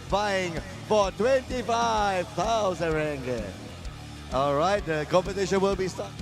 vying for 25,000 ringgit. All right, the competition will be started.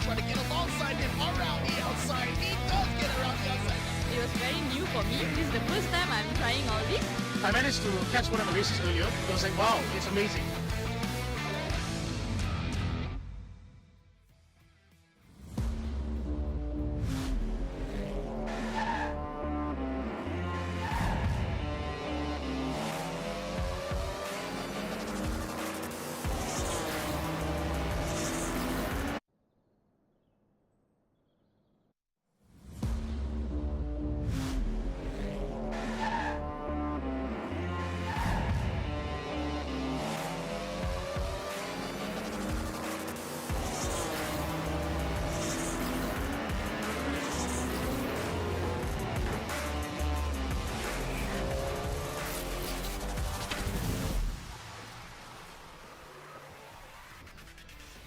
try to get alongside him around the outside. He does get around the outside. It was very new for me. This is the first time I'm trying all this. I managed to catch one of the races earlier. I was like, wow, it's amazing.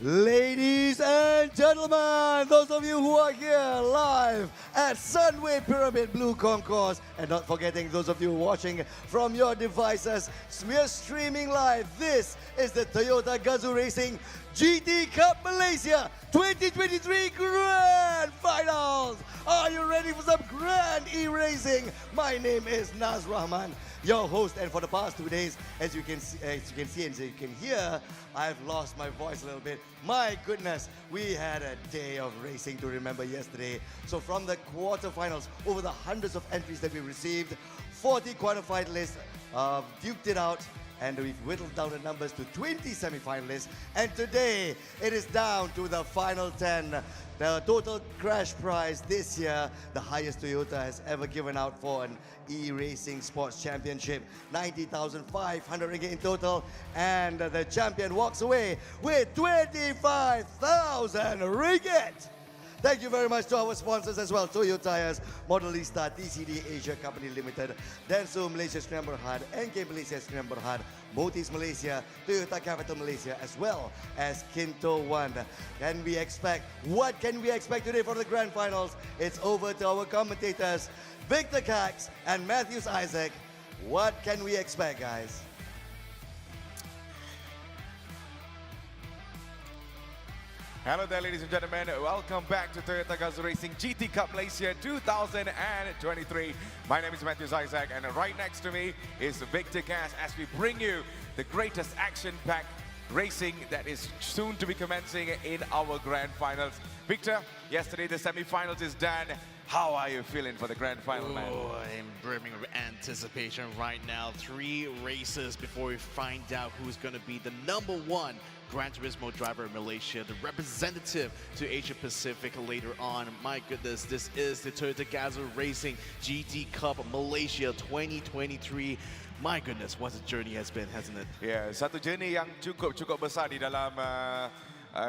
Ladies and gentlemen, those of you who are here live at Sunway Pyramid Blue Concourse, and not forgetting those of you watching from your devices, we're streaming live. This is the Toyota Gazoo Racing GT Cup Malaysia 2023 Grand Finals. Are you ready for some grand e-racing? My name is Naz Rahman, your host, and for the past 2 days, as you can see and as you can hear, I've lost my voice a little bit. My goodness, we had a day of racing to remember yesterday. So from the quarterfinals, over the hundreds of entries that we received, 40 qualified lists, duked it out, and we've whittled down the numbers to 20 semi-finalists. And today, it is down to the final 10. The total crash prize this year, the highest Toyota has ever given out for an e-racing sports championship, 90,500 ringgit in total. And the champion walks away with 25,000 ringgit. Thank you very much to our sponsors as well. Toyo Tires, Modelista, TCD Asia Company Limited, Denso Malaysia Sdn Bhd, NK Malaysia Sdn Bhd, Motis Malaysia, Toyota Capital Malaysia, as well as Kinto One. What can we expect today for the grand finals? It's over to our commentators, Victor Cax and Matthews Isaac. What can we expect, guys? Hello there, ladies and gentlemen. Welcome back to Toyota Gazoo Racing GT Cup Malaysia 2023. My name is Matthews Isaac, and right next to me is Victor Cass as we bring you the greatest action-packed racing that is soon to be commencing in our grand finals. Victor, yesterday the semi-finals is done. How are you feeling for the grand final, man? Oh, I'm brimming with anticipation right now. 3 races before we find out who's going to be the #1 Gran Turismo driver in Malaysia, the representative to Asia Pacific later on. My goodness, this is the Toyota Gazoo Racing GT Cup Malaysia 2023. My goodness, what a journey has been, hasn't it? Yeah, satu journey yang cukup besar di dalam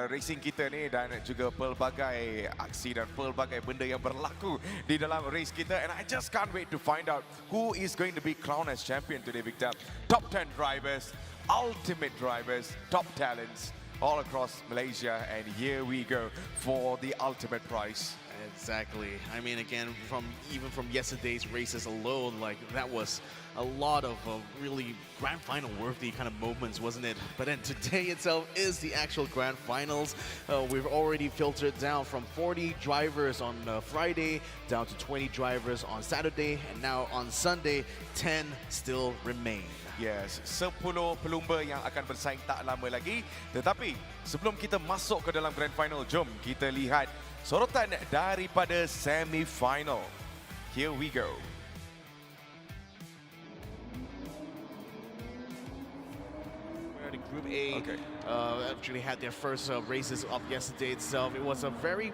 racing kita ni, dan juga pelbagai aksi dan pelbagai benda yang berlaku di dalam race kita, and I just can't wait to find out who is going to be crowned as champion today, Victor. Top 10 drivers, ultimate drivers, top talents all across Malaysia, and here we go for the ultimate prize. Exactly. I mean, again, even from yesterday's races alone, like that was a lot of really grand final worthy kind of moments, wasn't it? But then today itself is the actual grand finals. We've already filtered down from 40 drivers on Friday down to 20 drivers on Saturday, and now on Sunday 10 still remain. Yes, 10 pelumba yang akan bersaing tak lama lagi. Tetapi sebelum kita masuk ke dalam grand final, jom kita lihat sorotan daripada semi-final. Here we go. The Group A actually had their first races of yesterday itself. It was a very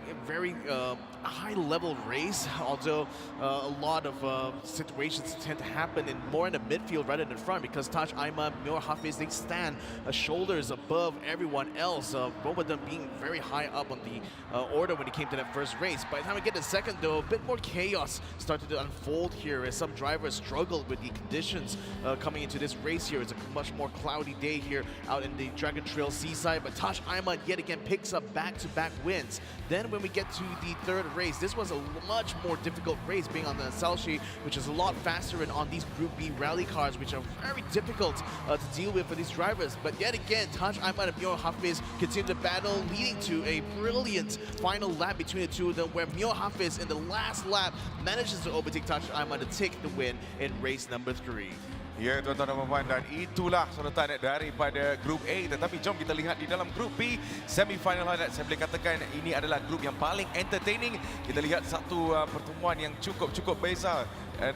high-level race, although a lot of situations tend to happen more in the midfield rather than front, because Taj Aiman, Myor Hafiz, they stand shoulders above everyone else, both of them being very high up on the order when it came to that first race. By the time we get to second, though, a bit more chaos started to unfold here as some drivers struggled with the conditions coming into this race here. It's a much more cloudy day here out in the Dragon Trail seaside, but Taj Aiman yet again picks up back-to-back wins. Then when we get to the third race, this was a much more difficult race, being on the Salshi, which is a lot faster, and on these Group B rally cars, which are very difficult to deal with for these drivers. But yet again, Taj Aiman and Myor Hafiz continue to battle, leading to a brilliant final lap between the two of them, where Myor Hafiz in the last lap manages to overtake Taj Aiman to take the win in race number 3. Ya, tuan-tuan dan puan, dan itulah sorotan daripada Grup A. Tetapi jom kita lihat di dalam Grup B, semi-final highlight. Saya boleh katakan ini adalah grup yang paling entertaining. Kita lihat satu pertemuan yang cukup besar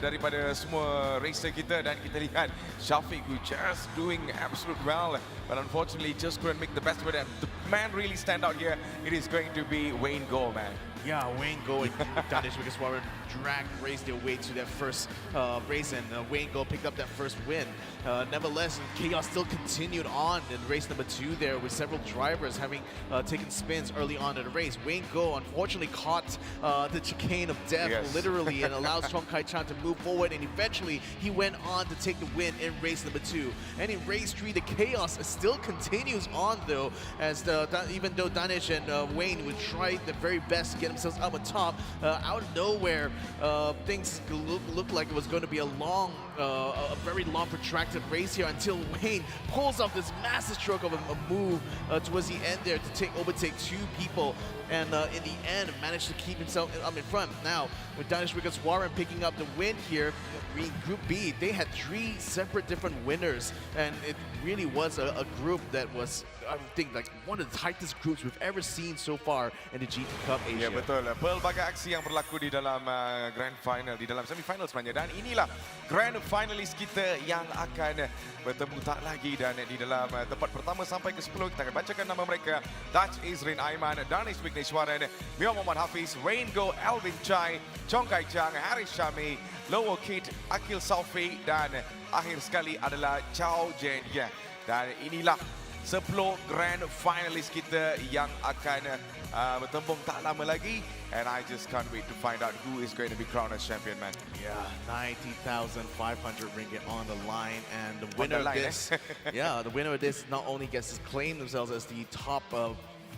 daripada semua racer kita, dan kita lihat Shafiq who just doing absolute well, but unfortunately just couldn't make the best of it. And the man really stand out here, it is going to be Wayne Goh, man. Yeah, Wayne Goh and Danish Wickeswaran raced their way to that first race, and Wayne Goh picked up that first win. Nevertheless, chaos still continued on in race number 2 there, with several drivers having taken spins early on in the race. Wayne Goh unfortunately caught the chicane of death, literally, and allowed Chong Kai Chan to move forward, and eventually he went on to take the win in race number 2. And in race 3, the chaos still continues on, though, as even though Danish and Wayne would try their very best to get themselves up on top, out of nowhere, things looked like it was going to be a very long, protracted race here, until Wayne pulls off this massive stroke of a move towards the end there to overtake 2 people, and in the end managed to keep himself up in front. Now, with Danish Wickeswaran picking up the win here in Group B, they had 3 separate different winners, and it really was a group that was, I think, like one of the tightest groups we've ever seen so far in the GT Cup Asia. Ya, betul. Pelbagai aksi yang berlaku di dalam grand final, di dalam semi-final sebenarnya. Dan inilah grand finalist kita yang akan bertemu tak lagi, dan di dalam tempat pertama sampai ke 10 kita akan bacakan nama mereka. Taj Izrin Aiman, Danish Wickeswaran, Myor Muhammad Hafiz, Wayne Goh, Alvin Chai, Chong Kai Chang, Haris Shami, Lowo Kid, Akil Saufi, dan akhir sekali adalah Chow Jen Ye. Dan inilah 10 grand finalist kita yang akan bertembung tak lama lagi. And I just can't wait to find out who is going to be crowned as champion, man. Yeah, 90,500 ringgit on the line, and the winner of this, yeah, the winner of this not only gets to claim themselves as the top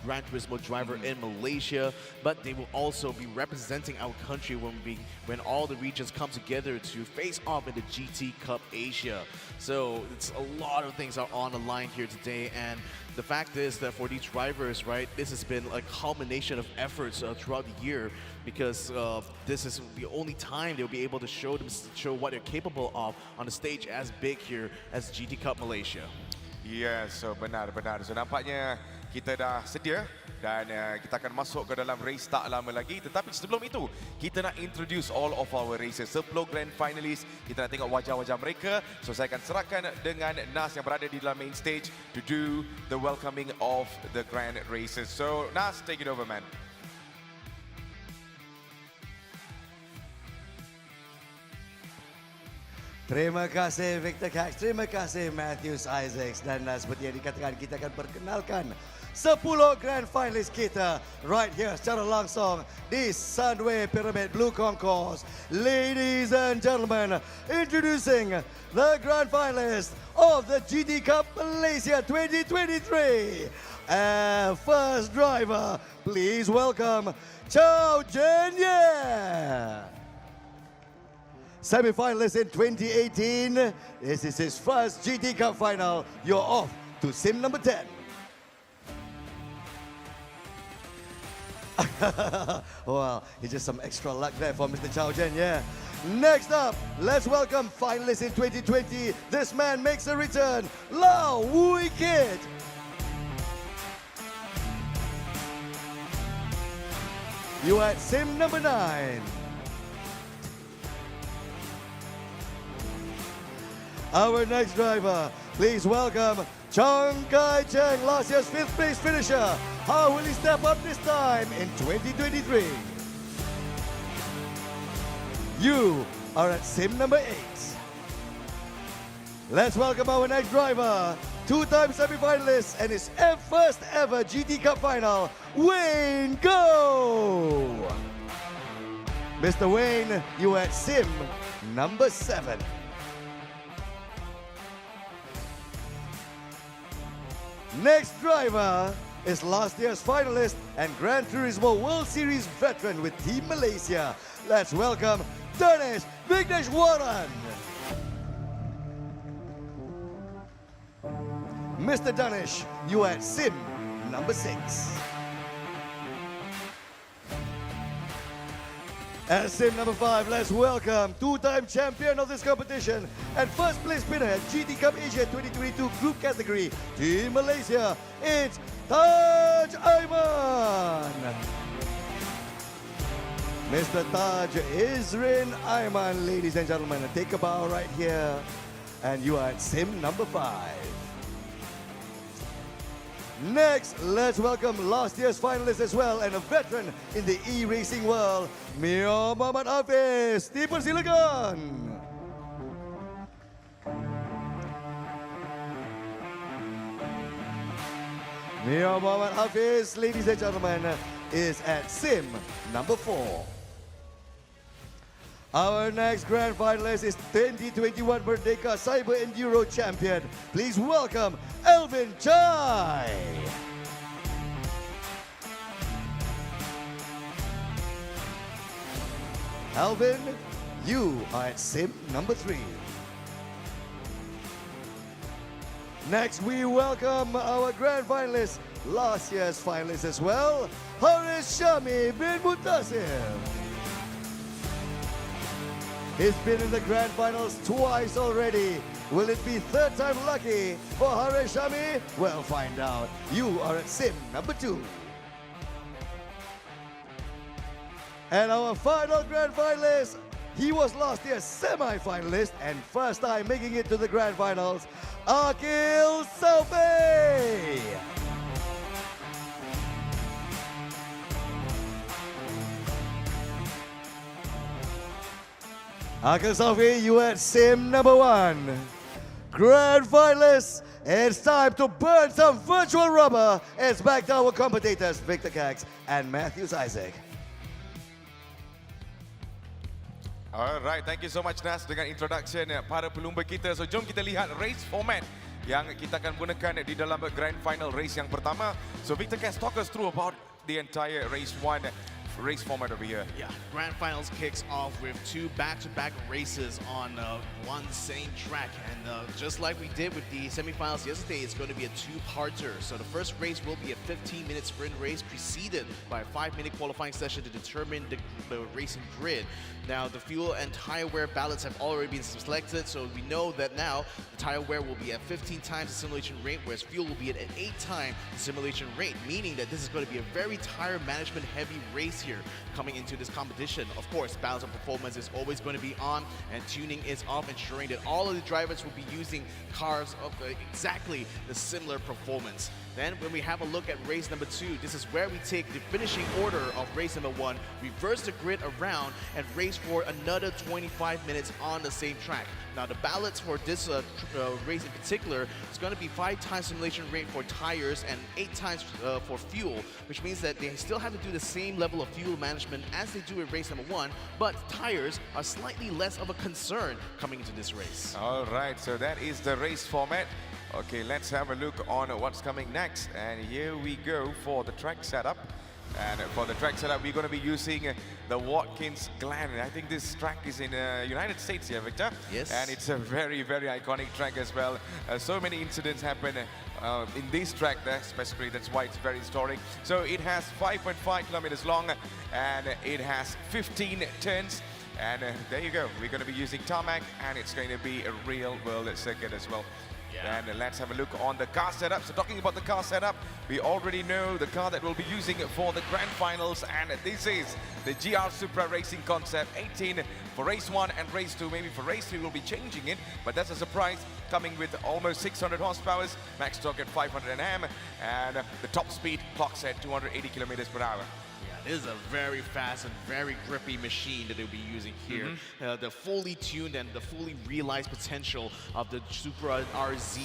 Gran Turismo driver in Malaysia, but they will also be representing our country when all the regions come together to face off in the GT Cup Asia. So it's a lot of things are on the line here today, and the fact is that for these drivers, right, this has been a culmination of efforts throughout the year, because this is the only time they'll be able to show what they're capable of on the stage as big here as GT Cup Malaysia. Yeah, so benar. So nampaknya kita dah sedia dan kita akan masuk ke dalam race tak lama lagi. Tetapi sebelum itu, kita nak introduce all of our racers. 10 grand finalists, kita nak tengok wajah-wajah mereka. So saya akan serahkan dengan Nas yang berada di dalam main stage to do the welcoming of the grand racers. So Nas, take it over, man. Terima kasih Victor Cax, terima kasih Matthews Isaacs, dan seperti yang dikatakan, kita akan perkenalkan 10 grand finalist kita right here secara langsung di Sunway Pyramid Blue Concourse. Ladies and gentlemen, introducing the grand finalist of the GT Cup Malaysia 2023. And first driver, please welcome Chow Jen. Semi-finalist in 2018. This is his first GT Cup final. You're off to sim number 10. Well, it's just some extra luck there for Mr. Chow Jen, yeah. Next up, let's welcome finalist in 2020. This man makes a return, Lau Wui Kit. You at sim number 9. Our next driver, please welcome Chong Kai Cheng, last year's 5th place finisher. How will he step up this time in 2023? You are at sim number 8. Let's welcome our next driver, 2-time semi-finalist and his first ever GT Cup final, Wayne Go. Mr. Wayne, you at sim number 7. Next driver is last year's finalist and Gran Turismo World Series veteran with Team Malaysia. Let's welcome Danish Vigneshwaran. Mr. Danish, you at sim number 6. At sim number 5, let's welcome 2-time champion of this competition and first place winner at GT Cup Asia 2022 group category, Team Malaysia. It's Taj Aiman. Mr. Taj Izrin Aiman, ladies and gentlemen, take a bow right here. And you are at sim number 5. Next, let's welcome last year's finalist as well and a veteran in the e-racing world, Mio Muhammad Hafiz. Dipersilakan. Mio Muhammad Hafiz, ladies and gentlemen, is at sim number 4. Our next grand finalist is 2021 Merdeka Cyber Enduro champion. Please welcome Elvin Chai. Alvin, you are at sim number 3. Next, we welcome our grand finalist, last year's finalist as well, Haris Shami bin Mutassim. He's been in the grand finals twice already. Will it be third time lucky for Haris Shami? We'll find out. You are at sim number 2. And our final grand finalist, he was last year's semi-finalist and first time making it to the grand finals, Akil Selfie. Akil Selfie, you at sim number 1. Grand finalist It's time to burn some virtual rubber. It's back to our competitors, Victor Cax and Matthews Isaac. Alright, thank you so much Nas dengan introduction para pelumba kita. So jom kita lihat race format yang kita akan gunakan di dalam grand final race yang pertama. So Victor Cass, talk us through about the entire race format over here. Yeah, Grand Finals kicks off with two back-to-back races on one same track. And just like we did with the semifinals yesterday, it's going to be a two-parter. So the first race will be a 15-minute sprint race preceded by a 5-minute qualifying session to determine the racing grid. Now, the fuel and tire wear ballots have already been selected, so we know that now the tire wear will be at 15 times the simulation rate, whereas fuel will be at an 8-time simulation rate, meaning that this is going to be a very tire management heavy race here coming into this competition. Of course, balance of performance is always going to be on, and tuning is off, ensuring that all of the drivers will be using cars of exactly the similar performance. Then when we have a look at race number 2, this is where we take the finishing order of race number 1, reverse the grid around, and race for another 25 minutes on the same track. Now the ballots for this race in particular is going to be 5 times simulation rate for tires and 8 times for fuel, which means that they still have to do the same level of fuel management as they do in race number 1, but tires are slightly less of a concern coming into this race. Alright, so that is the race format. Okay, let's have a look on what's coming next. And here we go for the track setup. And for the track setup, we're going to be using the Watkins Glen. I think this track is in United States here, Victor. Yes. And it's a very, very iconic track as well. So many incidents happen in this track there, specifically. That's why it's very historic. So it has 5.5 kilometers long and it has 15 turns. And there you go. We're going to be using tarmac, and it's going to be a real world circuit as well. Yeah. And let's have a look on the car setup. So talking about the car setup, we already know the car that we'll be using for the grand finals, and this is the GR Supra Racing Concept 18 for race 1 and race 2. Maybe for race 3 we'll be changing it, but that's a surprise, coming with almost 600 horsepower, max torque at 500 Nm, and the top speed clocks at 280 kilometers per hour. This is a very fast and very grippy machine that they'll be using here. The fully tuned and the fully realized potential of the Supra RZ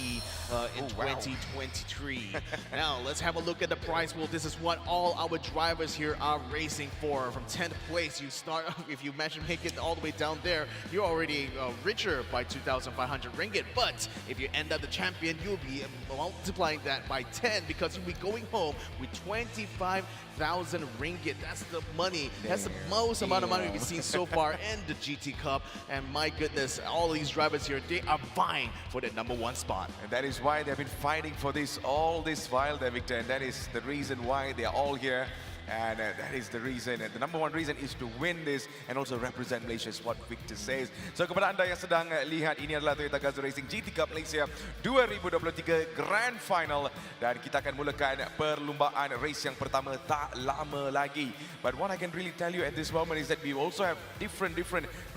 in 2023. Now, let's have a look at the prize pool. This is what all our drivers here are racing for. From 10th place, you start, if you manage to make it all the way down there, you're already richer by 2,500 ringgit. But if you end up the champion, you'll be multiplying that by 10, because you'll be going home with 25,000 ringgit. That's the money. That's the most amount of money we've seen so far in the GT Cup. And my goodness, all these drivers here, they are vying for that #1 spot. And that is why they've been fighting for this all this while there, Victor. And that is the reason why they are all here. And that is the reason. And the #1 reason is to win this and also represent Malaysia, is what Victor says. So kepada anda yang sedang lihat, ini adalah Toyota Gazoo Racing GT Cup Malaysia 2023 Grand Final. Dan kita akan mulakan perlumbaan race yang pertama tak lama lagi. But what I can really tell you at this moment is that we also have different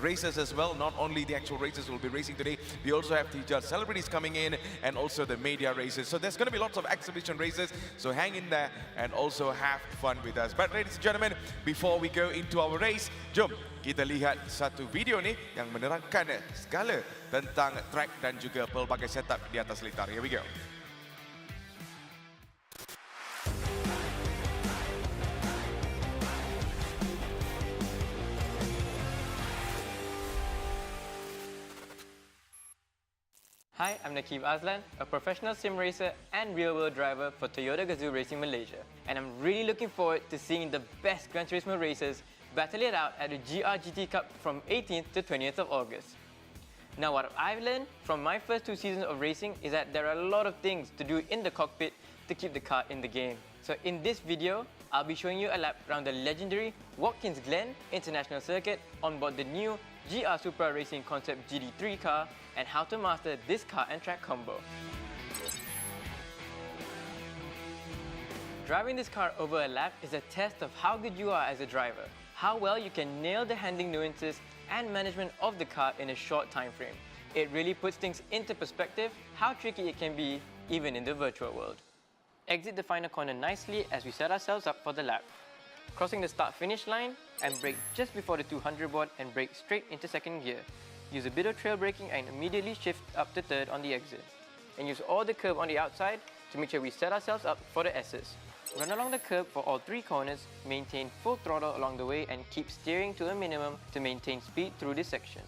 races as well. Not only the actual races we'll be racing today, we also have the celebrities coming in and also the media races. So there's going to be lots of exhibition races. So hang in there and also have fun with us. But ladies and gentlemen, before we go into our race, jom kita lihat satu video ni yang menerangkan segala tentang track dan juga pelbagai setup di atas litar. Here we go. Hi, I'm Nakib Azlan, a professional sim racer and real-world driver for Toyota Gazoo Racing Malaysia. And I'm really looking forward to seeing the best Gran Turismo racers battle it out at the GRGT Cup from 18th to 20th of August. Now, what I've learned from my first 2 seasons of racing is that there are a lot of things to do in the cockpit to keep the car in the game. So in this video, I'll be showing you a lap around the legendary Watkins Glen International Circuit on board the new GR Supra Racing Concept GD3 car, and how to master this car and track combo. Driving this car over a lap is a test of how good you are as a driver, how well you can nail the handling nuances and management of the car in a short time frame. It really puts things into perspective how tricky it can be even in the virtual world. Exit the final corner nicely as we set ourselves up for the lap. Crossing the start-finish line and brake just before the 200 board and brake straight into second gear. Use a bit of trail braking and immediately shift up to third on the exit. and use all the curb on the outside to make sure we set ourselves up for the S's. Run along the curb for all 3 corners, maintain full throttle along the way and keep steering to a minimum to maintain speed through this section.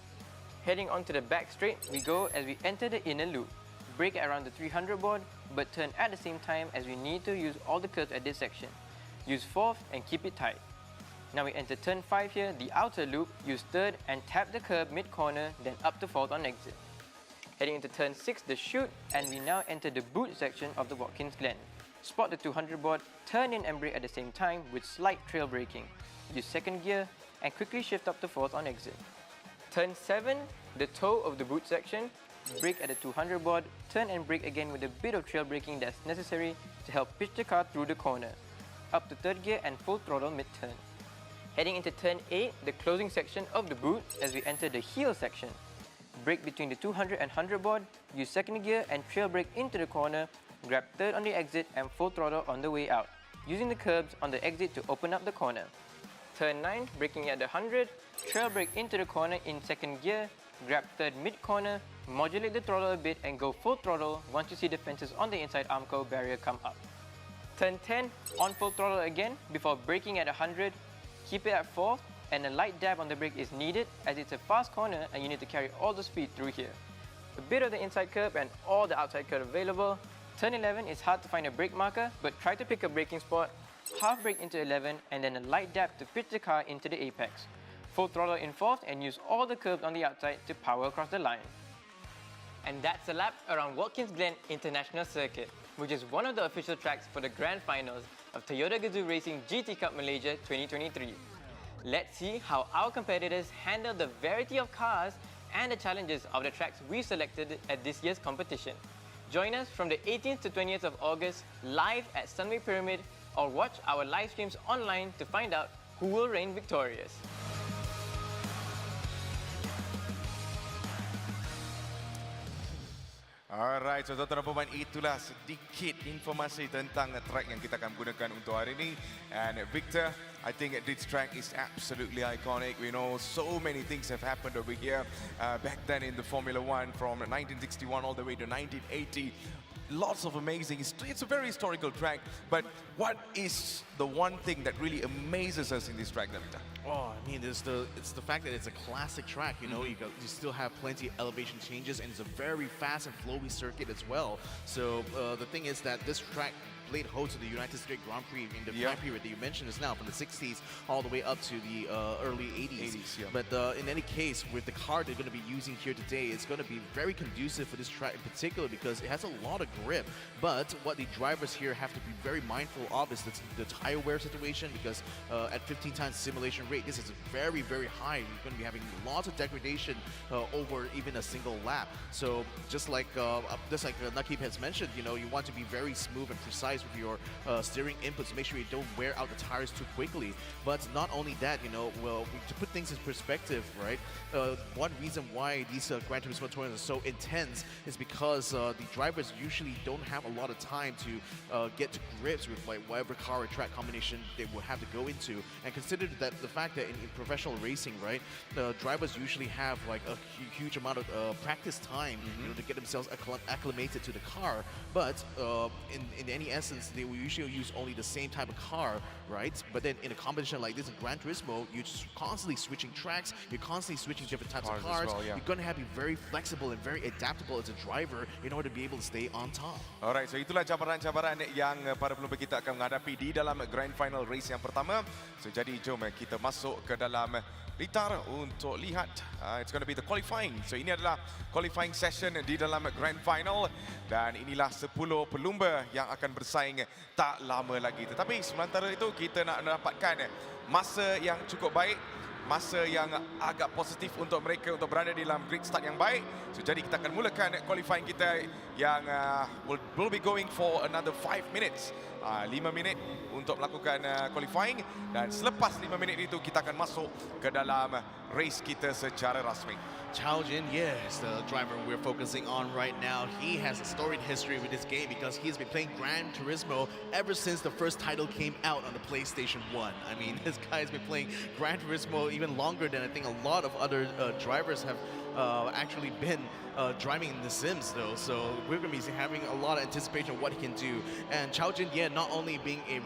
Heading onto the back straight, we go as we enter the inner loop. Brake around the 300 board, but turn at the same time as we need to use all the curbs at this section. Use 4th and keep it tight. Now we enter turn 5 here, the outer loop, use 3rd and tap the curb mid-corner, then up to 4th on exit. Heading into turn 6, the chute, and we now enter the boot section of the Watkins Glen. Spot the 200 board, turn in and brake at the same time with slight trail braking. Use 2nd gear and quickly shift up to 4th on exit. Turn 7, the toe of the boot section, brake at the 200 board, turn and brake again with a bit of trail braking that's necessary to help pitch the car through the corner. Up to 3rd gear and full throttle mid-turn. Heading into turn 8, the closing section of the boot as we enter the heel section. Brake between the 200 and 100 board, use 2nd gear and trail brake into the corner, grab 3rd on the exit and full throttle on the way out, using the curbs on the exit to open up the corner. Turn 9, braking at the 100, trail brake into the corner in 2nd gear, grab 3rd mid-corner, modulate the throttle a bit and go full throttle once you see the fences on the inside Armco barrier come up. Turn 10, on full throttle again before braking at 100, keep it at 4th and a light dab on the brake is needed as it's a fast corner and you need to carry all the speed through here. A bit of the inside curb and all the outside curb available. Turn 11 is hard to find a brake marker, but try to pick a braking spot, half brake into 11 and then a light dab to pitch the car into the apex. Full throttle in 4th and use all the curbs on the outside to power across the line. And that's a lap around Watkins Glen International Circuit, which is one of the official tracks for the Grand Finals of Toyota Gazoo Racing GT Cup Malaysia 2023. Let's see how our competitors handle the variety of cars and the challenges of the tracks we've selected at this year's competition. Join us from the 18th to 20th of August live at Sunway Pyramid or watch our live streams online to find out who will reign victorious. Alright, so tuan-tuan dan puan, itulah sedikit informasi tentang track yang kita akan gunakan untuk hari ini. And Victor, I think this track is absolutely iconic. We know so many things have happened over here. Back then in the Formula One from 1961 all the way to 1980. Lots of amazing, it's a very historical track, but what is the one thing that really amazes us in this track, Victor? Oh, I mean, it's the fact that it's a classic track. You know, you still have plenty of elevation changes, and it's a very fast and flowy circuit as well. So the thing is that this track played host to the United States Grand Prix in the time period that you mentioned just now, from the 60s all the way up to the early 80s. But in any case, with the car they're going to be using here today, it's going to be very conducive for this track in particular because it has a lot of grip. But what the drivers here have to be very mindful of is the tire wear situation, because at 15 times simulation rate, this is very, very high. You're going to be having lots of degradation over even a single lap. So just like Nakib has mentioned, you know, you want to be very smooth and precise with your steering inputs to make sure you don't wear out the tires too quickly. But not only that, you know, well, to put things in perspective, right? One reason why these Gran Turismo tournaments are so intense is because the drivers usually don't have a lot of time to get to grips with like whatever car or track combination they will have to go into. And consider that the fact that in professional racing, right, drivers usually have like a huge amount of practice time, you know, to get themselves acclimated to the car. But in any essence, they will usually use only the same type of car, right? But then in a competition like this in Gran Turismo, you're just constantly switching tracks, you're constantly switching different types of cars. Well, yeah. You're going to have to be very flexible and very adaptable as a driver in order to be able to stay on top. Alright, so itulah cabaran-cabaran yang para pelumba kita akan menghadapi di dalam Grand Final race yang pertama. So jadi jom kita masuk ke dalam litar untuk lihat. It's going to be the qualifying. So ini adalah qualifying session di dalam Grand Final dan inilah 10 pelumba yang akan bersaing tak lama lagi. Tetapi sementara itu kita nak mendapatkan masa yang cukup baik, masa yang agak positif untuk mereka untuk berada di dalam grid start yang baik. So jadi kita akan mulakan qualifying kita yang will be going for another 5 minutes. 5 minit untuk melakukan qualifying dan selepas 5 minit itu kita akan masuk ke dalam race kita secara rasmi. Chao Jin, yes, the driver we're focusing on right now. He has a storied history with this game because he's been playing Gran Turismo ever since the first title came out on the PlayStation 1. I mean, this guy's been playing Gran Turismo even longer than I think a lot of other drivers have actually been driving in The Sims though, so we're going to be having a lot of anticipation of what he can do. And Chao Jin-Ye, not only being a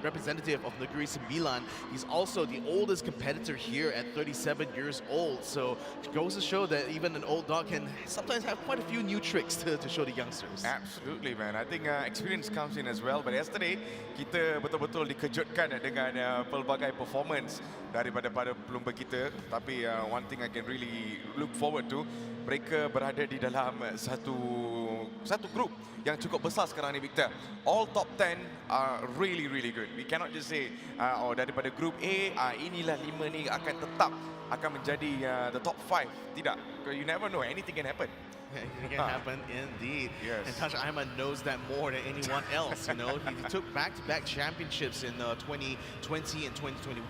representative of Negeri Sembilan, he's also the oldest competitor here at 37 years old. So it goes to show that even an old dog can sometimes have quite a few new tricks to show the youngsters. Absolutely, man. I think experience comes in as well. But yesterday, kita betul-betul dikejutkan dengan pelbagai performance daripada pelumba kita. Tapi one thing I can really look forward to, mereka berada di dalam satu grup yang cukup besar sekarang ni, Victor. All top 10 are really good. We cannot just say daripada grup A, inilah 5 ni akan menjadi the top 5. Tidak. You never know, anything can happen. It can happen indeed. Yes. And Touch Ayman knows that more than anyone else. You know, he took back-to-back championships in 2020 and 2021,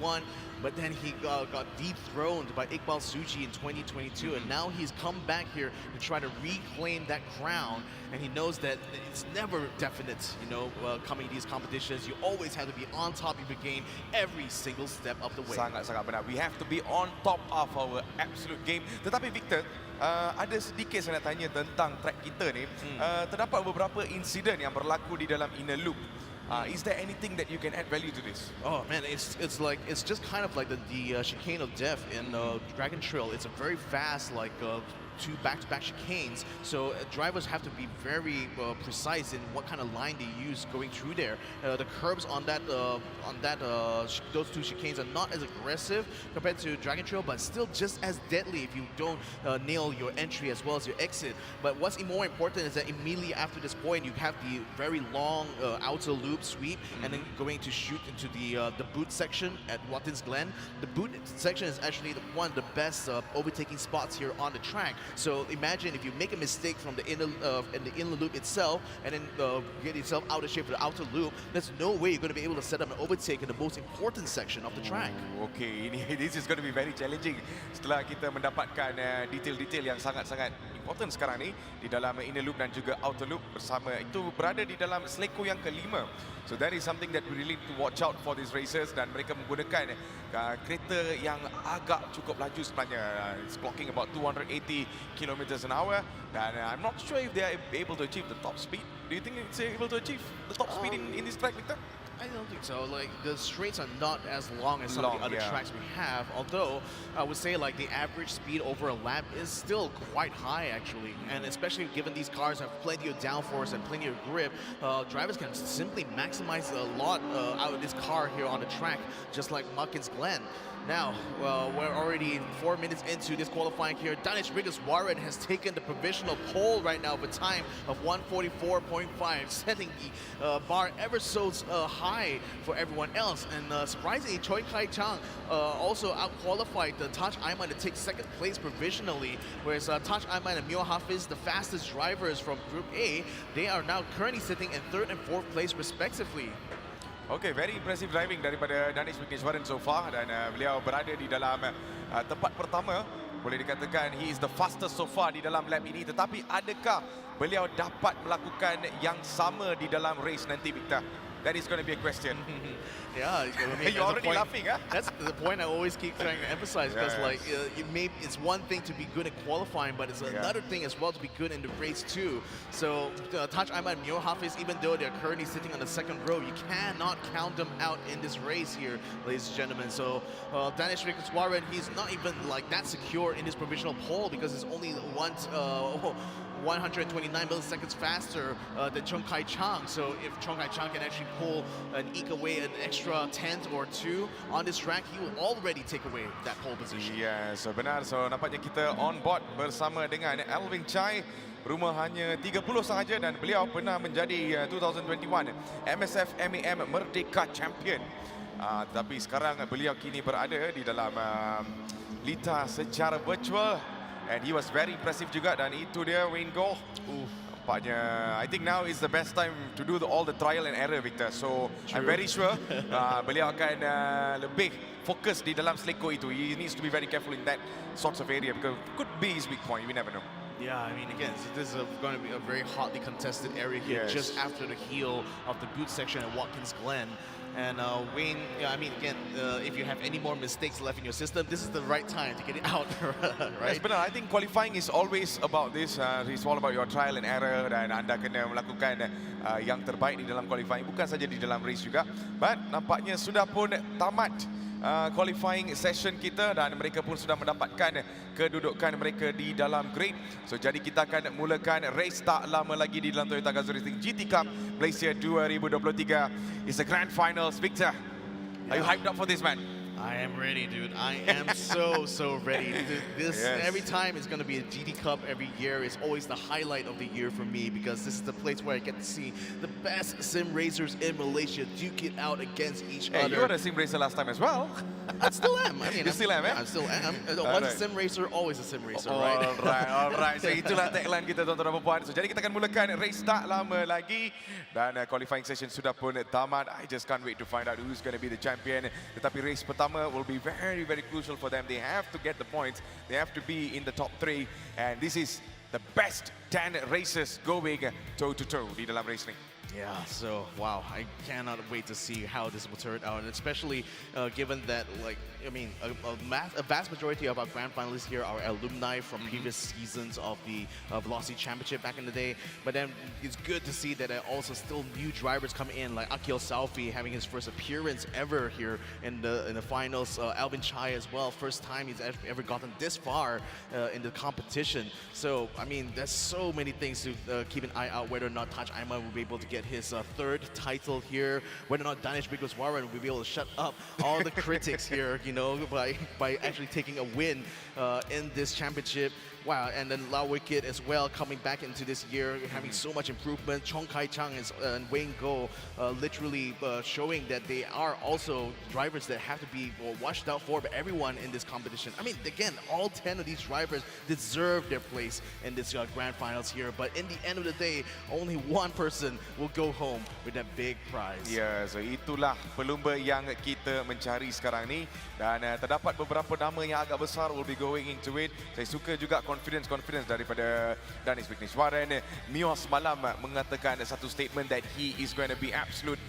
but then he got dethroned by Iqbal Suji in 2022, and now he's come back here to try to reclaim that crown. And he knows that it's never definite. You know, coming to these competitions, you always have to be on top of your game every single step of the way. Sangat-sangat benar. We have to be on top of our absolute game. Tetapi Victor, ada sedikit saya nak tanya tentang track kita ni. Terdapat beberapa insiden yang berlaku di dalam inner loop. Is there anything that you can add value to this? Oh man, it's just kind of like the chicane of death in Dragon Trail. It's a very fast two back-to-back chicanes, so drivers have to be very precise in what kind of line they use going through there. The curbs on those two chicanes are not as aggressive compared to Dragon Trail, but still just as deadly if you don't nail your entry as well as your exit. But what's more important is that immediately after this point, you have the very long outer loop sweep, and then going to shoot into the boot section at Watkins Glen. The boot section is actually one of the best overtaking spots here on the track. So imagine if you make a mistake from the inner loop itself and then get yourself out of shape for the outer loop, there's no way you're going to be able to set up an overtake in the most important section of the track. Okay, this is going to be very challenging setelah kita mendapatkan detail-detail yang sangat-sangat important sekarang ni di dalam inner loop dan juga outer loop bersama itu berada di dalam seleko yang kelima. So that is something that we really need to watch out for these racers, dan mereka menggunakan kereta yang agak cukup laju sebenarnya. It's clocking about 280 kilometers an hour, and I'm not sure if they are able to achieve the top speed. Do you think it's able to achieve the top speed in this track, Victor? I don't think so. Like, the straights are not as long as some of the other tracks we have, although I would say like the average speed over a lap is still quite high actually, and especially given these cars have plenty of downforce and plenty of grip, drivers can simply maximize a lot out of this car here on the track, just like Watkins Glen. Now, we're already 4 minutes into this qualifying here. Danish Rigas-Warren has taken the provisional pole right now with a time of 1:44.5, setting the bar ever so high for everyone else. And surprisingly, Choi Kai-Chang also out-qualified Taj Ayman to take second place provisionally, whereas Taj Ayman and Mio Hafiz, the fastest drivers from Group A, they are now currently sitting in 3rd and 4th place respectively. Okay, very impressive driving daripada Danish Rigas-Warren so far, dan beliau berada di dalam tempat pertama. Boleh dikatakan he is the fastest so far di dalam lap ini, tetapi adakah beliau dapat melakukan yang sama di dalam race nanti, Victor? That is going to be a question. Yeah, I mean, you're already laughing, huh? That's the point I always keep trying to emphasize, because like it's one thing to be good at qualifying, but it's another thing as well to be good in the race too. So Taj Ayman and Mio Hafiz, even though they're currently sitting on the second row, you cannot count them out in this race here, ladies and gentlemen. So Danish Rigas-Warren, he's not even like that secure in this provisional pole, because it's only 129 milliseconds faster than Chong Kai-Chang. So if Chong Kai-Chang can actually pull and eke away an extra tenth or two on this track, he will already take away that pole position. Yes, benar. So nampaknya kita on board bersama dengan Alvin Chai. Berumur hanya 30 sahaja, dan beliau pernah menjadi 2021 MSF MEM Merdeka Champion. Tapi sekarang beliau kini berada di dalam Lita secara virtual. And he was very impressive juga, dan itu dia Wayne Goh. Nampaknya, I think now is the best time to do all the trial and error, Victor. So I'm very sure beliau akan lebih fokus di dalam seleko itu. He needs to be very careful in that sorts of area, because it could be his weak point. We never know. Yeah, I mean, again, this is going to be a very hotly contested area here, just after the heel of the boot section at Watkins Glen. And Wayne, yeah, I mean, again, if you have any more mistakes left in your system, this is the right time to get it out, right? Yes, benar. I think qualifying is always about this. It's all about your trial and error dan anda kena melakukan yang terbaik di dalam qualifying, bukan saja di dalam race juga. But nampaknya sudah pun tamat qualifying session kita dan mereka pun sudah mendapatkan kedudukan mereka di dalam grid. So jadi kita akan mulakan race tak lama lagi di dalam Toyota Gazoo Racing GT Cup Malaysia 2023. It's the grand finals. Victor, are you hyped up for this, man? I am ready, dude. I am so ready. This Yes. Every time it's going to be a GT Cup every year. It's always the highlight of the year for me because this is the place where I get to see the best sim racers in Malaysia duke it out against each Hey, other. you were a sim racer last time as well. I still am. I mean, You still am, eh? I still am. Once Alright. a sim racer, always a sim racer, right? Alright. So itulah tagline kita tuan-tuan dan puan. So jadi kita akan mulakan race tak lama lagi dan qualifying session sudah pun tamat. I just can't wait to find out who's going to be the champion. Tetapi race pertama will be very crucial for them. They have to get the points. They have to be in the top 3 and this is the best 10 races going toe-to-toe di dalam race ni. Yeah, so wow, I cannot wait to see how this will turn out, and especially given that, like, I mean, a vast majority of our grand finalists here are alumni from previous seasons of the Velocity Championship back in the day. But then it's good to see that also still new drivers come in, like Akil Salfi having his first appearance ever here in the finals. Alvin Chai as well, first time he's ever gotten this far in the competition. So I mean, there's so many things to keep an eye out whether or not Taj Aiman will be able to get his third title here, whether or not Danish Bigoswaran will be able to shut up all the critics here, you know, by actually taking a win in this championship. Wow, and then Lau Wicked as well coming back into this year, having so much improvement. Chong Kai Chang and Wayne Go literally showing that they are also drivers that have to be watched out for by everyone in this competition. I mean, again, all 10 of these drivers deserve their place in this grand finals here, but in the end of the day, only one person will go home with that big prize. Ya, so itulah pelumba yang kita mencari sekarang ni dan terdapat beberapa nama yang agak besar will be going into it. Saya suka juga confidence daripada Danish Bigoswaran. Mio semalam mengatakan satu statement that he is going to be absolute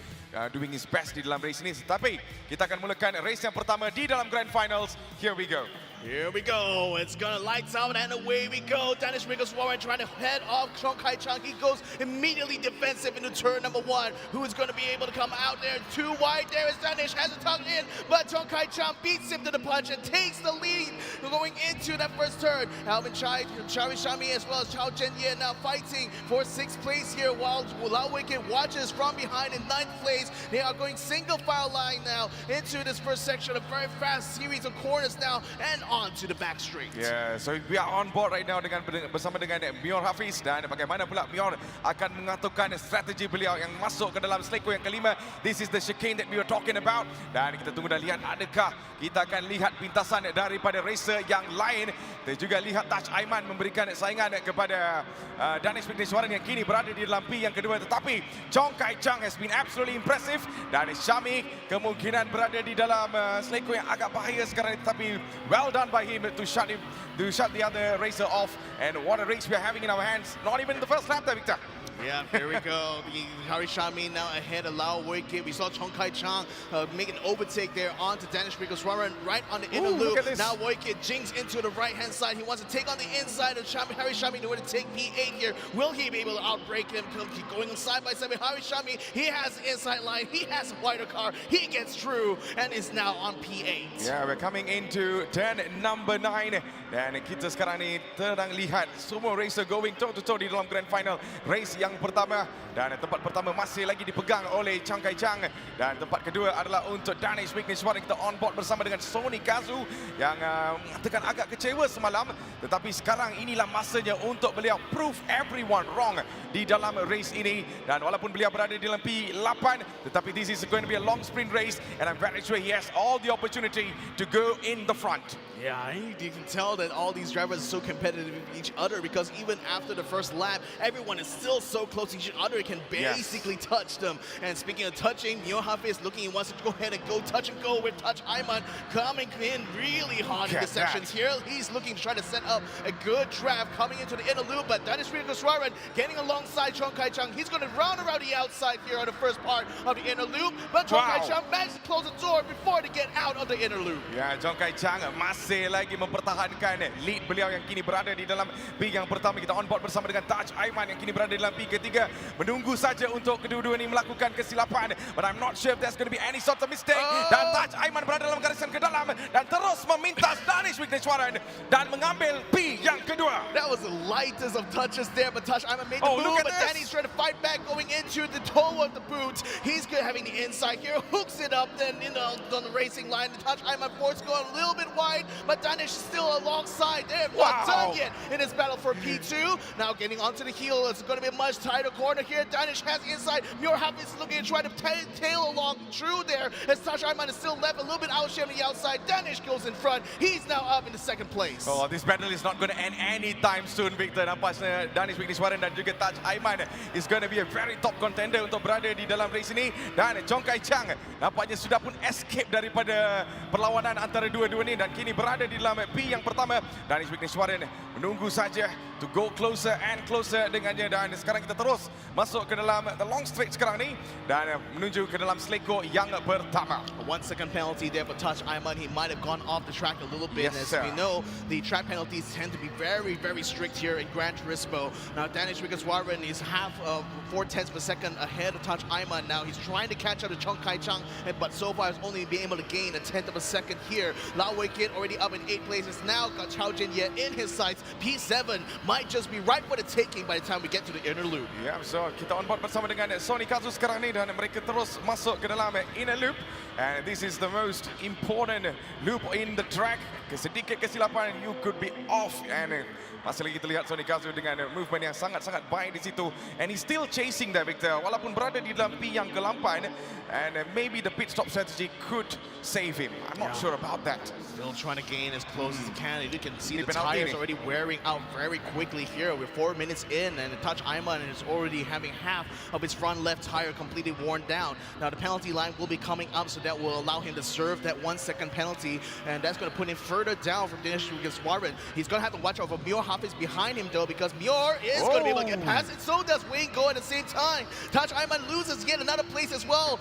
doing his best di dalam race ini. Tapi kita akan mulakan race yang pertama di dalam grand finals. Here we go. Here we go. It's gonna lights out and away we go. Danish Bigoswaran trying to head off Chong Kai Chang. He goes immediately defensive into turn number 1. Who is gonna be able to come out there? Too wide. There is Danish, has it tucked in, but Chong Kai Chang beats him to the punch and takes the lead going into that first turn. Alvin Chai, Chavi Shami as well as Chao Chen Ye now fighting for 6th place here while Lau Wicked watches from behind in 9th place. They are going single file line now into this first section, a very fast series of corners now and on to the back straight. Yeah, so we are on board right now bersama dengan Mior Hafiz dan bagaimana pula Mior akan mengaturkan strategi beliau yang masuk ke dalam seleko yang kelima. This is the chicane that we were talking about dan kita tunggu dan lihat adakah kita akan lihat pintasan daripada racer yang lain. Kita juga lihat Taj Aiman memberikan saingan kepada Danish Bigoswaran yang kini berada di dalam P yang kedua, tetapi Chong Kai Chang has been absolutely impressive dan Syami kemungkinan berada di dalam seleko yang agak bahaya sekarang, tetapi well done by him to shut the other racer off. And what a race we are having in our hands. Not even in the first lap there, Victor. Yeah, here we go. Hari Shami now ahead of Lau Wicked. We saw Chong Kai Chang make an overtake there onto Danish Bigoswaran right on the inner loop. Now Wicked jinks into the right-hand side. He wants to take on the inside of Hari Shami in order to take P8 here. Will he be able to outbreak him? Keep going side by side with Hari Shami. He has the inside line. He has a wider car. He gets through and is now on P8. Yeah, we're coming into turn number 9. Dan kita sekarang ni sedang lihat semua racer going toe-to-toe di dalam grand final race yang pertama. Dan tempat pertama masih lagi dipegang oleh Chong Kai Chang. Dan tempat kedua adalah untuk Danish Bigoswaran. Kita on board bersama dengan Sony Gazoo yang mengatakan agak kecewa semalam. Tetapi sekarang inilah masanya untuk beliau prove everyone wrong di dalam race ini. Dan walaupun beliau berada di dalam P8, tetapi this is going to be a long sprint race. And I'm very sure he has all the opportunity to go in the front. Yeah, you can tell that all these drivers are so competitive with each other because even after the first lap, everyone is still so so close to each other, it can basically touch them. And speaking of touching, Mio Hafiz looking, he wants to go ahead and go touch and go with Touch Ayman coming in really hard in the sections here. He's looking to try to set up a good draft coming into the inner loop, but that is Kuswaran getting alongside Chong Kai Chang. He's going to round around the outside here on the first part of the inner loop, but Chong Kai Chang managed to close the door before to get out of the inner loop. Ya, Chong Kai Chang masih lagi mempertahankan lead beliau yang kini berada di dalam P yang pertama. Kita on board bersama dengan Touch Ayman yang kini berada di dalam P ketiga. Menunggu saja untuk kedua-dua ini melakukan kesilapan. But I'm not sure if there's going to be any sort of mistake. Dan Touch Ayman berada dalam garisan ke dalam dan terus memintas Danish Wigneswaran dan mengambil P yang kedua. That was the lightest of touches there, but Touch Ayman made the move, but Danny's trying to fight back going into the toe of the boot. He's good having the inside here, hooks it up then on the racing line. The Touch Ayman force going a little bit wide, but Danish still alongside. They're not done yet in this battle for P2. Now getting onto the heel, it's going to be a much tighter corner here. Danish has the inside. Muir Hafiz is looking to try to tail along through there as Touch Ayman is still left a little bit out on the outside. Danish goes in front. He's now up in the second place. Oh, this battle is not going to end anytime soon, Victor. Nampaknya Danish Wigneswaran dan juga Touch Ayman is going to be a very top contender untuk berada di dalam race ini. Dan Chong Kai Chang nampaknya sudah pun escape daripada perlawanan antara dua-dua ini dan kini berada di dalam P yang pertama. Danish Wigneswaran menunggu saja to go closer and closer dengannya, dan sekarang kita terus masuk ke dalam the long straight sekarang ni dan menuju ke dalam seleko yang pertama. A 1 second penalty there for Touch Ayman. He might have gone off the track a little bit. Yes, as we know, the track penalties tend to be very, very strict here in Gran Turismo. Now Danish Wigneswaran is half of 4/10 of a second ahead of Touch Ayman. Now he's trying to catch up to Chong Kai Chang, but so far has only been able to gain a 1/10 of a second here. Lao Wei Kit already up in 8 places. Now got Chao Jin-Ye in his sights. P7 might just be right for the taking by the time we get to the inner loop. Ya, so kita on board bersama dengan Sony Gazoo sekarang ni dan mereka terus masuk ke dalam inner loop. And this is the most important loop in the track. Sedikit kesilapan, you could be off. And masih lagi kita lihat Sony Gazoo dengan movement yang sangat-sangat baik di situ. And he's still chasing there, Victor. Walaupun berada di dalam P yang ke-8. And maybe the pit stop strategy could save him. I'm not sure about that. Still trying to gain as close as he can. You can see the tires already wearing out very quickly here. We're 4 minutes in, and Touch Ayman is already having half of his front left tire completely worn down. Now the penalty line will be coming up, so that will allow him to serve that 1 second penalty, and that's going to put him further down from Danish Wigneswaran. He's going to have to watch out for Muir Hafiz behind him though, because Muir is going to be able to get past it. So does Wayne Go at the same time. Touch Ayman loses yet another place as well.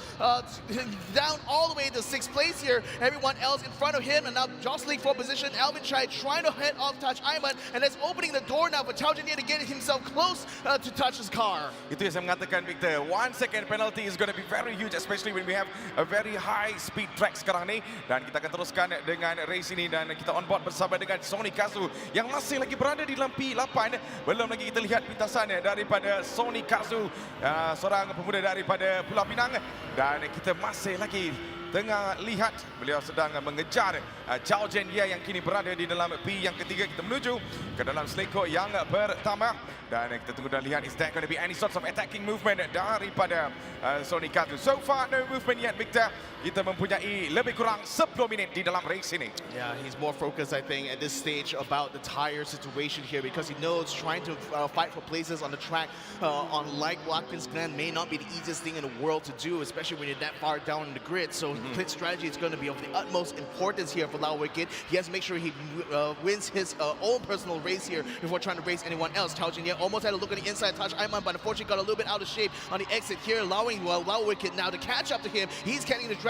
Down all the way to 6th place here. Everyone else in front of him, and now jostling for position. Alvin Chai trying to head off Touch Ayman, and that's opening the door now for Chao Jin-Ye to get himself close to Touch's car. Itu yang saya mengatakan, Victor. 1 second penalty is going to be very huge, especially when we have a very high speed track sekarang ni. Dan kita akan teruskan dengan race ini dan kita on board bersama dengan Sony Gazoo yang masih lagi berada di dalam P8. Belum lagi kita lihat pintasan daripada Sony Gazoo, seorang pemuda daripada Pulau Pinang, dan kita masih lagi tengah lihat beliau sedang mengejar Chao Jin-Ye yang kini berada di dalam P yang ketiga. Kita menuju ke dalam seleko yang pertama dan kita tunggu dan lihat is there going to be any sorts of attacking movement daripada Sony Gazoo. So far no movement yet, Victor. Kita mempunyai lebih kurang 10 minit di dalam race ini. Yeah, he's more focused, I think, at this stage about the tire situation here, because he knows trying to fight for places on the track on like Watkins Glen may not be the easiest thing in the world to do, especially when you're that far down in the grid. So pit strategy is going to be of the utmost importance here for Lao Wei Kit. He has to make sure he wins his own personal race here before trying to race anyone else. Chao Jin-Ye almost had a look at the inside Touch Ayman, but unfortunately got a little bit out of shape on the exit here, allowing Lao Wei Kit now to catch up to him. He's getting the draft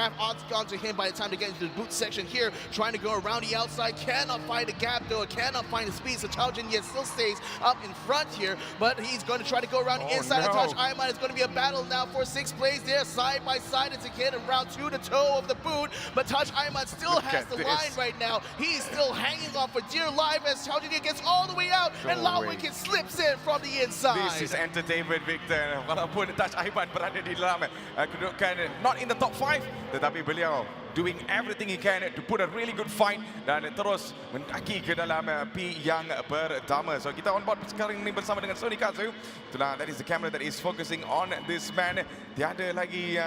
onto him by the time to get into the boot section here, trying to go around the outside. Cannot find a gap though, cannot find the speed, so Chao Jin-Ye still stays up in front here, but he's going to try to go around the inside of Touch Ayman. It's going to be a battle now for 6th place there, side by side as again around to the toe of the boot, but Touch Ayman still has the line right now. He's still hanging on for dear life as Chao Jin-Ye gets all the way out, and Lao Wei Kit slips in from the inside. This is entertainment, Victor. Walaupun Touch Ayman berada di dalam kedudukan not in the top 5, tetapi beliau doing everything he can to put a really good fight dan terus mendaki ke dalam P yang pertama. So kita on board sekarang ini bersama dengan Sony Gazoo. Itulah, that is the camera that is focusing on this man. Tiada lagi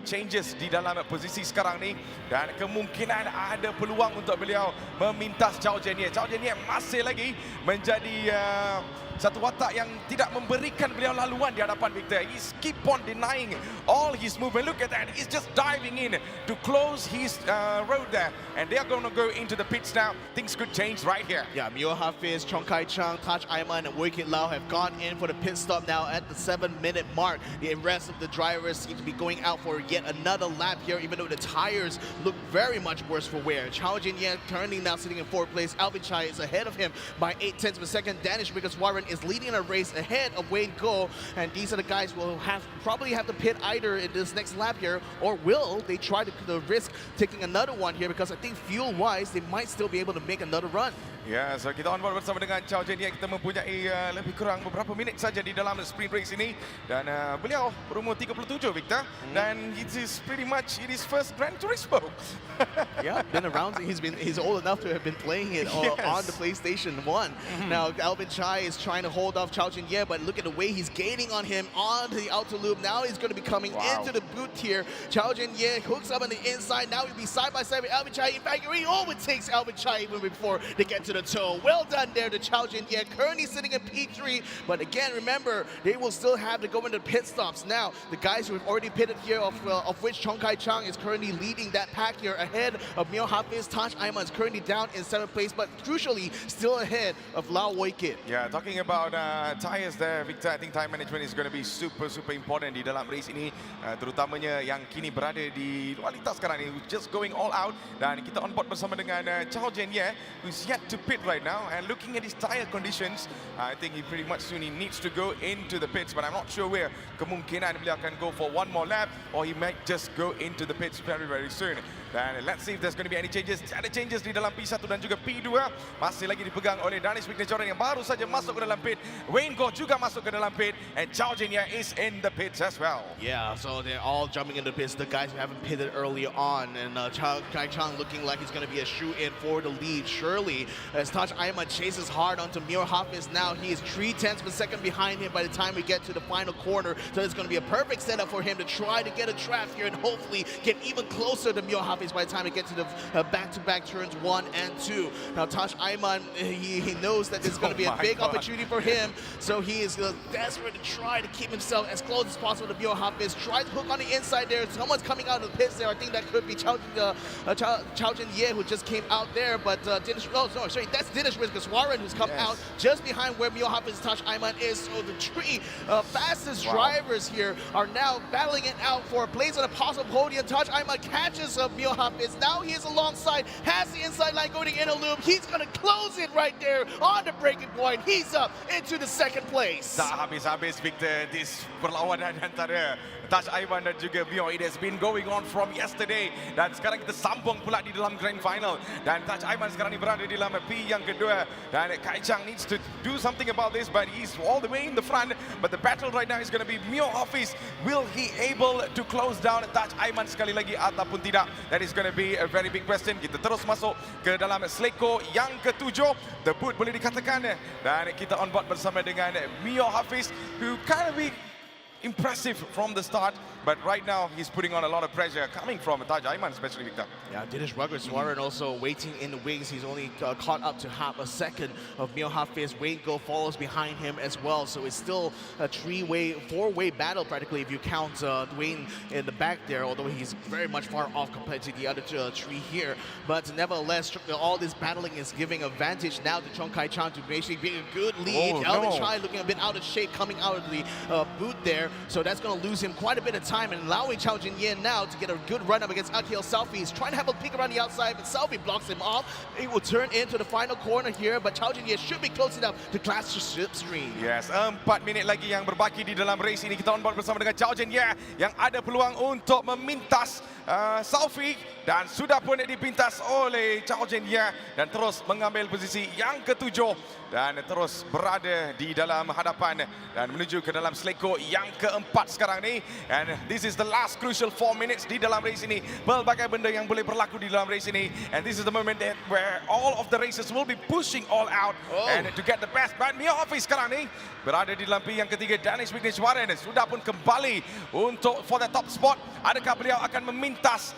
changes di dalam posisi sekarang ni dan kemungkinan ada peluang untuk beliau memintas Zhao Jianye. Zhao Jianye masih lagi menjadi satu watak yang tidak memberikan beliau laluan di hadapan Victor. He's keep on denying all his movement. Look at that. He's just diving in to close his road there. And they are going to go into the pits now. Things could change right here. Yeah, Mio Hafiz, Chong Kai Chang, Taj Aiman, and Wei Kit Lau have gone in for the pit stop now at the 7-minute mark. The rest of the drivers seem to be going out for yet another lap here, even though the tires look very much worse for wear. Zhao Jianye currently now sitting in 4th place. Alvin Chai is ahead of him by 0.8 of a second. Danish Warren is leading a race ahead of Wayne Go, and these are the guys who will probably have to pit either in this next lap here, or will they try to risk taking another one here, because I think fuel-wise they might still be able to make another run. Ya, so kita on board bersama dengan Zhao Jianye. Kita mempunyai lebih kurang beberapa minit saja di dalam sprint race ini dan beliau berumur 37, Victor, dan it is pretty much his first Gran Turismo. Yeah, been around. He's old enough to have been playing it on the PlayStation 1. Now Alvin Chai is trying to hold off Zhao Jianye, but look at the way he's gaining on him onto the outer loop. Now he's going to be coming into the boot here. Zhao Jianye hooks up on the inside. Now he'll be side by side with Alvin Chai. In fact, he overtakes Alvin Chai even before they get to the toe. Well done there to Zhao Jianye. Currently sitting in P3, but again, remember, they will still have to go into pit stops. Now, the guys who have already pitted here, of which Chong Kai Chang is currently leading that pack here ahead of Mio Hafiz. Taj Aiman is currently down in 7th place, but crucially still ahead of Lau Wei Kit. Yeah, talking about tires there, Victor, I think time management is going to be super important di dalam race ini, terutamanya yang kini berada di luar lintas sekarang ini, just going all out. Dan kita on board bersama dengan Zhao Jianye, who's yet to pit right now, and looking at his tire conditions, I think he pretty much soon he needs to go into the pits, but I'm not sure where. Kemungkinan beliau akan go for one more lap, or he might just go into the pits very soon. Dan let's see if there's going to be any changes. Ada changes di dalam P1 dan juga P2. Masih lagi dipegang oleh Danish Joran yang baru saja masuk ke dalam pit. Wayne Go juga masuk ke dalam pit, and Zhao Jianye is in the pits as well. Yeah, so they're all jumping into the pits. The guys who haven't pitted earlier on, and Chong Kai Chang looking like he's going to be a shoe-in for the lead. Surely, as Taj Aiman chases hard onto Mio Hafiz now, he is 0.3 of a second behind him by the time we get to the final corner. So it's going to be a perfect setup for him to try to get a draft here and hopefully get even closer to Mio Hafiz by the time we get to the back-to-back turns 1 and 2. Now Taj Aiman, he knows that this is going to be a big opportunity for him, so he is desperate to try to keep himself as close as possible to Mio Hafiz. Tries to hook on the inside there. Someone's coming out of the pits there. I think that could be Zhao Jianye, who just came out there, but that's Danish Warren who's come out just behind where Mio Hafiz Taj Aiman is. So the three fastest drivers here are now battling it out for a place on a possible podium. Taj Aiman catches Mio Hafiz. Now he is alongside, has the inside line going in a loop. He's going to close it right there on the breaking point. He's up into the 2nd place. Tak habis-habis, Victor, this perlawanan antara Taj Aiman dan juga Mio. It has been going on from yesterday, dan sekarang kita sambung pula di dalam grand final, dan Taj Aiman sekarang ni berada di dalam P yang kedua, dan Kai Chang needs to do something about this, but he's all the way in the front. But the battle right now is going to be Mio Hafiz. Will he able to close down Taj Aiman sekali lagi ataupun tidak? That is going to be a very big question. Kita terus masuk ke dalam Seleko yang ke-7, debut boleh dikatakan, dan kita on board bersama dengan Mio Hafiz, who kind of be impressive from the start, but right now he's putting on a lot of pressure coming from Taj Aiman, especially Victor. Yeah, Danish Warren also waiting in the wings. He's only caught up to half a second of Mio Hafiz. Wayne Go follows behind him as well, so it's still a four-way battle practically if you count Wayne in the back there, although he's very much far off compared to the other three here. But nevertheless, all this battling is giving advantage now to Chong Kai Chang to basically be a good lead. Alvin Chai looking a bit out of shape coming out of the boot there, so that's going to lose him quite a bit of time and allowing Zhao Jianye now to get a good run up against Akil Selfie. He's trying to have a peek around the outside, but Selfie blocks him off. He will turn into the final corner here, but Zhao Jianye should be close enough to clash the slipstream. Yes, 4 minit lagi yang berbaki di dalam race ini. Kita on board bersama dengan Zhao Jianye yang ada peluang untuk memintas Selfie, dan sudah pun dipintas oleh Zhao Jianye dan terus mengambil posisi yang ke-7 dan terus berada di dalam hadapan dan menuju ke dalam Seleko yang keempat sekarang ni. And this is the last crucial 4 minutes di dalam race ini. Pelbagai benda yang boleh berlaku di dalam race ini. And this is the moment that where all of the races will be pushing all out and to get the best. But Mio Hafiz sekarang ni berada di dalam P yang ketiga. Danish Wigneshwaran sudah pun kembali untuk for the top spot. Adakah beliau akan memintas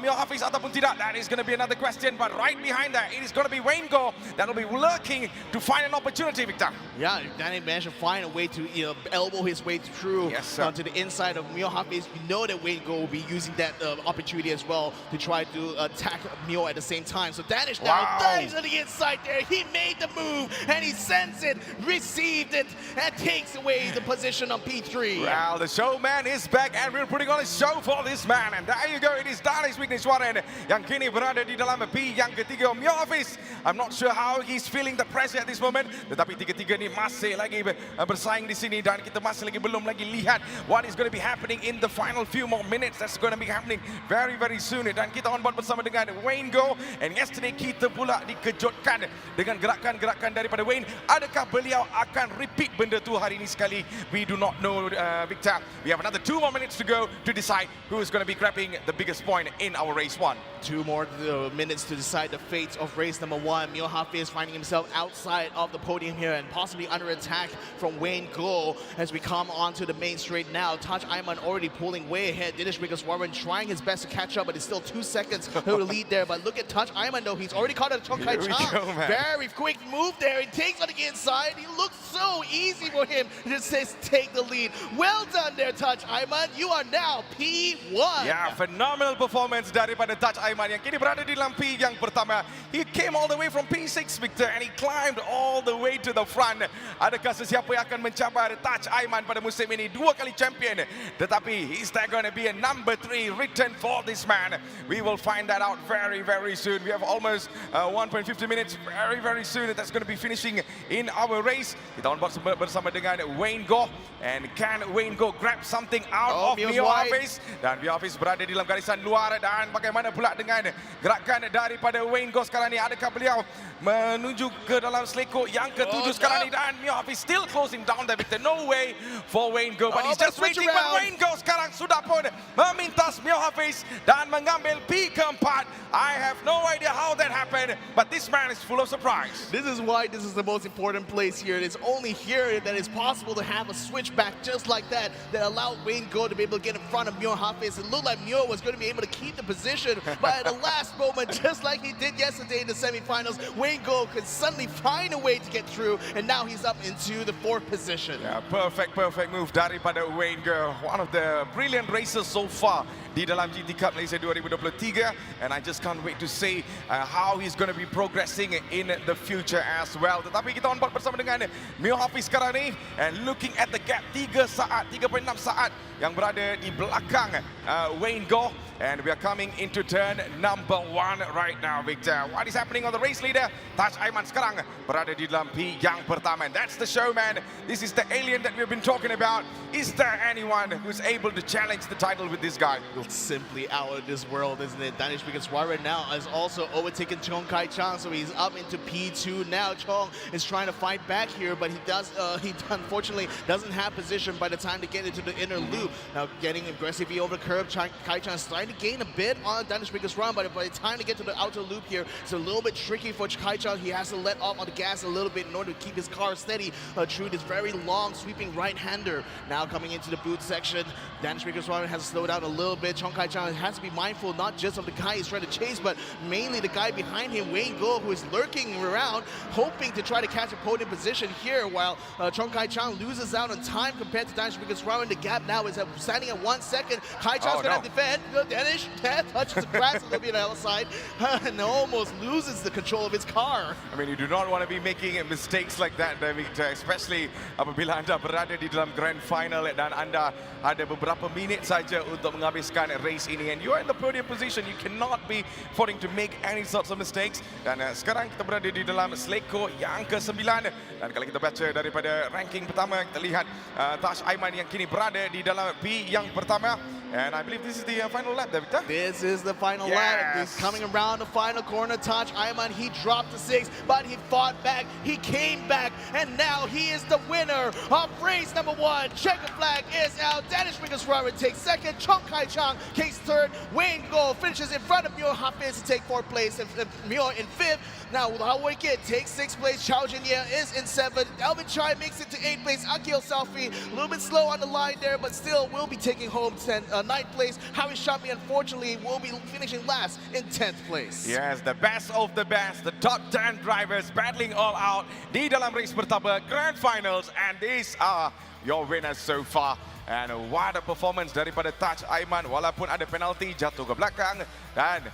Mio Hafiz ataupun tidak? That is going to be another question. But right behind that, it is going to be Wayne Go that will be lurking to find an opportunity, Victor. Yeah, Danny managed to find a way to elbow his way through to the inside of Mio Hafiz. You know that Wayne Go will be using that opportunity as well to try to attack Mio at the same time. So Danish now dives on the inside there. He made the move and he sends it, received it, and takes away the position on P3. Well, the showman is back and we're putting on a show for this man. And there you go, it is Danish Wigneshwaran yang kini berada di dalam P yang ketiga. Mio Hafiz, I'm not sure how he's feeling the pressure at this moment. Tetapi tiga-tiga ni masih lagi bersaing di sini dan kita masih lagi belum lagi lihat what is going to be happening in the final few more minutes. That's going to be happening very very soon. Dan kita on board bersama dengan Wayne Go. And yesterday kita pula dikejutkan dengan gerakan-gerakan daripada Wayne. Adakah beliau akan repeat benda tu hari ini sekali? We do not know, Victor. We have another 2 more minutes to go to decide who is going to be grabbing the biggest point in our race 1. 2 more minutes to decide the fate of race number 1. Mio Hafiz finding himself outside of the podium here and possibly under attack from Wayne Go as we come onto the main straight now. Taj Ayman already pulling way ahead. Danish Wigneshwaran trying his best to catch up, but it's still 2 seconds to the lead there. But look at Taj Ayman though, he's already caught up to Chong Kai Chang. Very quick move there. He takes on the inside. He looks so easy for him. He just says take the lead. Well done there, Taj Ayman. You are now P1. Yeah, phenomenal performance daripada Taj Ayman yang kini berada di dalam P yang pertama. He came all the way from P6, Victor, and he climbed all the way to the front. Adakah sesiapa yang akan mencabar Taj Ayman pada musim ini? 2 kali champion. Tetapi is there going to be a number 3 written for this man? We will find that out very very soon. We have almost 1.50 minutes very very soon. That's going to be finishing in our race. Kita on board bersama dengan Wayne Go. And can Wayne Go grab something out of Mio Hafiz? Dan Mio Hafiz berada di dalam garisan luar. Dan bagaimana pula dengan gerakan daripada Wayne Go sekarang ni? Adakah beliau menuju ke dalam selekok yang ke-7 sekarang ni? Dan Mio Hafiz still closing down there, Victor. No way for Wayne Go, but he's just waiting. But Wayne Go sekarang sudah pun memintas Mio Hafiz dan mengambil P keempat. I have no idea how that happened, but this man is full of surprise. This is why this is the most important place here. It's only here that it's possible to have a switchback just like that allowed Wayne Go to be able to get in front of Mio Hafiz. It looked like Mio was going to be able to keep the position, but at the last moment, just like he did yesterday in the semifinals, Wayne Go could suddenly find a way to get through, and now he's up into the 4th position. Yeah, perfect move daripada Wayne Go. One of the brilliant races so far di dalam GT Cup Malaysia 2023, and I just can't wait to see how he's going to be progressing in the future as well. Tetapi kita on board bersama dengan Mio Hafiz sekarang ni, and looking at the gap 3.6 saat yang berada di belakang Wayne Go. And we are coming into turn number 1 right now, Victor. What is happening on the race leader? Taj Ayman sekarang berada di dalam P yang pertama. And that's the showman. This is the alien that we've been talking about. Is there anyone who's able to challenge the title with this guy? It's simply out of this world, isn't it? Danish Wigneshwaran now has also overtaken Chong Kai Chang, so he's up into P2 now. Chong is trying to fight back here, but he unfortunately doesn't have position by the time to get into the inner loop. Now getting aggressively over the curb, Kai Chang is starting to gain a bit on Danish Wigneshwaran, but by the time to get to the outer loop here, it's a little bit tricky for Kai Chang. He has to let off on the gas a little bit in order to keep his car steady through this very long sweeping right-hander. Now coming into the boot section, Danish Wigneshwaran has to slow down a little bit. Chong Kai Chang has to be mindful not just of the guy he's trying to chase, but mainly the guy behind him, Wayne Go, who is lurking around, hoping to try to catch a podium position here, while Chong Kai Chang loses out on time compared to Danish Wigneshwaran. The gap now is standing at 1 second. Kai Chang's going to defend. Danish touches the grass a little bit outside and almost loses the control of his car. I mean, you do not want to be making mistakes like that, Victor, especially apabila anda berada di dalam grand final dan anda ada beberapa minit saja untuk menghabiskan race ini. And you are in the podium position. You cannot be affording to make any sorts of mistakes. Dan sekarang kita berada di dalam seleko yang ke-9. Dan kalau kita baca daripada ranking pertama, kita lihat Taj Ayman yang kini berada di dalam P yang pertama. And I believe this is the final lap there, Victor. This is the final lap. He's coming around the final corner. Taj Ayman, he dropped the 6, but he fought back. He came back, and now he is the winner of race number 1. Checker flag is out. Danish Rickerswarer takes second. Chong Kai Chang takes third. Wayne Go finishes in front of Muir Hafiz to take 4th place, and Muir in 5th. Now, Hao Wei Kit takes 6th place. Chao Jianye is in 7th. Alvin Chai makes it to 8th place. Akil Selfie, a little bit slow on the line there, but still will be taking home 9th place. Howie Shami, unfortunately, will be finishing last in 10th place. Yes, the best of the best, the top 10 drivers battling all out di dalam race pertama Grand Finals, and these are your winners so far. And what a performance daripada Taj Ayman, walaupun ada penalti jatuh ke belakang dan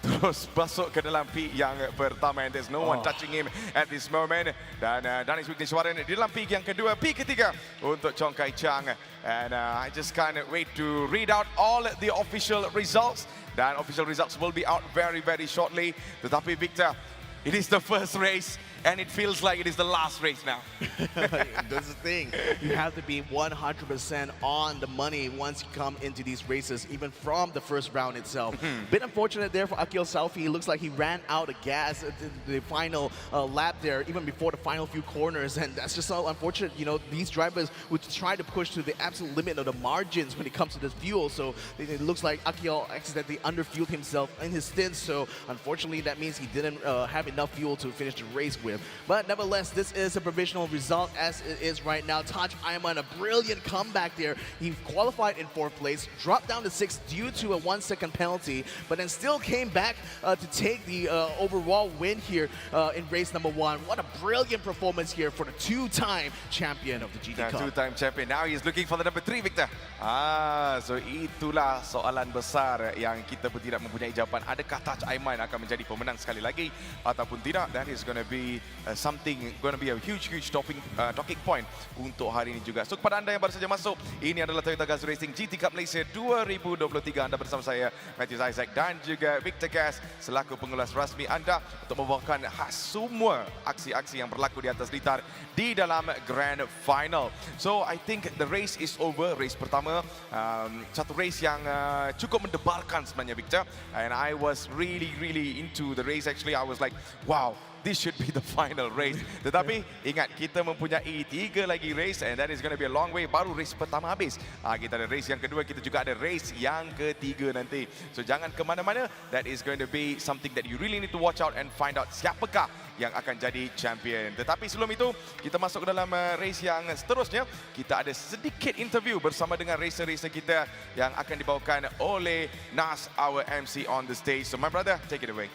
terus masuk ke dalam peak yang pertama, and there's no one touching him at this moment. Dan Danish Rickerswarer di dalam peak yang kedua, peak ketiga untuk Chong Kai Chang. And I just can't wait to read out all the official results. Dan official results will be out very, very shortly. Tetapi Victor, it is the first race, and it feels like it is the last race now. That's the thing. You have to be 100% on the money once you come into these races, even from the first round itself. Bit unfortunate there for Akil Selfie. It looks like he ran out of gas at the final lap there, even before the final few corners, and that's just so unfortunate. You know, these drivers would try to push to the absolute limit of the margins when it comes to this fuel, so it looks like Akil accidentally underfueled himself in his stints, so unfortunately that means he didn't have enough fuel to finish the race with. But nevertheless, this is a provisional result as it is right now. Taj Ayman, a brilliant comeback there. He qualified in 4th place, dropped down to 6th due to a 1-second penalty, but then still came back to take the overall win here in race number 1. What a brilliant performance here for the 2-time champion of the GT Cup. 2-time champion. Now he's looking for the number 3, Victor. So itulah soalan besar yang kita pun tidak mempunyai jawapan. Adakah Taj Ayman akan menjadi pemenang sekali lagi ataupun tidak? That is going to be going to be a huge talking point untuk hari ini juga. So kepada anda yang baru saja masuk, ini adalah Toyota Gazoo Racing GT Cup Malaysia 2023. Anda bersama saya, Matthew Isaac, dan juga Victor Gas selaku pengulas rasmi anda untuk membawakan semua aksi-aksi yang berlaku di atas litar di dalam Grand Final. So I think the race is over. Race pertama, satu race yang cukup mendebarkan sebenarnya, Victor. And I was really into the race. Actually, I was like, wow, this should be the final race. Tetapi ingat, kita mempunyai 3 lagi race, and that is going to be a long way. Baru race pertama habis. Kita ada race yang kedua, kita juga ada race yang ketiga nanti. So jangan ke mana-mana. That is going to be something that you really need to watch out and find out siapakah yang akan jadi champion. Tetapi sebelum itu, kita masuk ke dalam race yang seterusnya. Kita ada sedikit interview bersama dengan racer-racer kita yang akan dibawakan oleh Nas, our MC on the stage. So my brother, take it away.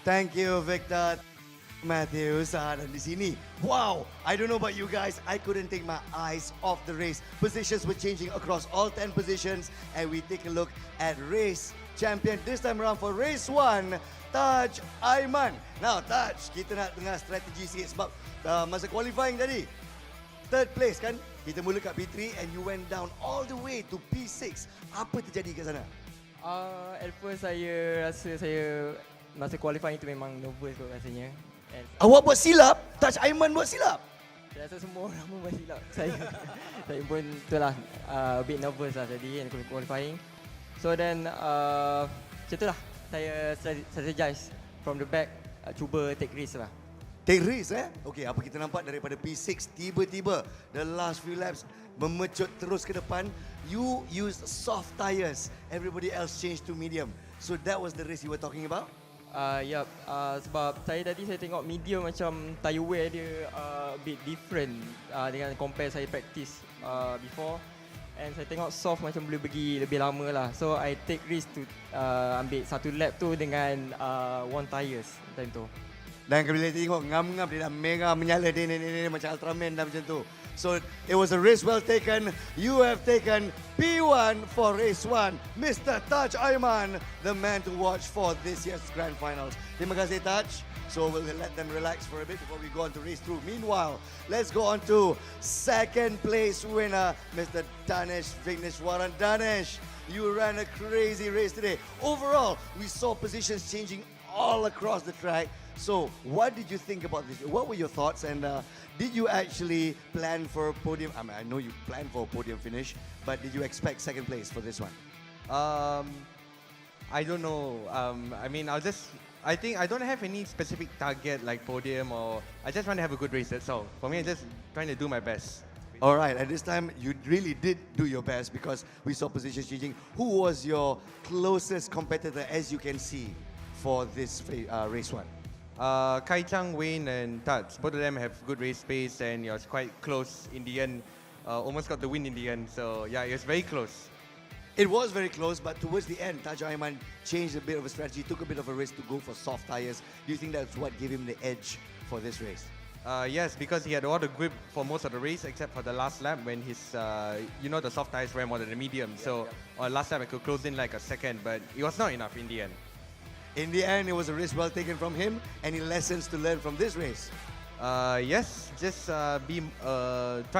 Thank you, Victor. Matthew, dan di sini. Wow, I don't know about you guys, I couldn't take my eyes off the race. Positions were changing across all 10 positions, and we take a look at race champion this time around for race 1, Taj Ayman. Now, Taj, kita nak dengar strategi sikit sebab masa qualifying tadi, 3rd place kan? Kita mula kat P3 and you went down all the way to P6. Apa terjadi kat sana? At first saya rasa saya masa qualifying itu memang nervous kot rasanya. And Awak buat silap? Taj Ayman buat silap? saya rasa semua orang pun buat silap. Saya pun itulah a bit nervous lah tadi and qualifying. So then macam itulah saya strategize from the back, cuba take risk lah. Take risk Okay, apa kita nampak daripada P6 tiba-tiba the last few laps memecut terus ke depan. You used soft tires. Everybody else changed to medium. So that was the race you were talking about? Sebab saya tengok medium macam tire wear dia a bit different dengan compare saya practice before, and saya tengok soft macam boleh pergi lebih lama lah. So I take risk to ambil satu lap tu dengan one tires time tu. Dan bila tengok ngam-ngam dia dah merah menyala dia ni macam Ultraman dah macam tu. So it was a race well taken. You have taken P1 for race 1. Mr. Taj Ayman, the man to watch for this year's Grand Finals. Terima kasih, Taj. So we'll let them relax for a bit before we go on to race 2. Meanwhile, let's go on to 2nd place winner, Mr. Danish Vigneswaran. Danish, you ran a crazy race today. Overall, we saw positions changing all across the track. So, what did you think about this? What were your thoughts? And did you actually plan for a podium? I mean, I know you planned for a podium finish, but did you expect second place for this one? I don't know. I think I don't have any specific target like podium, or I just want to have a good race. That's all. For me, I'm just trying to do my best. All right, at this time, you really did do your best because we saw positions changing. Who was your closest competitor, as you can see, for this race one? Kai Chang, Wayne, and Tats. Both of them have good race pace, and it was quite close in the end. Almost got the win in the end. So yeah, it was very close. It was very close, but towards the end, Taj Aiman changed a bit of a strategy, took a bit of a risk to go for soft tires. Do you think that's what gave him the edge for this race? Yes, because he had all the grip for most of the race, except for the last lap when his, the soft tires ran more than the medium. So on last lap, I could close in like a second, but it was not enough in the end. In the end, it was a risk well taken from him. Any lessons to learn from this race? Yes, just try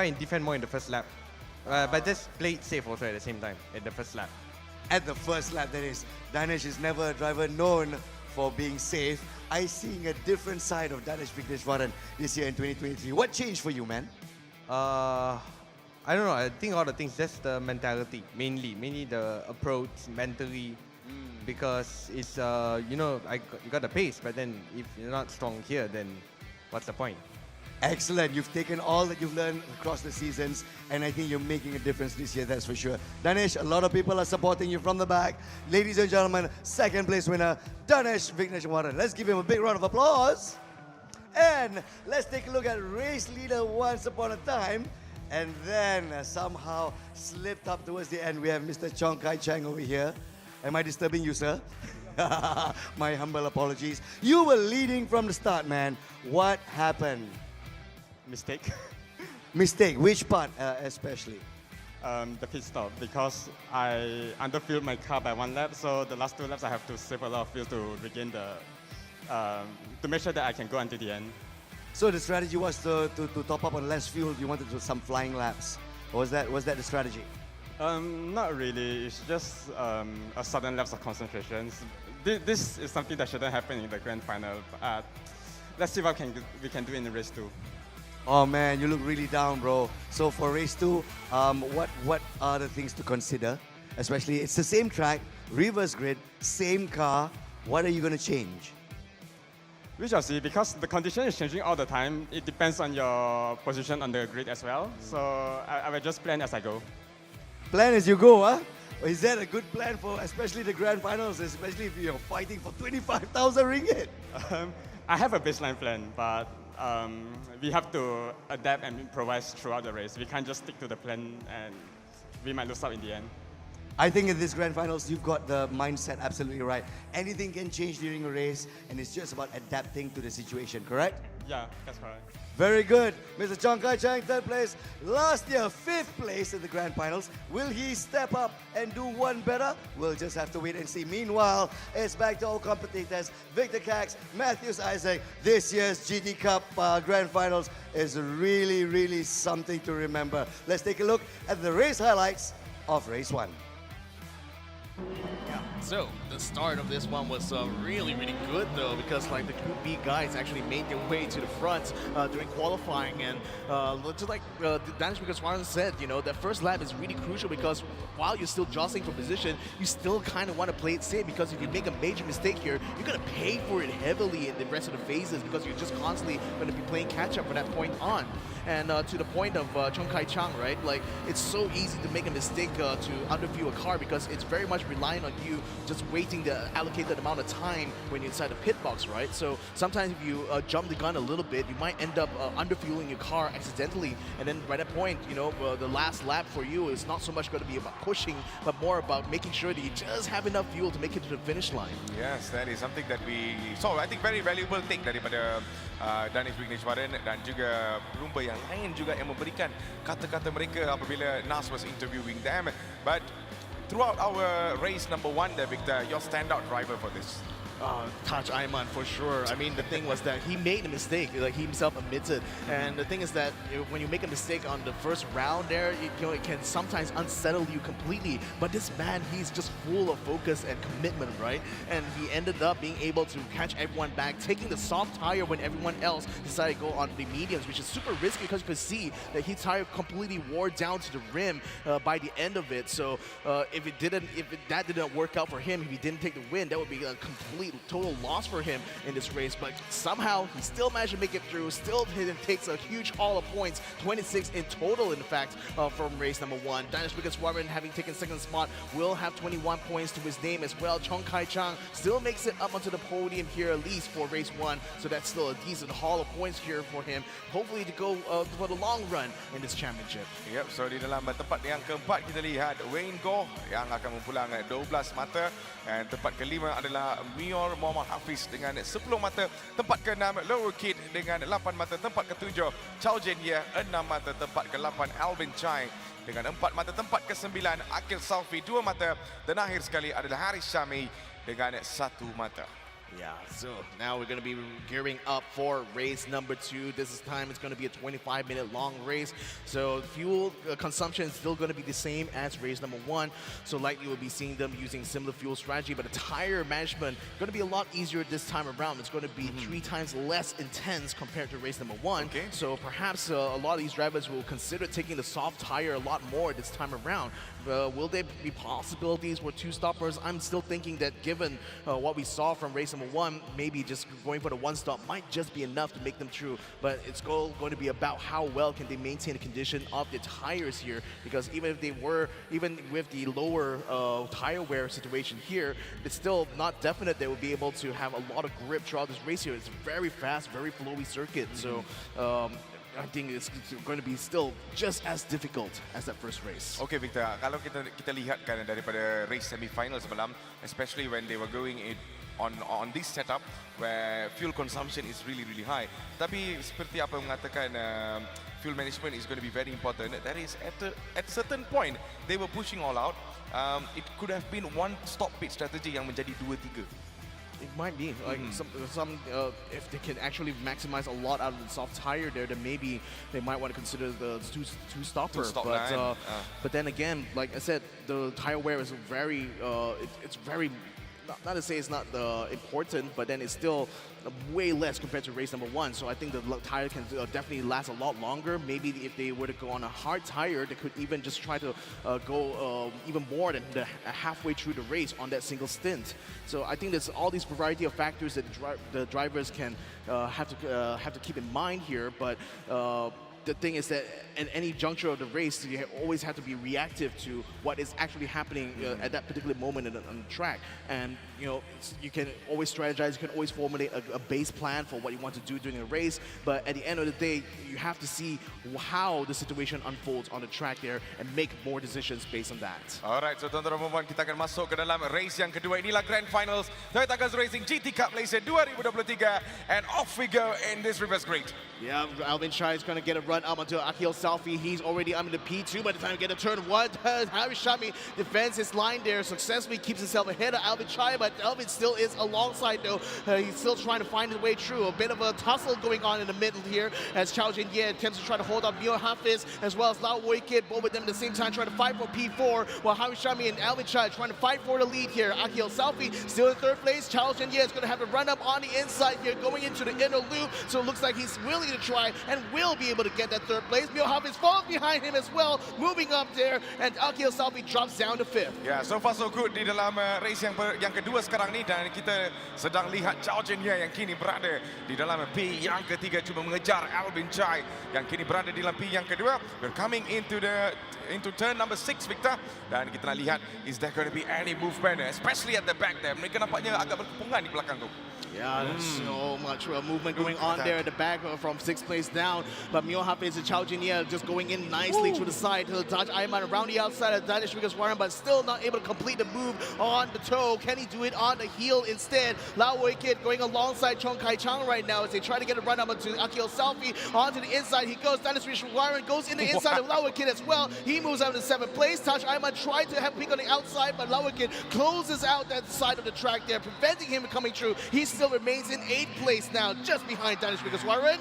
and defend more in the first lap. But just play it safe also at the same time, at the first lap. At the first lap, that is. Danesh is never a driver known for being safe. I seeing a different side of Danesh Vigneshwaran this year in 2023. What changed for you, man? I don't know. I think all the things, just the mentality, mainly the approach mentally, because it's you got the pace, but then if you're not strong here, then what's the point? Excellent. You've taken all that you've learned across the seasons, and I think you're making a difference this year, that's for sure. Danesh, a lot of people are supporting you from the back. Ladies and gentlemen, second place winner, Danesh Vigneshwaran. Let's give him a big round of applause. And let's take a look at race leader once upon a time. And then somehow slipped up towards the end. We have Mr. Chong Kai Chang over here. Am I disturbing you, sir? My humble apologies. You were leading from the start, man. What happened? Mistake. Mistake, which part especially? The pit stop, because I underfueled my car by 1 lap, so the last 2 laps I have to save a lot of fuel to regain to make sure that I can go until the end. So the strategy was to top up on less fuel. You wanted to do some flying laps. Or was that the strategy? Not really, it's just a sudden lapse of concentration. This is something that shouldn't happen in the grand final. Let's see what we can do in the race 2. Oh man, you look really down, bro. So for race 2, what are the things to consider? Especially, it's the same track, reverse grid, same car. What are you going to change? We shall see, because the condition is changing all the time. It depends on your position on the grid as well. So I will just plan as I go. Plan as you go, huh? Is that a good plan for especially the grand finals, especially if you're fighting for 25,000 ringgit? I have a baseline plan, but we have to adapt and improvise throughout the race. We can't just stick to the plan, and we might lose out in the end. I think in this grand finals, you've got the mindset absolutely right. Anything can change during a race, and it's just about adapting to the situation, correct? Yeah, that's correct. Very good. Mr. Chong Kai Chang, third place. Last year, fifth place in the grand finals. Will he step up and do one better? We'll just have to wait and see. Meanwhile, it's back to all competitors. Victor Cax, Matthews Isaac. This year's GT Cup grand finals is really, really something to remember. Let's take a look at the race highlights of race 1. So the start of this one was really good though, because like the Group B guys actually made their way to the front during qualifying, and just like Danesh Vigneshwaran said, that first lap is really crucial, because while you're still jostling for position, you still kind of want to play it safe, because if you make a major mistake here, you're going to pay for it heavily in the rest of the phases, because you're just constantly going to be playing catch up from that point on. And to the point of Chong Kai Chang, right? Like, it's so easy to make a mistake to underfuel a car, because it's very much relying on you just waiting the allocated amount of time when you're inside the pit box, right? So sometimes if you jump the gun a little bit, you might end up underfueling your car accidentally, and then by that point, the last lap for you is not so much going to be about pushing, but more about making sure that you just have enough fuel to make it to the finish line. Yes, that is something that we saw. I think very valuable take daripada Danesh Vigneshwaran dan juga pelumba yang lain juga yang memberikan kata-kata mereka apabila Nas was interviewing them. But throughout our race number 1 there, Victor, your standout driver for this? Taj Ayman for sure. I mean, the thing was that he made a mistake, like he himself admitted. And the thing is that when you make a mistake on the first round there, it can sometimes unsettle you completely. But this man, he's just full of focus and commitment, right? And he ended up being able to catch everyone back, taking the soft tire when everyone else decided to go on the mediums, which is super risky because you could see that his tire completely wore down to the rim by the end of it. So if that didn't work out for him, if he didn't take the win, that would be a complete total loss for him in this race. But somehow he still managed to make it through, still takes a huge haul of points, 26 in total in fact from race number 1. Danish Wickets Warren, having taken second spot, will have 21 points to his name as well. Chong Kai Chang still makes it up onto the podium here at least for race 1, so that's still a decent haul of points here for him, hopefully to go for the long run in this championship. Yep, so di dalam tempat yang keempat kita lihat Wayne Goh yang akan mempulang 12 mata, dan tempat kelima adalah Mior Muhammad Hafiz dengan 10 mata, tempat ke-6 Lower Kid dengan 8 mata, tempat ke-7 Chow Jin Ye 6 mata, tempat ke-8 Alvin Chai dengan 4 mata, tempat ke-9 Akil Salfi 2 mata, dan akhir sekali adalah Haris Syami dengan 1 mata. Yeah, so now we're going to be gearing up for race number 2. This time it's going to be a 25-minute long race. So fuel consumption is still going to be the same as race number 1. So likely we'll be seeing them using similar fuel strategy, but the tire management going to be a lot easier this time around. It's going to be 3 times less intense compared to race number 1. Okay. So perhaps a lot of these drivers will consider taking the soft tire a lot more this time around. Will there be possibilities for 2 stoppers? I'm still thinking that given what we saw from race number 1, maybe just going for the 1 stop might just be enough to make them through. But it's going to be about how well can they maintain the condition of the tires here, because even with the lower tire wear situation here, it's still not definite they will be able to have a lot of grip throughout this race here. It's a very fast, very flowy circuit. So I think it's going to be still just as difficult as that first race. Okay, Victor, kalau kita lihat kan daripada race semi-final semalam, especially when they were going on this setup where fuel consumption is really high. Tapi seperti apa yang mengatakan fuel management is going to be very important. That is at certain point they were pushing all out. It could have been 1 stop pit strategy yang menjadi 2-3. It might be like some if they can actually maximize a lot out of the soft tire there, then maybe they might want to consider the two stopper. But then again, like I said, the tire wear is very it's very not to say it's not important, but then it's still way less compared to race number 1. So I think the tire can definitely last a lot longer. Maybe if they were to go on a hard tire, they could even just try to go even more than halfway through the race on that single stint. So I think there's all these variety of factors that the drivers can have to keep in mind here. But the thing is that at any juncture of the race, you always have to be reactive to what is actually happening at that particular moment on the track. And you can always strategize, you can always formulate a base plan for what you want to do during a race. But at the end of the day, you have to see how the situation unfolds on the track there and make more decisions based on that. Alright, so tuan-tuan dan puan-puan, kita akan masuk ke dalam race yang kedua. Inilah Grand Finals Toyota Gazoo Racing GT Cup Malaysia 2023, and off we go in this reverse grid. Yeah, Alvin Chai is going to get a run up onto Akil Salfi. He's already under the P2 by the time we get a turn 1. Haris Shami defends his line there, successfully keeps himself ahead of Alvin Chai, but Alvin still is alongside though. He's still trying to find his way through. A bit of a tussle going on in the middle here as Chow Jin Ye attempts to try to hold up Mio Hafiz as well as Lao Woi Kid, both of them at the same time trying to fight for P4, while Haris Shami and Alvin Chai trying to fight for the lead here. Akil Salfi still in 3rd place. Chow Jin Ye is going to have to run up on the inside here, going into the inner loop, so it looks like he's willing to try and will be able to get that 3rd place. Mio Hafiz falls behind him as well, moving up there, and Akil Salfi drops down to 5th. Yeah, so far so good di dalam race yang kedua sekarang ni, dan kita sedang lihat Chow Jin Ye yang kini berada di dalam P yang ketiga, cuba mengejar Alvin Chai yang kini berada di dalam P yang kedua. We're coming into turn number 6, Victor, dan kita nak lihat is there going to be any movement, especially at the back there. Mereka nampaknya agak berkepungan di belakang tu. Yeah, there's so much movement going on there at the back from from 6th place down. But Mio Hafiz and Chao Jianye just going in nicely to the side to Taj Ayman around the outside of Danish Wiggins-Warren, but still not able to complete the move on the toe. Can he do it on the heel instead? Lao Wei Kit going alongside Chong Kai Chang right now as they try to get a run up onto Akil Selfie. Onto the inside he goes. Danish Wiggins-Warren goes in the inside of Lao Wei Kit as well. He moves out to 7th place. Taj Ayman tried to have a peek on the outside, but Lao Wei Kit closes out that side of the track there, preventing him from coming through. He still remains in 8th place now, just behind Danish Wiggins-Warren.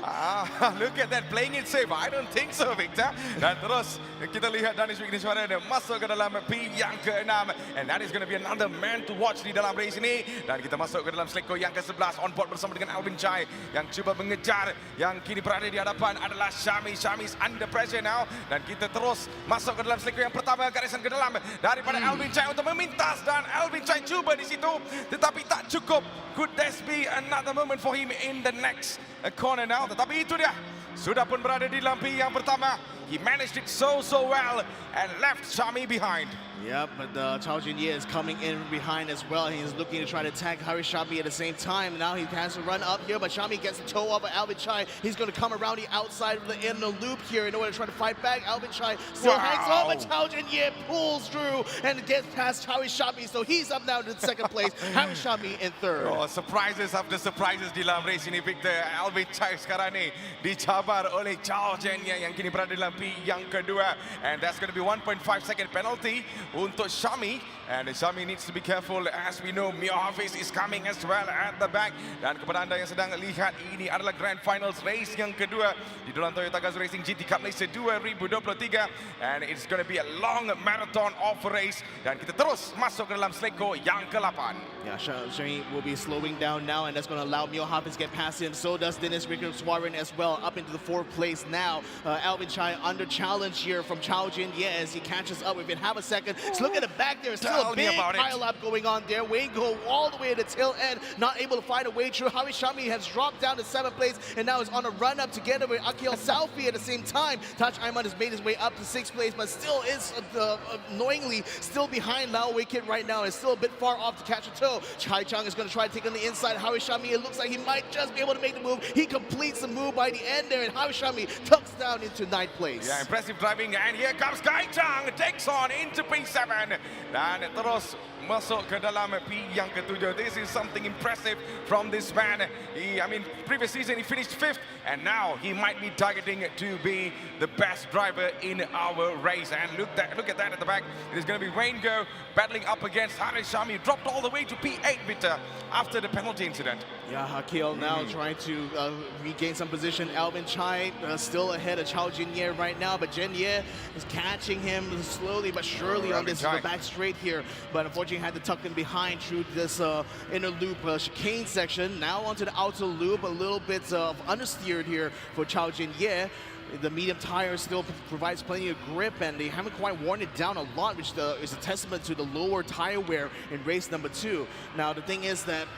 Look at that, playing it safe. I don't think so, Victor. Dan terus kita lihat Danish Wiggins-Warren masuk ke dalam P yang ke-6, and that is going to be another man to watch di dalam race ini. Dan kita masuk ke dalam seleko yang ke-11 on board bersama dengan Alvin Chai yang cuba mengejar. Yang kini berada di hadapan adalah Shami. Shami's under pressure now, dan kita terus masuk ke dalam seleko yang pertama, garisan ke dalam daripada Alvin Chai untuk memintas, dan Alvin Chai cuba di situ tetapi tak cukup. Could this be another moment for him in the next corner now? Tetapi itu dia, sudah pun berada di dalam P yang pertama. He managed it so well and left Shami behind. Yep, but Chao Jianye is coming in behind as well. He's looking to try to tag Hari Shami at the same time. Now he has to run up here, but Shami gets the toe off of Alvin Chai. He's going to come around the outside of the inner loop here in order to try to fight back. Alvin Chai still hangs on, but Chao Jianye pulls through and gets past Hari Shami. So he's up now to 2nd place. Hari Shami in 3rd. Oh, surprises after surprises di dalam race ini, Victor. Alvin Chai sekarang ni dicabar oleh Chao Jianye yang kini berada dalam P yang kedua, and that's going to be 1.5 second penalty untuk Shami, and Shami needs to be careful as we know Mio Hafiz is coming as well at the back. Dan kepada anda yang sedang lihat, ini adalah Grand Finals race yang kedua di dalam Toyota Gazoo Racing GT Cup Malaysia 2023, and it's going to be a long marathon of race, dan kita terus masuk ke dalam seleko yang ke-8. Yeah, Shami will be slowing down now, and that's going to allow Mio Hafiz to get past him. So does Danish Wiggins-Warren as well, up into the 4th place now. Alvin Chai under challenge here from Chao Jianye as he catches up within half a second. So look at the back there, still a big pile up going on there. Wayne go all the way to the tail end, not able to find a way through. Hari Shami has dropped down to 7th place and now is on a run up together with Akil Selfie at the same time. Taj Ayman has made his way up to 6th place, but still is annoyingly still behind Lao Wei Kit right now. Is still a bit far off to catch a toe. Chai Chang is going to try to take on the inside. Hari Shami, it looks like he might just be able to make the move. He completes the move by the end there, and Hari Shami tucks down into 9th place. Yeah, impressive driving, and here comes Kai Chang, takes on into P7, dan terus masuk ke dalam P yang ke-7. This is something impressive from this man. Previous season he finished 5th, and now he might be targeting to be the best driver in our race. And look at that at the back. It is going to be Wayne Go battling up against Hari Shami, dropped all the way to P8 Victor after the penalty incident. Yeah, Akil now trying to regain some position. Alvin Chai still ahead of Chao Jianye right now, but Jianye is catching him slowly but surely on this back straight here. But unfortunately had to tuck him behind through this inner loop chicane section. Now onto the outer loop, a little bit understeered here for Chao Jianye. The medium tire still provides plenty of grip, and they haven't quite worn it down a lot, which is a testament to the lower tire wear in race number 2. Now the thing is that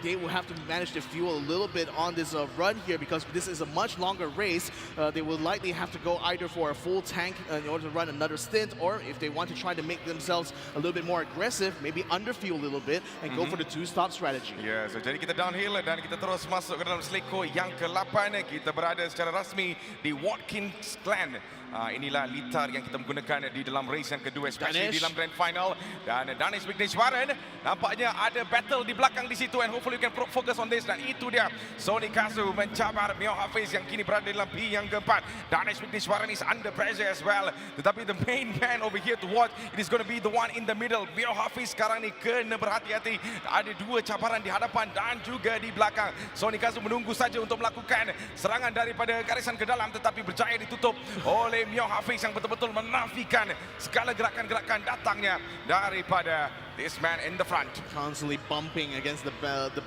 they will have to manage to fuel a little bit on this run here, because this is a much longer race. They will likely have to go either for a full tank in order to run another stint, or if they want to try to make themselves a little bit more aggressive, maybe underfuel a little bit and go for the 2-stop strategy. Yeah, so jadi kita downhill dan kita terus masuk ke dalam seleko yang ke-8. Kita berada secara rasmi di Watkins Glen. Inilah litar yang kita menggunakan di dalam race yang kedua, especially di dalam Grand Final. Dan Danish Wiggins-Warren nampaknya ada battle di belakang di situ, and hopefully we can focus on this. Dan itu dia, Sony Gazoo mencabar Mio Hafiz yang kini berada dalam P yang keempat. Danish Wiggins-Warren is under pressure as well. Tetapi the main man over here to watch, it is going to be the one in the middle. Mio Hafiz sekarang ni kena berhati-hati. Ada 2 cabaran di hadapan dan juga di belakang. Sony Gazoo menunggu saja untuk melakukan serangan daripada garisan ke dalam, tetapi berjaya ditutup oleh Mio Hafiz yang betul-betul menafikan segala gerakan-gerakan datangnya daripada this man in the front. Constantly bumping against the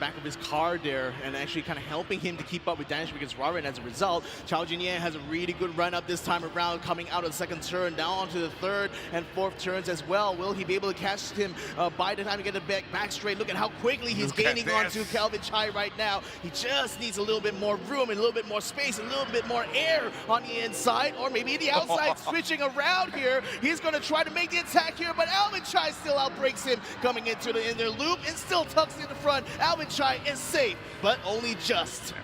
back of his car there, and actually kind of helping him to keep up with Danish Wiggins-Warren as a result. Chao Jianye has a really good run up this time around, coming out of the 2nd turn, down onto the 3rd and 4th turns as well. Will he be able to catch him by the time he gets the back straight? Look at how quickly he's gaining onto Calvin Chai right now. He just needs a little bit more room and a little bit more space, a little bit more air on the inside, or maybe the outside. Switching around here, he's going to try to make the attack here, but Alvin Chai still outbreaks him, coming into the inner loop and still tucks in the front. Alvin Chai is safe. but only just.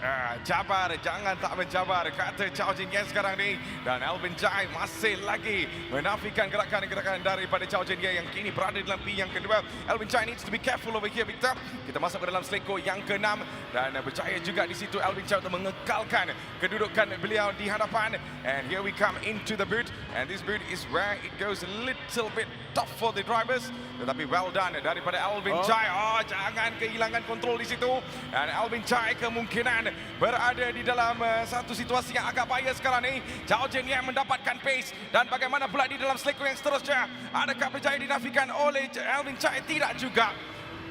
Cabar, jangan tak mencabar, kata Chow Jin Ye sekarang ni. Dan Alvin Chai masih lagi menafikan gerakan-gerakan daripada Chow Jin Ye yang kini berada dalam P yang kedua. Alvin Chai needs to be careful over here, Victor. Kita masuk ke dalam seleko yang ke-6 dan berjaya juga di situ Alvin Chai untuk mengekalkan kedudukan beliau di hadapan. And here we come into the boot, and this boot is where it goes a little bit tough for the drivers. Tetapi well done daripada Alvin Chai. Jangan kehilangan kontrol di situ. Dan Alvin Chai kemungkinan berada di dalam satu situasi yang agak bahaya sekarang ni. Chow Jin Ye mendapatkan pace. Dan bagaimana pula di dalam seleko yang seterusnya? Adakah berjaya dinafikan oleh Alvin Chai? Tidak juga.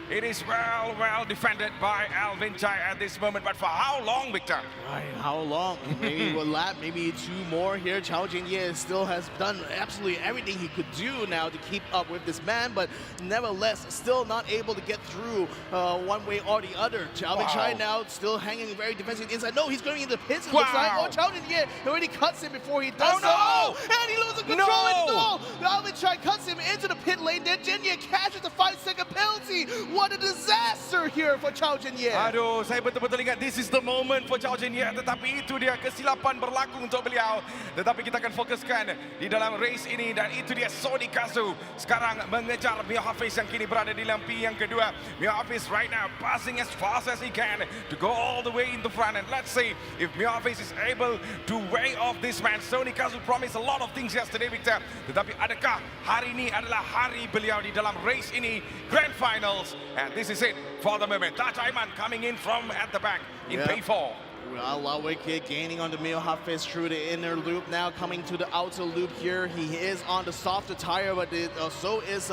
It is well defended by Alvin Chai at this moment, but for how long, Victor? Right, how long? Maybe a lap, maybe 2 more here. Chow Jin Ye still has done absolutely everything he could do now to keep up with this man, but nevertheless, still not able to get through one way or the other. Alvin Chai now still hanging very defensive inside. No, he's going into pits, it looks like. Oh, Chow Jin Ye already cuts him before he does so. No! And he loses control and stall. Alvin Chai cuts him into the pit lane, then Jin Ye catches the 5-second penalty. What a disaster here for Chow Jin Ye. Aduh, saya betul-betul ingat this is the moment for Chow Jin Ye, tetapi itu dia kesilapan berlaku untuk beliau. Tetapi kita akan fokuskan di dalam race ini dan itu dia Sony Gazoo sekarang mengejar Mio Hafiz yang kini berada di dalam P yang kedua. Mio Hafiz right now passing as fast as he can to go all the way in the front, and let's see if Mio Hafiz is able to weigh off this man. Sony Gazoo promised a lot of things yesterday, Victor. Tetapi adakah hari ini adalah hari beliau di dalam race ini, Grand Finals, and this is it for the moment. Taj Aiman coming in from at the back in P4. Well, Sunway Kid gaining on the Mio Hafiz through the inner loop now, coming to the outer loop here. He is on the softer tire, but so is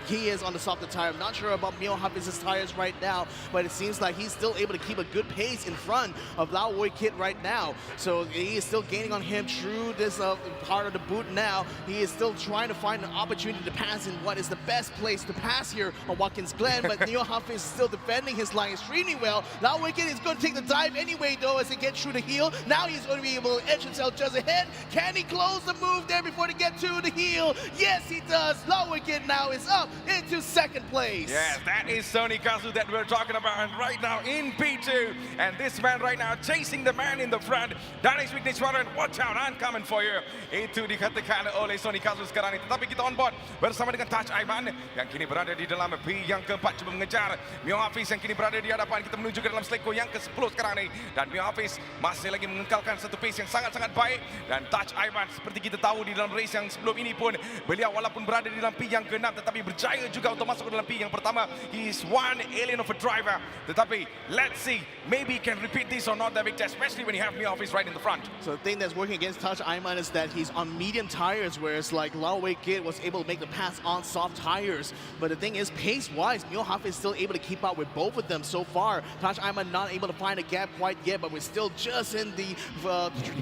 he is on the softer tire. I'm not sure about Mio Hafiz's tires right now, but it seems like he's still able to keep a good pace in front of Sunway Kid right now. So he is still gaining on him through this part of the boot now. He is still trying to find an opportunity to pass in what is the best place to pass here on Watkins Glen, but Mio Hafiz is still defending his line extremely well. Sunway Kid is going to take the dive anyway, though, as he gets through the heel. Now he's going to be able to edge himself just ahead. Can he close the move there before they get to the heel? Yes, he does. Sunway Kid now is up into second place. Yes, that is Sony Gazoo that we're talking about, and right now in P2. And this man right now chasing the man in the front. That is Weakness Warren. Watch out, I'm coming for you. Itu dikatakan oleh Sony Gazoo sekarang ini. Tetapi kita on board bersama dengan Taj Aiman yang kini berada di dalam P yang keempat, cuba mengejar Mio Hafiz yang kini berada di hadapan. Kita menuju ke dalam seleko yang ke-10 sekarang ini. Dan Mio Hafiz masih lagi mengekalkan satu pace yang sangat-sangat baik. Dan Taj Aiman seperti kita tahu di dalam race yang sebelum ini pun, beliau walaupun berada di dalam P yang ke-6 tetapi berjaya juga untuk masuk ke dalam P yang pertama. He is one alien of a driver. Tetapi let's see, maybe he can repeat this or not, Victor, especially when you have Mio Hafiz right in the front. So the thing that's working against Taj Aiman is that he's on medium tires, whereas like Sunway Kid was able to make the pass on soft tires. But the thing is, pace-wise, Mio Hafiz is still able to keep up with both of them so far. Taj Aiman not able to find a gap quite yet, but we're still just in the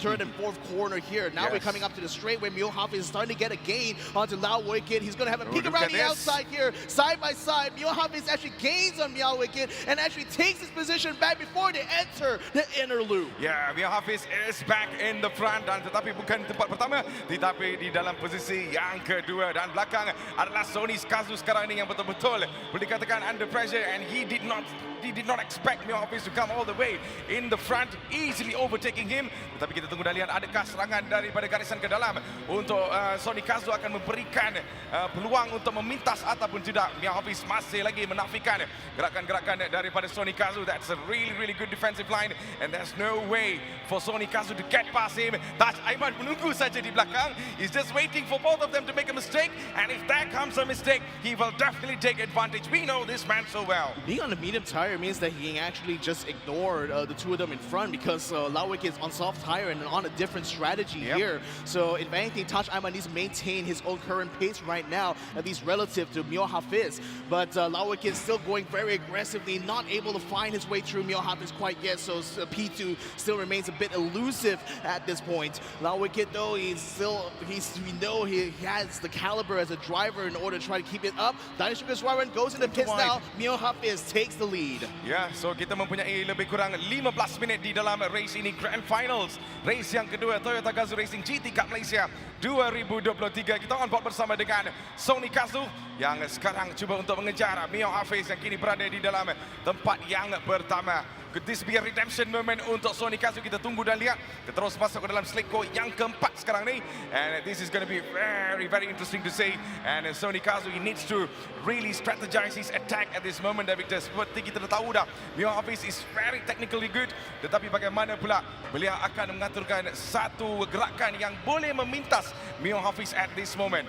third and fourth corner here. Now we're coming up to the straightway. Mio Hafiz is starting to get a gain onto Sunway Kid. He's going to have a peek around the outside here, side by side. Mio Hafiz actually gains on Sunway Kid and actually takes his position back before they enter the inner loop. Yeah, Mio Hafiz is back in the front, dan tetapi bukan tempat pertama, tetapi di dalam posisi yang kedua, dan belakang adalah Sony Gazoo sekarang ini yang betul-betul boleh dikatakan under pressure, and he did not expect Mio Hafiz to come all the way in the front, easily overtaking him. Tetapi kita tunggu dan lihat adakah serangan daripada garisan ke dalam untuk Sony Gazoo akan memberikan peluang untuk memintas ataupun tidak. Mio Hafiz masih lagi menafikan gerakan-gerakan daripada Sony Gazoo. That's a really good defensive line, and there's no way for Sony Gazoo to get past him. Taj Aiman menunggu saja di belakang. He's just waiting for both of them to make a mistake, and if there comes a mistake, he will definitely take advantage. We know this man so well. Being on the medium tire means that he can actually just ignore the two of them in front, because Sunway is on soft tire and on a different strategy here. So if anything, Taj Aiman needs to maintain his own current pace right now, at least relative to Mio Hafiz. But Sunway is still going very aggressively, not able to find his way through Mio Hafiz quite yet, so P2 still remains a bit elusive at this point. Sunway though, we know he has the caliber as a driver in order to try to keep it up. Danish Gazoo goes in the pits now. Mio Hafiz takes the lead. Ya, so kita mempunyai lebih kurang 15 minit di dalam race ini, Grand Finals. Race yang kedua, Toyota Gazoo Racing GT Cup Malaysia 2023. Kita on board bersama dengan Sony Gazoo yang sekarang cuba untuk mengejar Mio Hafiz yang kini berada di dalam tempat yang pertama. Could this be a redemption moment untuk Sony Gazoo? Kita tunggu dan lihat. Kita terus masuk ke dalam seleko yang keempat sekarang ni. And this is going to be very, very interesting to see. And Sony Gazoo, he needs to really strategize his attack at this moment, Victor. Seperti kita dah tahu dah, Mio Hafiz is very technically good. Tetapi bagaimana pula beliau akan mengaturkan satu gerakan yang boleh memintas Mio Hafiz at this moment.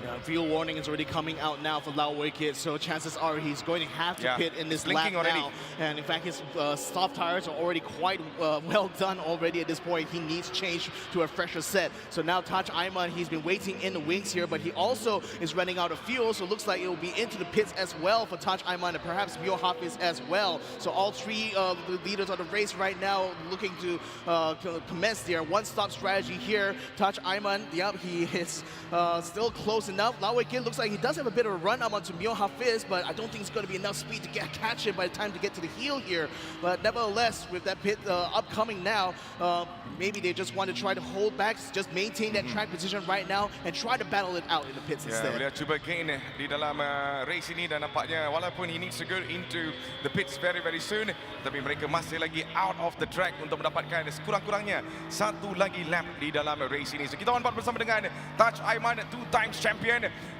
Yeah, field warning is already coming out now for Lao Wei Kit, so chances are he's going to have to pit in this lap now. And in fact, his soft tires are already quite well done already at this point. He needs change to a fresher set. So now Taj Aiman, he's been waiting in the wings here, but he also is running out of fuel, so it looks like it will be into the pits as well for Taj Aiman and perhaps Mio Hafiz as well. So all three the leaders of the race right now looking to commence their one-stop strategy here. Taj Aiman, yep, he is still close enough. Lao Wei Kit looks like he does have a bit of a run up onto Mio Hafiz, but I don't think it's going to be enough speed to catch him by the time to get to the heel here. But nevertheless, with that pit upcoming now, maybe they just want to try to hold back, just maintain that track position right now and try to battle it out in the pits instead. Beliau cuba gain di dalam race ini dan nampaknya walaupun he needs to go into the pits very, very soon, tapi mereka masih lagi out of the track untuk mendapatkan sekurang-kurangnya satu lagi lap di dalam race ini. So kita on board bersama dengan Taj Aiman, 2 times champion.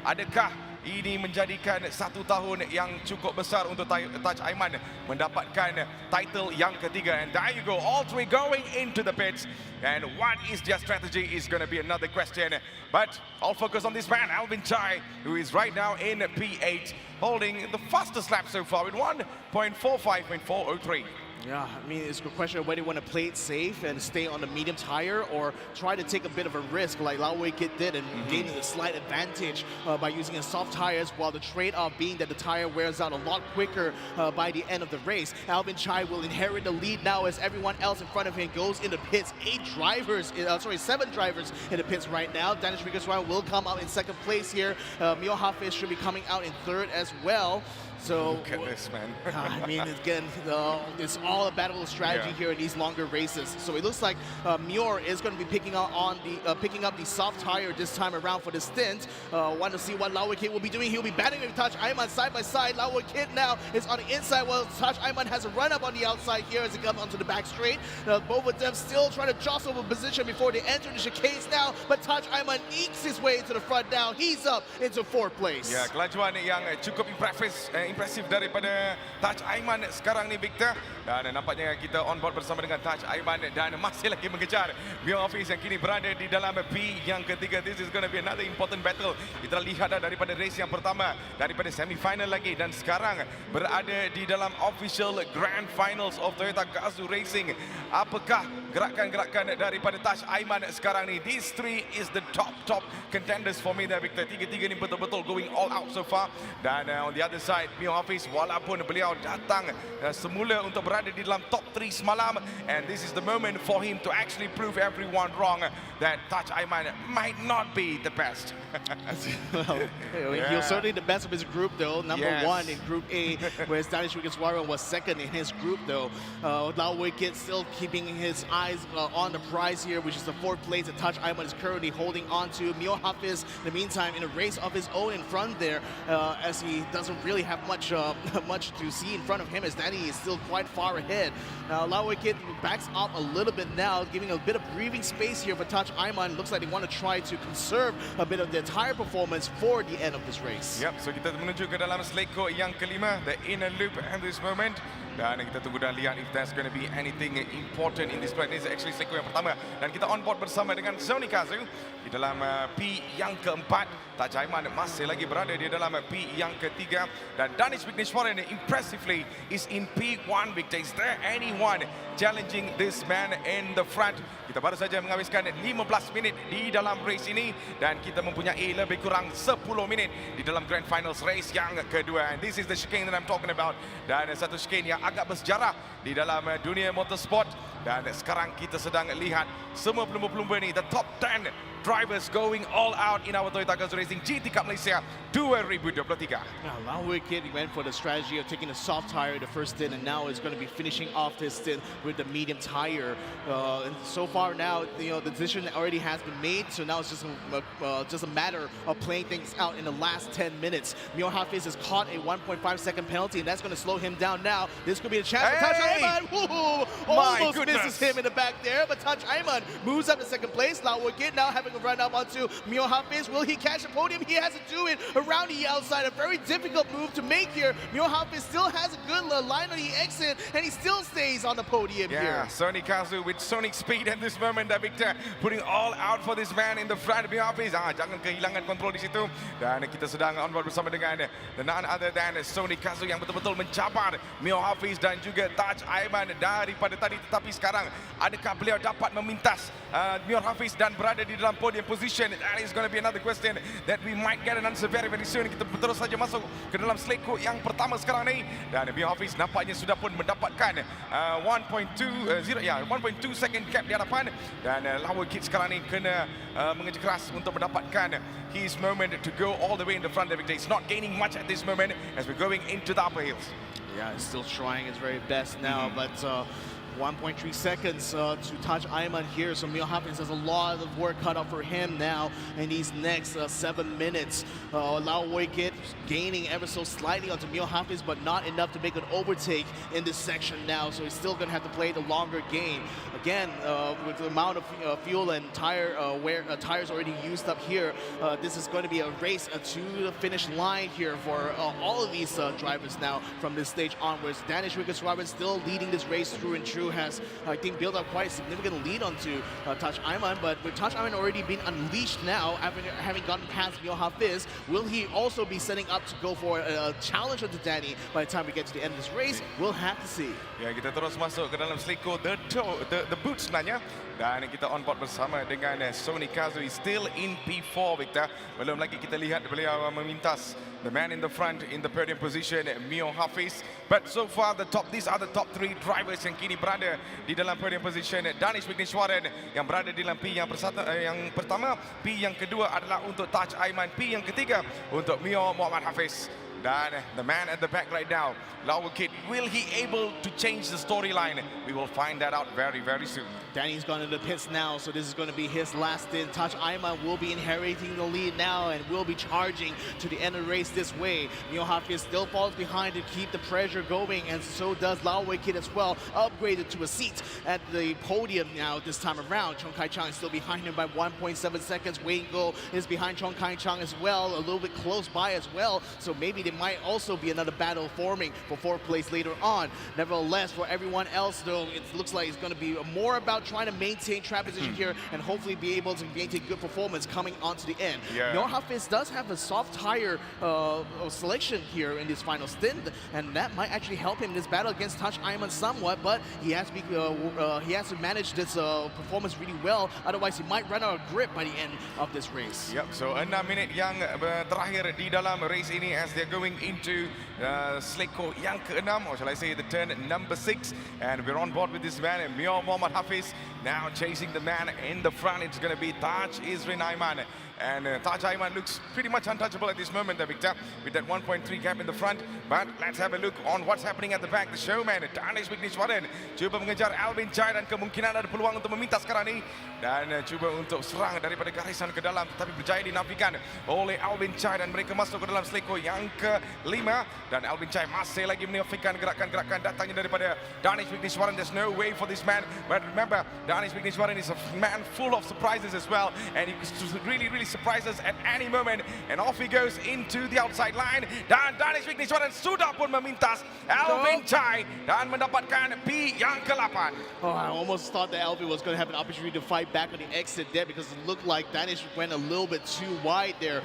Adakah ini menjadikan satu tahun yang cukup besar untuk Taj Aiman mendapatkan title yang ketiga? And there you go, all three going into the pits. And what is their strategy is going to be another question. But I'll focus on this man, Alvin Chai, who is right now in P8, holding the fastest lap so far with 1.45.403. Yeah, I mean, it's a question of whether you want to play it safe and stay on the medium tire or try to take a bit of a risk like Lao Wei Kit did and gain a slight advantage by using his soft tires, while the trade-off being that the tire wears out a lot quicker by the end of the race. Alvin Chai will inherit the lead now as everyone else in front of him goes into pits. 7 drivers in the pits right now. Danish Rickerswan will come out in second place here. Mio Hafiz should be coming out in third as well. So look at this, man. I mean, again, it's all a battle of strategy here in these longer races. So it looks like Muir is going to be picking up the soft tire this time around for the stint. Want to see what Lao Wei Kit will be doing. He'll be battling with Taj Aiman side by side. Lao Wei Kit now is on the inside, while Taj Aiman has a run up on the outside here as he comes onto the back straight. Both of them still trying to jostle for position before they enter the chicanes now. But Taj Aiman ekes his way into the front now. He's up into 4th place. Ya, kelajuan yang cukup impresif daripada Taj Aiman sekarang ni, Victor. Dan nampaknya kita on board bersama dengan Taj Aiman dan masih lagi mengejar Mio Hafiz yang kini berada di dalam P yang ketiga. This is going to be another important battle. Kita lihat daripada race yang pertama, daripada semi-final lagi, dan sekarang berada di dalam official grand finals of Toyota Gazoo Racing. Apakah gerakan-gerakan daripada Taj Aiman sekarang ni? These three is the top contenders for me there, Victor. Tiga-tiga ni betul-betul going all out so far. Dan on the other side, Mio Hafiz, walaupun beliau datang semula untuk berada di dalam top 3 semalam, and this is the moment for him to actually prove everyone wrong that Taj Aiman might not be the best. Well, he was certainly the best of his group, though. Number 1 in Group A, whereas Danish Rickerswan was second in his group, though. Lao Wei Kit still keeping his eyes on the prize here, which is the 4th place that Taj Aiman is currently holding on to. Mio Hafiz, in the meantime, in a race of his own in front there, as he doesn't really have much to see in front of him, as Danny is still quite far ahead. Lao Wei Kit backs up a little bit now, giving a bit of breathing space here for Taj Aiman. Looks like they want to try to conserve a bit of their tire performance for the end of this race. Yep, so kita menuju ke dalam seleko yang kelima, the inner loop at this moment. Dan kita tunggu dan lihat if there's going to be anything important in this point. Ini actually seleko yang pertama. Dan kita on board bersama dengan Sony Gazoo di dalam P yang keempat. Taj Aiman masih lagi berada di dalam P yang ketiga. Dan Danish Rickerswan impressively is in P1, Victor. Is there anyone challenging this man in the front? Kita baru saja menghabiskan 15 minit di dalam race ini. Dan kita mempunyai lebih kurang 10 minit di dalam Grand Finals race yang kedua. And this is the chicane that I'm talking about. Dan satu chicane yang agak bersejarah di dalam dunia motorsport. Dan sekarang kita sedang lihat semua pelumba-pelumba ini, the top 10 drivers going all out in our Toyota Gazoo Racing GT Cup Malaysia 2023. Now, Lao Wicked went for the strategy of taking a soft tire in the first stint, and now is going to be finishing off this stint with the medium tire. And so far now, the decision already has been made, so now it's just a matter of playing things out in the last 10 minutes. Mio Hafiz has caught a 1.5-second penalty, and that's going to slow him down now. This could be a chance for Touch Ayman. Almost misses him in the back there, but Touch Ayman moves up to second place. Lao Wicked now having a run up onto Mio Hafiz. Will he catch the podium? He has to do it around the outside. A very difficult move to make here. Mio Hafiz still has a good line on the exit, and he still stays on the podium here. Sonic Gazoo with sonic speed at this moment, Victor, putting all out for this man in the front. Mio Hafiz, jangan kehilangan kontrol di situ. Dan kita sedang on board bersama dengan the none other than Sonic Gazoo yang betul-betul mencabar Mio Hafiz dan juga Touch Ayman daripada tadi. Tetapi sekarang, adakah beliau dapat memintas Mio Hafiz dan berada di dalam podium position? That is going to be another question that we might get an answer very, very soon. Kita terus saja masuk ke dalam seleko yang pertama sekarang ni. Dan Mio Hafiz nampaknya sudah pun mendapatkan 1.2 second gap di hadapan. Dan Lao Wicked sekarang ni kena mengejar keras untuk mendapatkan his moment to go all the way in the front. He's not gaining much at this moment as we're going into the upper hills. Yeah, he's still trying his very best now, but 1.3 seconds to Touch Ayman here, so Mio Hafiz has a lot of work cut out for him now in these next 7 minutes. Lao Wicked gaining ever so slightly onto Mio Hafiz, but not enough to make an overtake in this section now, so he's still going to have to play the longer game. Again, with the amount of fuel and tires already used up here, this is going to be a race to the finish line here for all of these drivers now from this stage onwards. Danish Wicked still leading this race through and through, has, I think, built up quite a significant lead onto Touch Ayman, but with Touch Ayman already being unleashed now, having gotten past Mio Hafiz, will he also be setting up to go for a challenge onto Danny by the time we get to the end of this race? We'll have to see. Ya, kita terus masuk ke dalam seleko the boot sebenarnya. Dan kita on board bersama dengan Sonic Gazoo still in P4, Victor. Belum lagi kita lihat beliau memintas the man in the front in the podium position, Mio Hafiz. But so far these are the top 3 drivers yang kini berada di dalam podium position. Danish Wickneshwaran yang berada di dalam P yang pertama, P yang kedua adalah untuk Touch Ayman, P yang ketiga untuk Mio Muhammad Hafiz. Dan the man at the back right now, Lao Wicked, will he able to change the storyline? We will find that out very, very soon. Danny's gone to the pits now, so this is going to be his last stint. Touch Ayman will be inheriting the lead now and will be charging to the end of the race this way. Mio Hafiz still falls behind to keep the pressure going, and so does Lao Wicked as well, upgraded to a seat at the podium now this time around. Chong Kai Chang is still behind him by 1.7 seconds. Wayne Go is behind Chong Kai Chang as well, a little bit close by as well, so maybe there might also be another battle forming for 4th place later on. Nevertheless, for everyone else though, it looks like it's going to be more about trying to maintain track position here and hopefully be able to maintain good performance coming onto the end. Mio Hafiz does have a soft tire selection here in this final stint, and that might actually help him in this battle against Touch Ayman somewhat, but he has to manage this performance really well, otherwise he might run out of grip by the end of this race. Yep, so 6 minit yang terakhir di dalam race ini as they're going into seleko yang ke-6, or shall I say the turn number 6, and we're on board with this man, Mio Muhammad Hafiz, now chasing the man in the front. It's going to be Touch Ayman. And Touch Ayman looks pretty much untouchable at this moment, Victor, with that 1.3 gap in the front. But let's have a look on what's happening at the back. The showman, Danish Wickneshwaran, cuba mengejar Alvin Chai dan kemungkinan ada peluang untuk meminta sekarang ini. Dan cuba untuk serang daripada garisan ke dalam, tetapi berjaya dinafikan oleh Alvin Chai dan mereka masuk ke dalam seleko yang ke-5. Dan Alvin Chai masih lagi menafikan gerakan-gerakan datangnya daripada Danish Wickneshwaran. There's no way for this man. But remember, Danish Wickneshwaran is a man full of surprises as well. And he really surprise us at any moment, and off he goes into the outside line. Dan Danish Wickneshwaran sudah pun memintas Alvin Chai dan mendapatkan P yang ke-8. Oh, I almost thought that Alvin was going to have an opportunity to fight back on the exit there because it looked like Danish went a little bit too wide there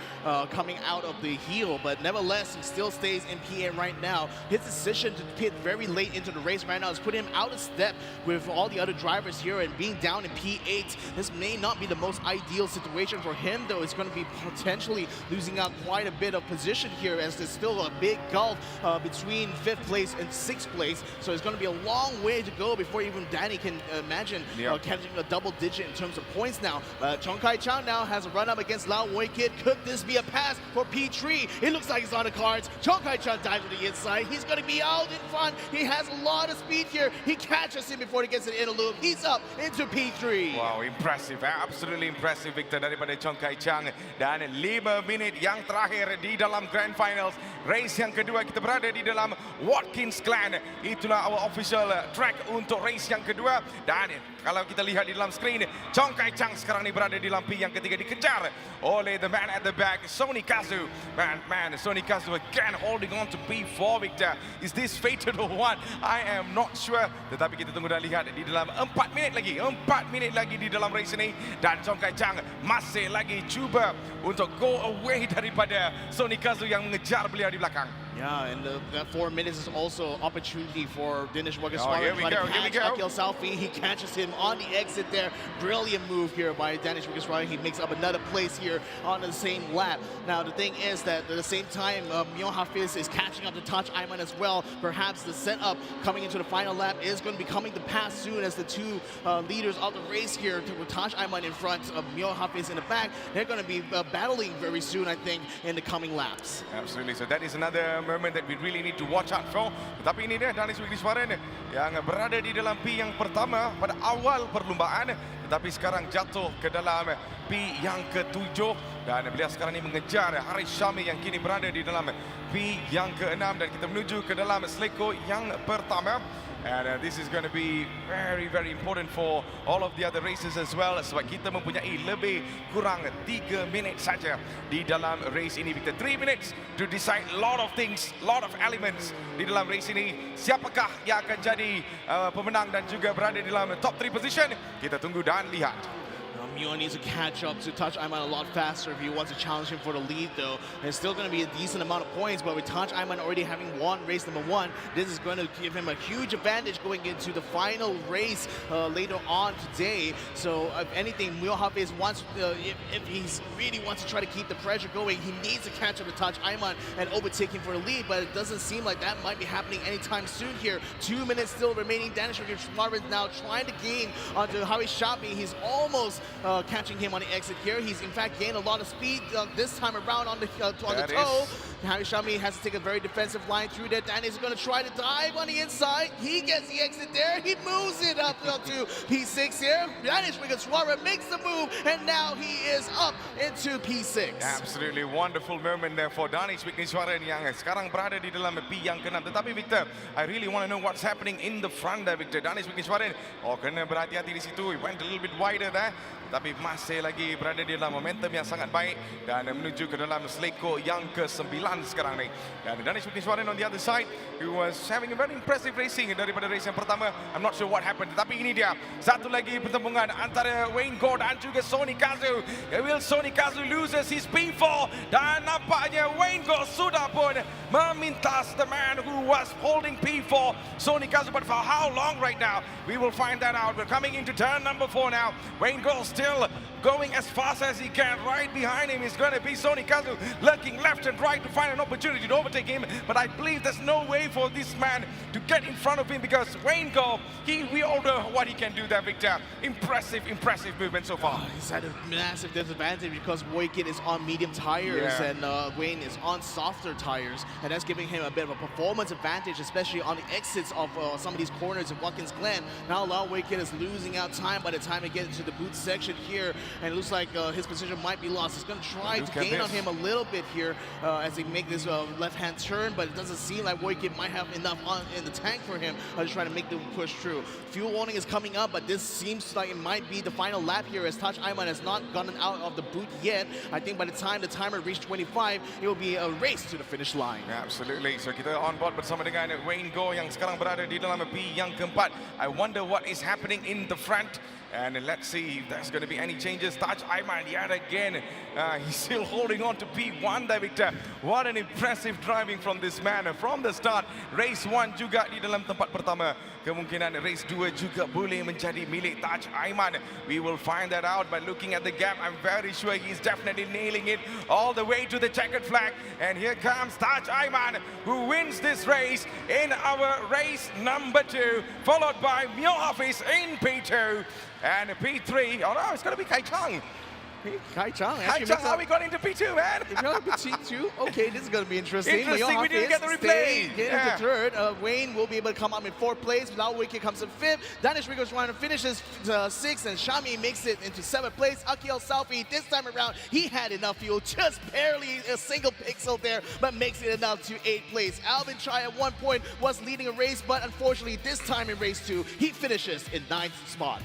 coming out of the heel, but nevertheless he still stays in P8 right now. His decision to pit very late into the race right now has put him out of step with all the other drivers here, and being down in P8, this may not be the most ideal situation for him though, is going to be potentially losing out quite a bit of position here, as there's still a big gulf between 5th place and 6th place. So it's going to be a long way to go before even Danny can imagine catching a double digit in terms of points now. Chong Kai Chang now has a run up against Lao Wei Kit. Could this be a pass for P3? It looks like it's on the cards. Chong Kai Chang dives to the inside. He's going to be out in front. He has a lot of speed here. He catches him before he gets to the inner loop. He's up into P3. Wow, impressive, absolutely impressive Victor daripada Chong Kai Chang. Dan 5 minit yang terakhir di dalam Grand Finals. Race yang kedua kita berada di dalam Watkins Glen. Itulah our official track untuk race yang kedua. Dan kalau kita lihat di dalam screen, Chong Kai Chang sekarang ni berada di dalam P yang ketiga, dikejar oleh the man at the back, Sony Gazoo. Man, Sony Gazoo again holding on to P4, Victor. Is this fated or what? I am not sure. Tetapi kita tunggu dan lihat di dalam 4 minit lagi di dalam race ini. Dan Chong Kai Chang masih lagi cuba untuk go away daripada Sony Gazoo yang mengejar beliau di belakang. Yeah, and that 4 minutes is also opportunity for Dinesh Wagheswara here to we try go, to here we catch go. Akil Salfi. He catches him on the exit there. Brilliant move here by Dinesh Wagheswara. He makes up another place here on the same lap. Now the thing is that at the same time, Myo Hafiz is catching up to Touch Ayman as well. Perhaps the setup coming into the final lap is going to be coming to pass soon, as the two leaders of the race here, with Touch Ayman in front of Myo Hafiz in the back. They're going to be battling very soon, I think, in the coming laps. Absolutely. So that is another moment that we really need to watch out for. Tetapi ini dia Danis Wagheswara yang berada di dalam P yang pertama pada awal perlumbaan, tetapi sekarang jatuh ke dalam P yang ke-7, dan beliau sekarang ini mengejar Haris Syami yang kini berada di dalam P yang ke-6, dan kita menuju ke dalam seleko yang pertama. And this is going to be very, very important for all of the other races as well, sebab kita mempunyai lebih kurang 3 minit saja di dalam race ini, Victor. 3 minutes to decide a lot of things, lot of elements di dalam race ini. Siapakah yang akan jadi pemenang dan juga berada di dalam top 3 position? Kita tunggu dan lihat. Myo needs to catch up to Touch Ayman a lot faster if he wants to challenge him for the lead, though. It's still going to be a decent amount of points, but with Touch Ayman already having won race number 1, this is going to give him a huge advantage going into the final race later on today. So, if anything, Myo Hafiz wants, if he really wants to try to keep the pressure going, he needs to catch up to Touch Ayman and overtake him for the lead, but it doesn't seem like that might be happening anytime soon here. 2 minutes still remaining. Danish Wagheswara now trying to gain onto Haris Shabi. He's almost catching him on the exit here. He's in fact gained a lot of speed this time around on the toe. Haris Shami has to take a very defensive line through there. Dan is going to try to dive on the inside. He gets the exit there. He moves it up to P6 here. Danish Wagheswara makes the move, and now he is up into P6. Absolutely wonderful moment there for Danish Wagheswara yang sekarang berada di dalam P yang ke-6. Tetapi Victor, I really want to know what's happening in the front there, Victor. Danish Wagheswara, kena berhati-hati di situ. He went a little bit wider there, tapi masih lagi berada di dalam momentum yang sangat baik dan menuju ke dalam seleko yang ke-9 sekarang ni. Dan Danish Wagheswara on the other side, he was having a very impressive racing daripada race yang pertama. I'm not sure what happened, tetapi ini dia satu lagi pertembungan antara Wayne Gore dan juga Sony Gazoo. Will Sony Gazoo loses his P4, dan nampaknya Wayne Gore sudah pun memintas the man who was holding P4, Sony Gazoo, but for how long right now? We will find that out. We're coming into turn number 4 now. Wayne Gore still going as fast as he can. Right behind him is going to be Sony Gazoo, looking left and right to find an opportunity to overtake him, but I believe there's no way for this man to get in front of him, because Wayne Gore, we all know what he can do there, Victor. Impressive movement so far. He's at a massive disadvantage because Woikit is on medium tires and Wayne is on softer tires, and that's giving him a bit of a performance advantage, especially on the exits of some of these corners in Watkins Glen. Now Lau Woikit is losing out time by the time they get into the boot section here, and it looks like his position might be lost. He's going to try to gain on him a little bit here as they make this left-hand turn, but it doesn't seem like Woikit might have enough in the tank for him to try to make the push through. Fuel warning is coming up, but this seems like it might be the final lap here, as Touch Ayman has not gotten out of the boot yet. I think by the time the timer reached 25, it will be a race to the finish line. Absolutely. So kita on board bersama dengan Wayne Gore yang sekarang berada di dalam P yang keempat. I wonder what is happening in the front, and let's see if there's going to be any change changes. Taj Aiman yet again. He's still holding on to P1 there, Victor. What an impressive driving from this man. From the start, race 1 juga di dalam tempat pertama. Kemungkinan race 2 juga boleh menjadi milik Taj Aiman. We will find that out by looking at the gap. I'm very sure he's definitely nailing it all the way to the checkered flag. And here comes Taj Aiman, who wins this race in our race number 2, followed by Mio Hafiz in P2. And P3, oh no, it's going to be Kai Chang. Kai Chang Kai actually Chang, how we got into P2, man? If you're on P2, okay, this is going to be interesting. Interesting, we didn't get the replay. Get into third. Wayne will be able to come up in 4th place. Now Wiki comes in 5th. Danish Rigo's trying to finishes 6th, and Shami makes it into 7th place. Akiel Salfi, this time around, he had enough fuel, just barely a single pixel there, but makes it enough to 8th place. Alvin Chai at one point was leading a race, but unfortunately this time in race 2, he finishes in 9th spot.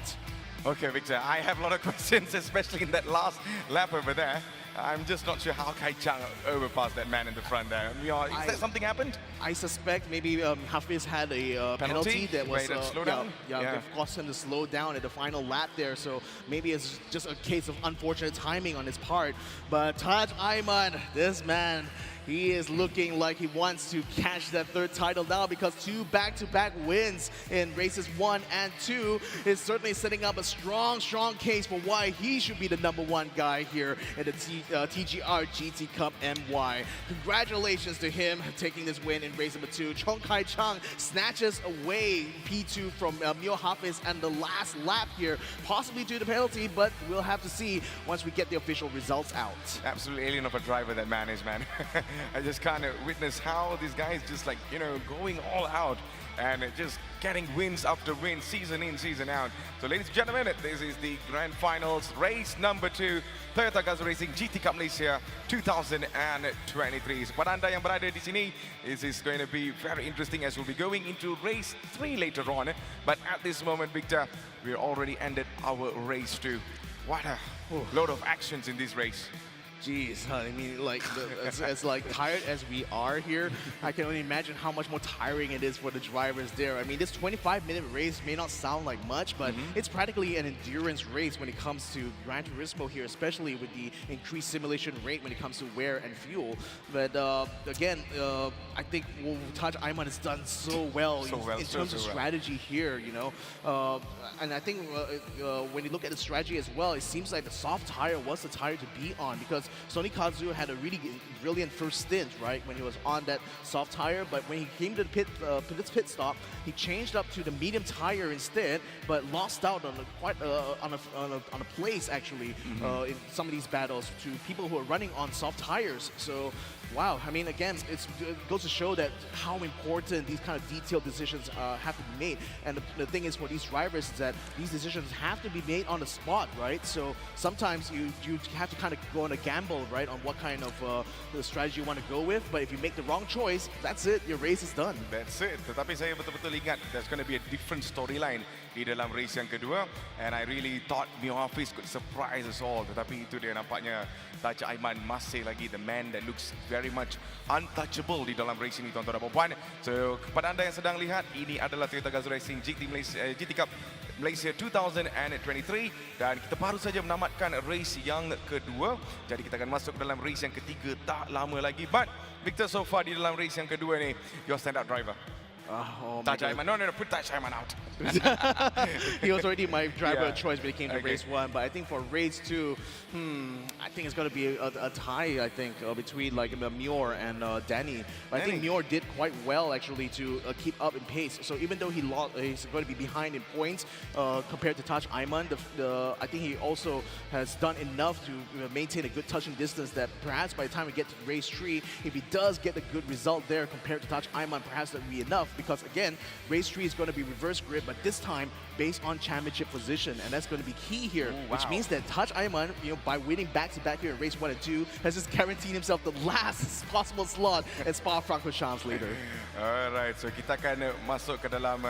Okay, Victor, I have a lot of questions, especially in that last lap over there. I'm just not sure how Kai Chang overpassed that man in the front there. Is that something happened? I suspect maybe Hafiz had a penalty that was slow down. That caused him to slow down at the final lap there. So maybe it's just a case of unfortunate timing on his part. But Taj Aiman, this man, he is looking like he wants to catch that 3rd title now, because 2 back-to-back wins in races 1 and 2 is certainly setting up a strong case for why he should be the #1 guy here in the TGR GT Cup MY. Congratulations to him taking this win in race number 2. Chong Kai Chang snatches away P2 from Mio Hafiz and the last lap here, possibly due to penalty, but we'll have to see once we get the official results out. Absolute alien of a driver that man is, man. I just kind of witness how these guys just like, going all out and just getting wins after wins, season in, season out. So ladies and gentlemen, this is the grand finals, race number 2, Toyota Gazoo Racing GT Cup Malaysia 2023. Kepada anda yang berada di sini, this is going to be very interesting as we'll be going into race 3 later on. But at this moment, Victor, we already ended our race 2. What a load of actions in this race. Jeez, I mean, like, as like tired as we are here, I can only imagine how much more tiring it is for the drivers there. I mean, this 25-minute race may not sound like much, but it's practically an endurance race when it comes to Gran Turismo here, especially with the increased simulation rate when it comes to wear and fuel. But again, I think Taj Aiman has done so well in terms of strategy here, and I think when you look at the strategy as well, it seems like the soft tire was the tire to be on, because Sonny Kazu had a really brilliant first stint, right, when he was on that soft tire. But when he came to the pit stop, he changed up to the medium tire instead, but lost out on a place actually in some of these battles to people who are running on soft tires. So. Wow, I mean, again, it goes to show that how important these kind of detailed decisions have to be made. And the thing is, for these drivers, is that these decisions have to be made on the spot, right? So sometimes you have to kind of go on a gamble, right, on what kind of strategy you want to go with. But if you make the wrong choice, that's it, your race is done. That's it. Tetapi saya betul-betul ingat there's going to be a different storyline di dalam race yang kedua. And I really thought Mio Hafiz could surprise us all. Tetapi itu dia nampaknya Taj Aiman masih lagi the man that looks very much untouchable di dalam race ini, tuan-tuan dan puan. So kepada anda yang sedang lihat, ini adalah Toyota Gazoo Racing GT Cup Malaysia 2023 dan kita baru saja menamatkan race yang kedua. Jadi kita akan masuk dalam race yang ketiga tak lama lagi. But Victor, so far di dalam race yang kedua ni, your stand-up driver. Taj Aiman, no, put Taj Aiman out. He was already my driver of choice when it came to race 1, but I think for race 2, I think it's going to be a tie, I think, between like Muir and Danny. But I think Muir did quite well actually to keep up in pace. So even though he's going to be behind in points compared to Taj Aiman, I think he also has done enough to maintain a good touching distance that perhaps by the time we get to race 3, if he does get a good result there compared to Taj Aiman, perhaps that would be enough. Because again, race 3 is going to be reverse grip, but this time based on championship position, and that's going to be key here. Which means that Taj Aiman, by winning back-to-back here in race 1 and 2, has just guaranteed himself the last possible slot at Spa-Francorchamps later. Alright, so kita akan masuk ke dalam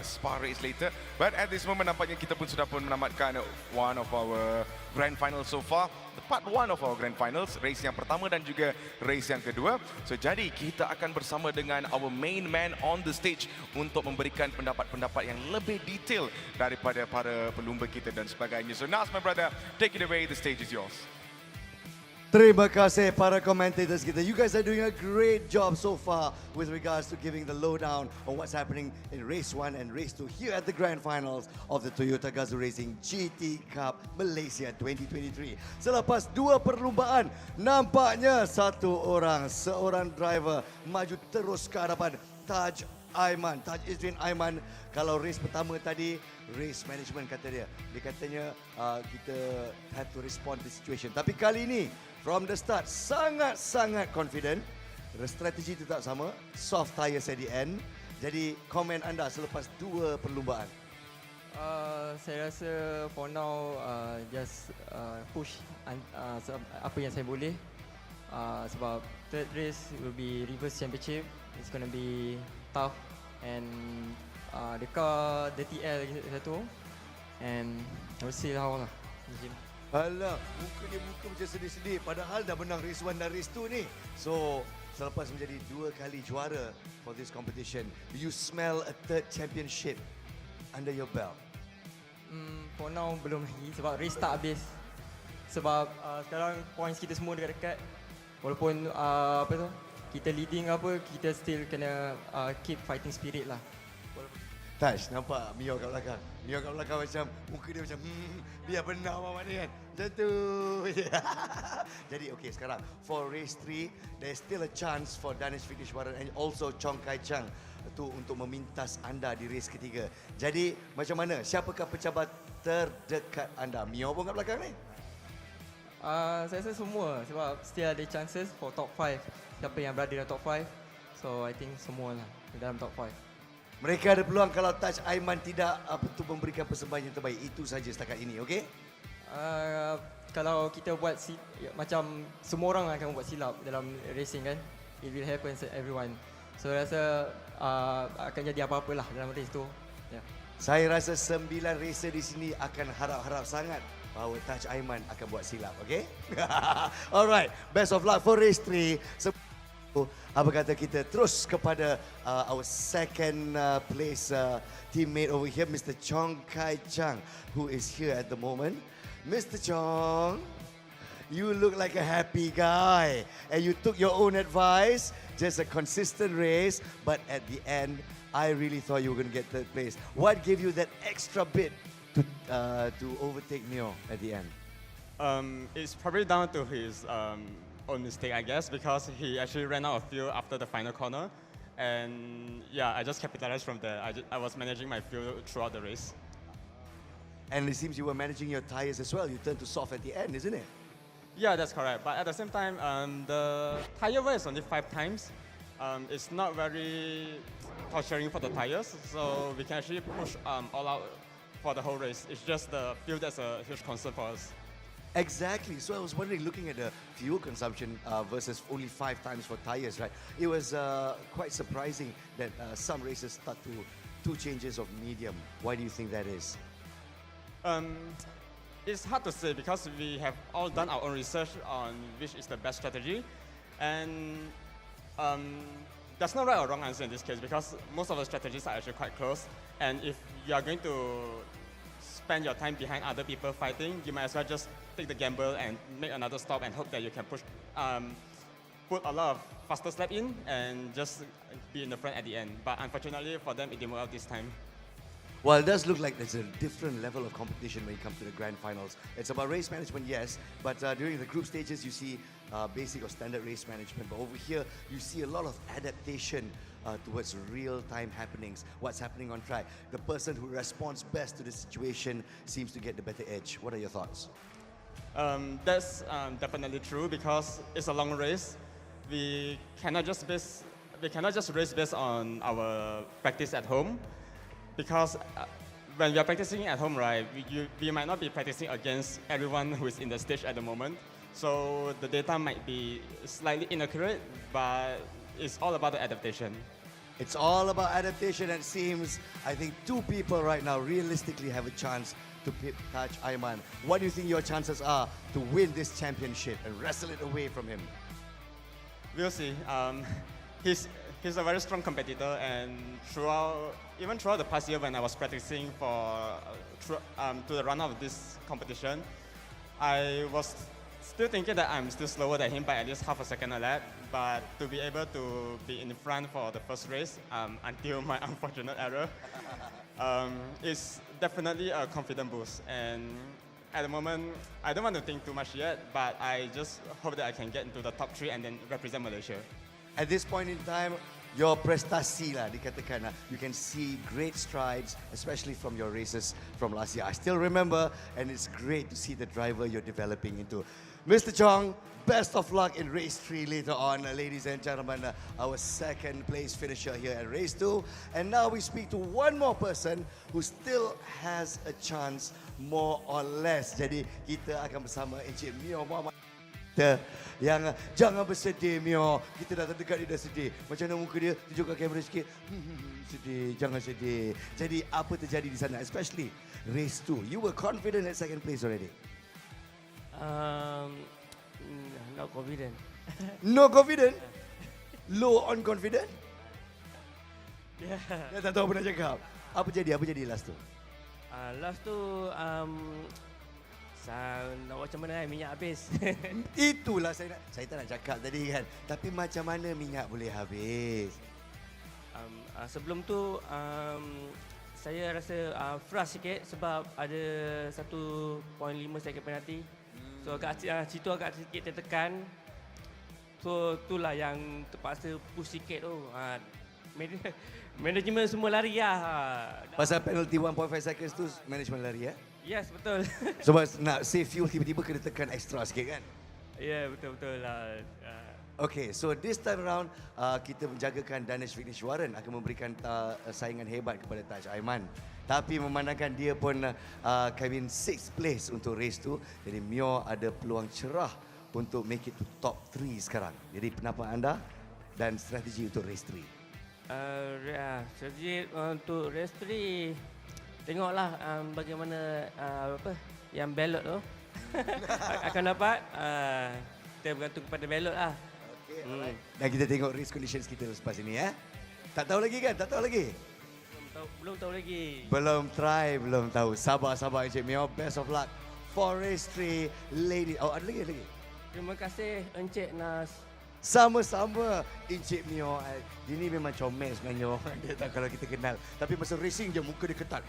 Spa race later. But at this moment nampaknya kita pun sudah pun menamatkan one of our Grand Finals so far. The part 1 of our Grand Finals, race yang pertama dan juga race yang kedua. So jadi kita akan bersama dengan our main man on the stage untuk memberikan pendapat-pendapat yang lebih detail daripada para pelumba kita dan sebagainya. So Nas, my brother, take it away, the stage is yours. Terima kasih para commentators kita. You guys are doing a great job so far with regards to giving the lowdown on what's happening in race 1 and race 2 here at the Grand Finals of the Toyota Gazoo Racing GT Cup Malaysia 2023. Selepas 2 perlumbaan, nampaknya seorang driver maju terus ke hadapan Taj Izrin Aiman. Kalau race pertama tadi, race management kata dia. Dia katanya kita have to respond to the situation. Tapi kali ini, from the start, sangat-sangat confident. Strategi tetap sama, soft tires at the end. Jadi, komen anda selepas 2 perlumbaan. Saya rasa for now just push apa yang saya boleh. Sebab third race will be reverse championship. It's gonna be tough and the car dirty air lagi satu and we'll see how lah. Alah, muka macam sedih-sedih padahal dah menang race 1 dan race 2 ni. So, selepas menjadi 2 kali juara for this competition, do you smell a third championship under your belt? For now belum lagi sebab race tak habis. Sebab sekarang points kita semua dekat-dekat. Walaupun apa tu, kita leading apa, kita still kena keep fighting spirit lah. Taj, nampak Mio kat belakang. Mio kat belakang macam, muka dia macam, biar benar Mamat ni kan. Macam tu. Jadi, okay, sekarang, for race 3, there's still a chance for Danish Vigdishwaran and also Chong Kai Chang tu untuk memintas anda di race ketiga. Jadi, macam mana? Siapakah pencabar terdekat anda? Mio pun kat belakang ni? Saya rasa semua sebab still ada chances for top 5. Siapa yang berada dalam top 5. So, I think semua lah dalam top 5. Mereka ada peluang kalau Taj Aiman tidak memberikan persembahan yang terbaik. Itu saja setakat ini, okey? Kalau kita buat macam semua orang akan buat silap dalam racing kan. It will happen to everyone. So rasa akan jadi apa-apalah dalam race tu. Yeah. Saya rasa 9 racer di sini akan harap-harap sangat bahawa Taj Aiman akan buat silap, okey? Alright, best of luck for race 3. Apa kata kita terus kepada our second place teammate over here, Mr. Chong Kai Chang, who is here at the moment. Mr. Chong, you look like a happy guy and you took your own advice, just a consistent race, but at the end, I really thought you were going to get third place. What gave you that extra bit to overtake Mio at the end? It's probably down to his own mistake, I guess, because he actually ran out of fuel after the final corner. And yeah, I just capitalized from there. I was managing my fuel throughout the race. And it seems you were managing your tires as well. You turned to soft at the end, isn't it? Yeah, that's correct. But at the same time, the tire wear is only 5 times. It's not very torturing for the tires, so we can actually push all out for the whole race. It's just the fuel that's a huge concern for us. Exactly. So I was wondering, looking at the fuel consumption versus only 5 times for tires, right? It was quite surprising that some races stuck to 2 changes of medium. Why do you think that is? It's hard to say because we have all done our own research on which is the best strategy, and there's no right or wrong answer in this case because most of the strategies are actually quite close. And if you are going to spend your time behind other people fighting, you might as well just take the gamble and make another stop and hope that you can push, put a lot of faster slap in and just be in the front at the end. But unfortunately for them, it didn't work out this time. Well, it does look like there's a different level of competition when it comes to the grand finals. It's about race management, yes, but during the group stages, you see basic or standard race management. But over here, you see a lot of adaptation towards real-time happenings, what's happening on track. The person who responds best to the situation seems to get the better edge. What are your thoughts? That's definitely true because it's a long race. We cannot just race based on our practice at home, because when we are practicing at home, right, we might not be practicing against everyone who is in the stage at the moment. So the data might be slightly inaccurate, but it's all about the adaptation. It's all about adaptation, and it seems, I think, 2 people right now realistically have a chance to pit Taj Aiman. What do you think your chances are to win this championship and wrestle it away from him? We'll see. He's a very strong competitor, and even throughout the past year when I was practicing to the run of this competition, I was still thinking that I'm still slower than him by at least half a second a lap. But to be able to be in front for the first race until my unfortunate error is definitely a confident boost. And at the moment, I don't want to think too much yet, but I just hope that I can get into the top 3 and then represent Malaysia. At this point in time, your prestasi lah dikatakan, you can see great strides, especially from your races from last year. I still remember, and it's great to see the driver you're developing into. Mr. Chong, best of luck in race 3 later on, ladies and gentlemen. Our second place finisher here at race 2. And now we speak to one more person who still has a chance, more or less. Jadi kita akan bersama Encik Mio Muhammad. Yang jangan bersedih Mio, kita dah terdekat dia dah sedih. Macam mana muka dia, tunjuk kat kamera sikit. Sedih, jangan sedih. Jadi apa terjadi di sana, especially race 2? You were confident at second place already. Not confident. No confident? Low on confident? Yeah. Dia tak tahu apa nak cakap. Apa jadi last tu? Last tu nak macam mana minyak habis. Itulah saya tak nak cakap tadi kan. Tapi macam mana minyak boleh habis? Sebelum tu saya rasa frust sikit sebab ada 1.5 second penalty. So situ agak sikit tertekan. So itulah yang terpaksa push sikit tu. Management semua lari lah. Pasal penalty 1.5 seconds tu management lari ya? Yes, betul. Sebab nak save fuel tiba-tiba kena tekan extra sikit kan? Ya, betul-betul lah. Okay, so this time around kita menjagakan Danesh Vigneswaran akan memberikan saingan hebat kepada Taj Aiman. Tapi memandangkan dia pun Kevin 6th place untuk race tu, jadi Mio ada peluang cerah untuk make it to top 3 sekarang. Jadi pendapat anda dan strategi untuk race 3? Strategi untuk race 3, tengoklah bagaimana yang ballot tu akan dapat. Kita bergantung kepada ballot lah. Okay, alright. Dan kita tengok race conditions kita lepas ini ya. Tak tahu lagi kan? Tak tahu lagi? Belum tahu lagi. Belum try, belum tahu. Sabar Encik Mio. Best of luck for race 3, lady. Oh, ada lagi. Terima kasih Encik Nas. Sama-sama Encik Mio. Dia ni memang comel sebenarnya orang dia tak kalau kita kenal. Tapi masa racing je muka dia ketat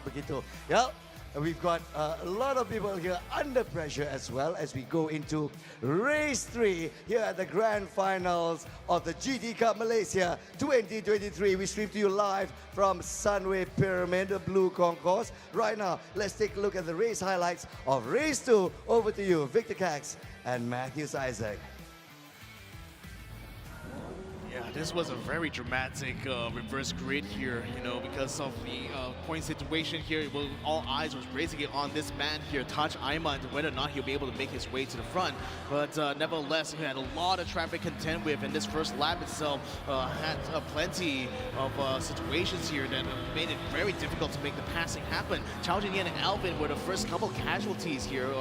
begitu. Ya. We've got a lot of people here under pressure as well as we go into race 3 here at the grand finals of the GT Cup Malaysia 2023. We stream to you live from Sunway Pyramid, the Blue Concourse. Right now, let's take a look at the race highlights of race 2. Over to you, Victor Cax and Matthews Isaac. Yeah, this was a very dramatic reverse grid here, because of the point situation here. Well, all eyes was raising it on this man here, Taj Aiman, whether or not he'll be able to make his way to the front. But nevertheless, he had a lot of traffic to contend with, and this first lap itself had plenty of situations here that made it very difficult to make the passing happen. Chao Jin-Yan and Alvin were the first couple casualties here.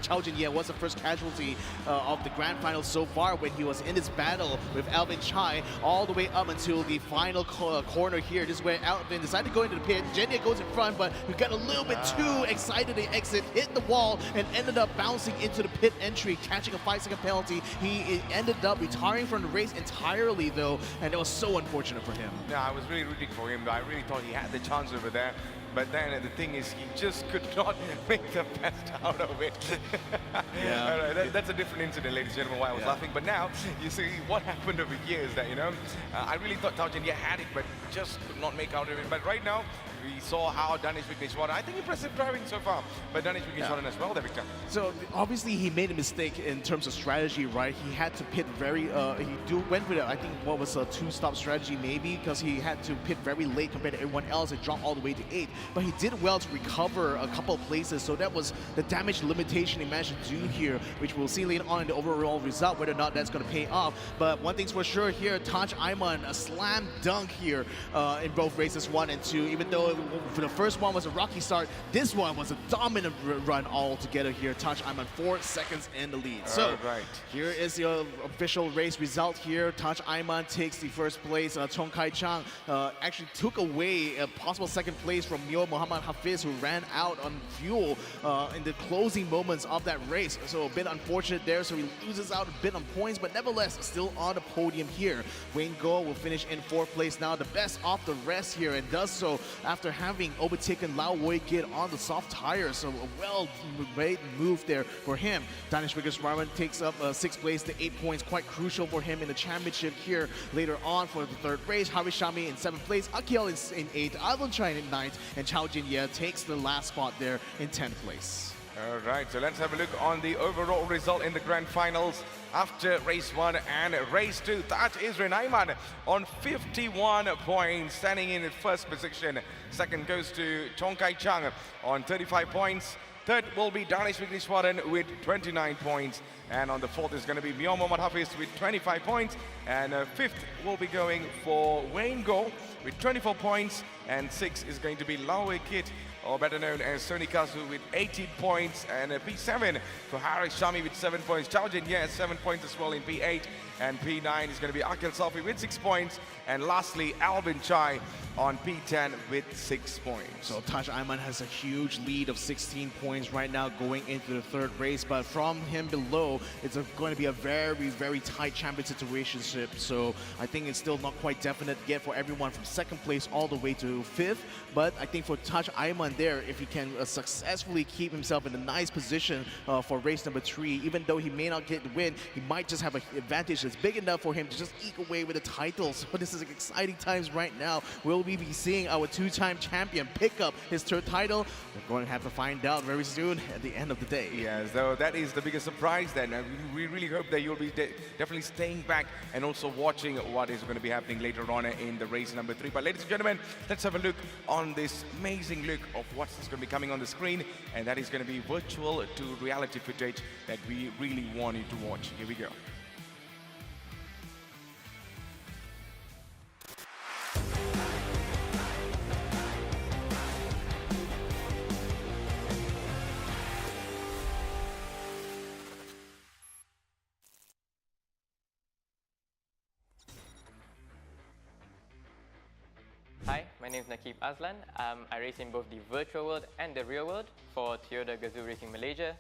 Chao Jin-Yan was the first casualty of the grand final so far when he was in this battle with Alvin Chai all the way up until the final corner here. This is where Alvin decided to go into the pit. Jenya goes in front, but he got a little bit too excited to exit, hit the wall, and ended up bouncing into the pit entry, catching a 5-second penalty. He ended up retiring from the race entirely, though, and it was so unfortunate for him. Yeah, I was really rooting for him. I really thought he had the chance over there. But then the thing is, he just could not make the best out of it. Yeah. All right, that's a different incident, ladies and gentlemen, why I was laughing. But now, you see, what happened over here is that, I really thought Chao Jin-Yan had it, but just could not make out of it. But right now, we saw how Danesh Vigneswaran, I think impressive driving so far, but Danesh Vigneswaran as well, there, Victor. So obviously he made a mistake in terms of strategy, right? He had to pit went with I think what was a 2-stop strategy maybe, because he had to pit very late compared to everyone else and drop all the way to 8. But he did well to recover a couple of places, so that was the damage limitation he managed to do here, which we'll see later on in the overall result, whether or not that's going to pay off. But one thing's for sure here, Taj Aiman, a slam dunk here in both races 1 and 2, even though for the first one was a rocky start. This one was a dominant run altogether here. Taj Ayman 4 seconds in the lead. So here is the official race result here. Taj Ayman takes the first place. Chong Kai Chang actually took away a possible second place from Mio Muhammad Hafiz, who ran out on fuel in the closing moments of that race. So a bit unfortunate there. So he loses out a bit on points, but nevertheless still on the podium here. Wayne Goh will finish in 4th place now, the best of the rest here, and does so after having overtaken Lau Woi Kit on the soft tires. So a well-made move there for him. Danish Wiggers-Warman takes up 6th place to 8 points, quite crucial for him in the championship here later on for the 3rd race. Haris Shami in 7th place, Akiel in 8th, Alvin Chine in 9th, and Chao Jin Ye takes the last spot there in 10th place. All right, so let's have a look on the overall result in the grand finals after race 1 and race 2. That is Renaiman on 51 points, standing in 1st position. 2nd goes to Chong Kai Chang on 35 points. 3rd will be Danish Wiggins-Warren with 29 points. And on the 4th is going to be Mio Mohammad Hafiz with 25 points. And 5th will be going for Wayne Goh with 24 points. And 6th is going to be Lau Wei Kit, or better known as Sony Kazu, with 18 points. And P7 for Haris Shami with 7 points. Chao Jin Ye 7 points as well in P8. And P9 is going to be Akil Salfi with 6 points. And lastly, Alvin Chai on P10 with 6 points. So Taj Ayman has a huge lead of 16 points right now going into the 3rd race, but from him below, it's going to be a very, very tight champion situation. So I think it's still not quite definite yet for everyone from 2nd place all the way to 5th. But I think for Taj Ayman there, if he can successfully keep himself in a nice position for race number 3, even though he may not get the win, he might just have an advantage that's big enough for him to just eke away with the title. So this is exciting times right now. Will we be seeing our 2-time champion pick up his 3rd title? We're going to have to find out very soon at the end of the day. Yeah, so that is the biggest surprise then. We really hope that you'll be definitely staying back and also watching what is going to be happening later on in the race number 3. But ladies and gentlemen, let's have a look on this amazing look of what's going to be coming on the screen, and that is going to be virtual to reality footage that we really want you to watch. Here we go. Hi, my name is Nakib Azlan. I race in both the virtual world and the real world for Toyota Gazoo Racing Malaysia.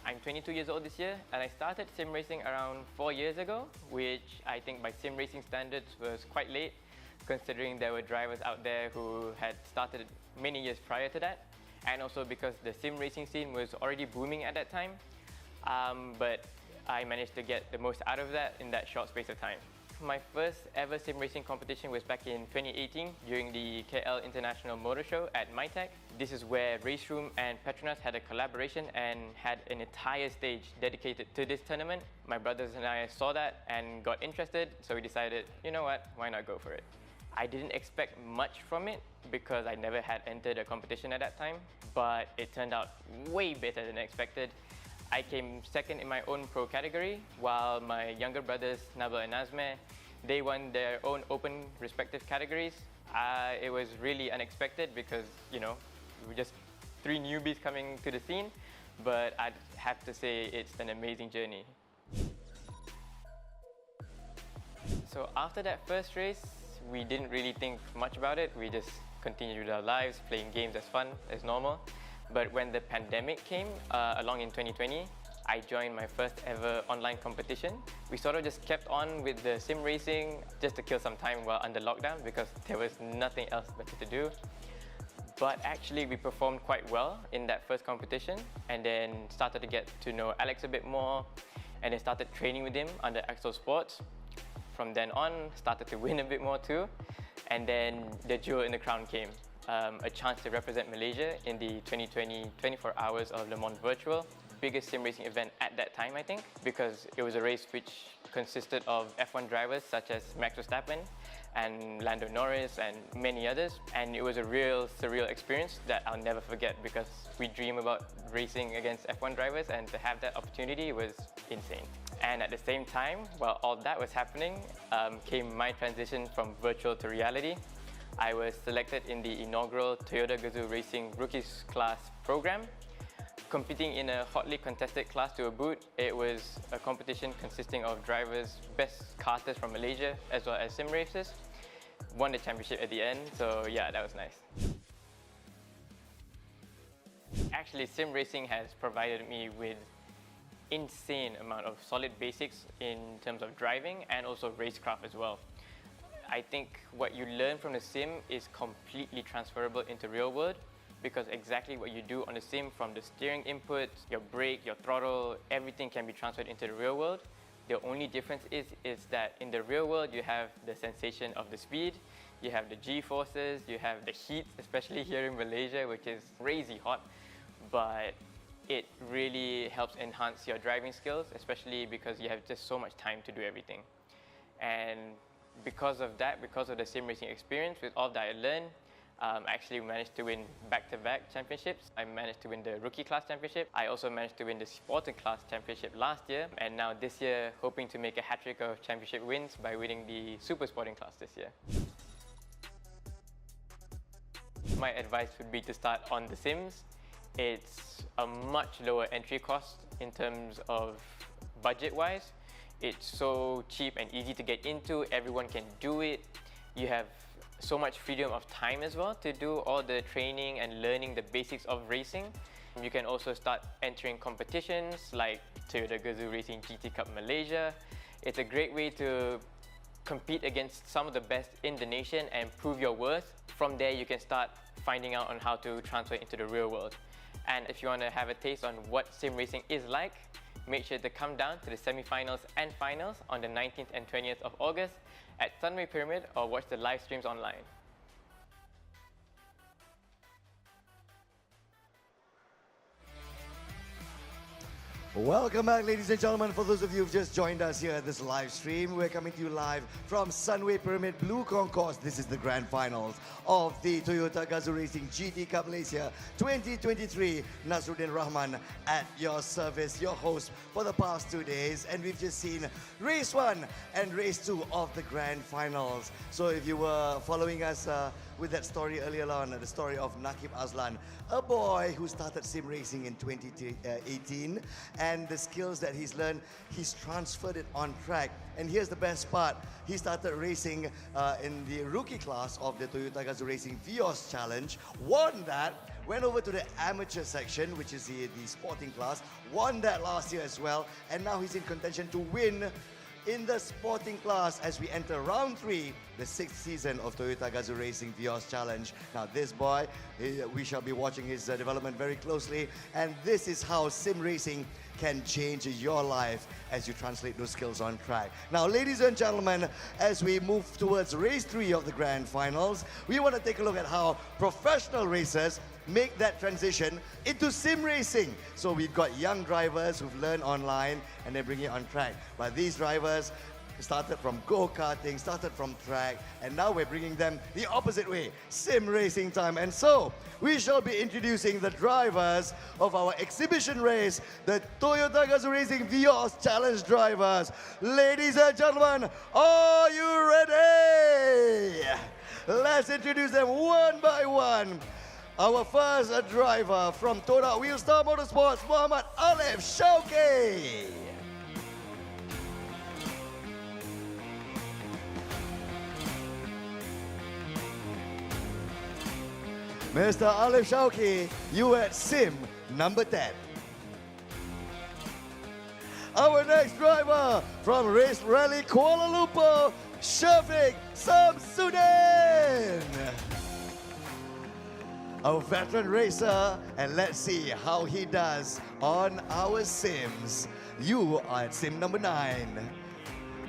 I'm 22 years old this year, and I started sim racing around 4 years ago, which I think by sim racing standards was quite late, considering there were drivers out there who had started many years prior to that, and also because the sim racing scene was already booming at that time. But I managed to get the most out of that in that short space of time. My first ever sim racing competition was back in 2018 during the KL International Motor Show at MyTech. This is where Race Room and Petronas had a collaboration and had an entire stage dedicated to this tournament. My brothers and I saw that and got interested, so we decided, you know what, why not go for it? I didn't expect much from it because I never had entered a competition at that time, but it turned out way better than expected. I came 2nd in my own pro category, while my younger brothers, Nabil and Nazmeh, they won their own open respective categories. It was really unexpected because, you know, we were just 3 newbies coming to the scene, but I'd have to say it's an amazing journey. So after that first race, we didn't really think much about it. We just continued with our lives, playing games as fun as normal. But when the pandemic came along in 2020, I joined my first ever online competition. We sort of just kept on with the sim racing just to kill some time while under lockdown because there was nothing else better to do. But actually we performed quite well in that first competition, and then started to get to know Alex a bit more, and then started training with him under Axel Sports. From then on, started to win a bit more too, and then the jewel in the crown came. A chance to represent Malaysia in the 2020 24 Hours of Le Mans Virtual. Biggest sim racing event at that time, I think, because it was a race which consisted of F1 drivers such as Max Verstappen and Lando Norris and many others. And it was a real surreal experience that I'll never forget because we dream about racing against F1 drivers, and to have that opportunity was insane. And at the same time, while all that was happening, came my transition from virtual to reality. I was selected in the inaugural Toyota Gazoo Racing Rookies Class program. Competing in a hotly contested class to a boot, it was a competition consisting of drivers, best karters from Malaysia, as well as sim racers. Won the championship at the end, so yeah, that was nice. Actually, sim racing has provided me with insane amount of solid basics in terms of driving and also racecraft as well. I think what you learn from the sim is completely transferable into real world, because exactly what you do on the sim, from the steering input, your brake, your throttle, everything can be transferred into the real world. The only difference is that in the real world you have the sensation of the speed, you have the G-forces, you have the heat, especially here in Malaysia, which is crazy hot, but it really helps enhance your driving skills, especially because you have just so much time to do everything. And because of that, because of the sim racing experience, with all that I learned, I actually managed to win back-to-back championships. I managed to win the rookie class championship. I also managed to win the sporting class championship last year. And now this year, hoping to make a hat-trick of championship wins by winning the super sporting class this year. My advice would be to start on the sims. It's a much lower entry cost in terms of budget-wise. It's so cheap and easy to get into. Everyone can do it. You have so much freedom of time as well to do all the training and learning the basics of racing. You can also start entering competitions like Toyota Gazoo Racing GT Cup Malaysia. It's a great way to compete against some of the best in the nation and prove your worth. From there, you can start finding out on how to transfer into the real world. And if you want to have a taste on what sim racing is like, make sure to come down to the semi-finals and finals on the 19th and 20th of August at Sunway Pyramid, or watch the live streams online. Welcome back, ladies and gentlemen. For those of you who've just joined us here at this live stream, we're coming to you live from Sunway Pyramid Blue Concourse. This is the grand finals of the Toyota Gazoo Racing GT Cup Malaysia 2023. Nazruddin Rahman at your service, your host for the past 2 days. And we've just seen race 1 and race 2 of the grand finals. So if you were following us with that story earlier on, the story of Nakib Azlan, a boy who started sim racing in 2018, and the skills that he's learned, he's transferred it on track. And here's the best part, he started racing in the rookie class of the Toyota Gazoo Racing Vios Challenge, won that, went over to the amateur section, which is the sporting class, won that last year as well, and now he's in contention to win in the sporting class as we enter round 3, the 6th season of Toyota Gazoo Racing Vios Challenge. Now this boy, we shall be watching his development very closely, and this is how sim racing can change your life as you translate those skills on track. Now, ladies and gentlemen, as we move towards race 3 of the grand finals, we want to take a look at how professional racers make that transition into sim racing. So we've got young drivers who've learned online and they bring it on track. But these drivers started from go-karting, started from track, and now we're bringing them the opposite way, sim racing time. And so we shall be introducing the drivers of our exhibition race, the Toyota Gazoo Racing Vios Challenge drivers. Ladies and gentlemen, are you ready? Let's introduce them one by one. Our first driver from Toda Wheelstar Motorsports, Muhammad Alif Shauki. Mr. Alif Shauki, you at sim number 10. Our next driver from Race Rally Kuala Lumpur, Shafiq Samsudin. A veteran racer, and let's see how he does on our sims. You are at sim number 9.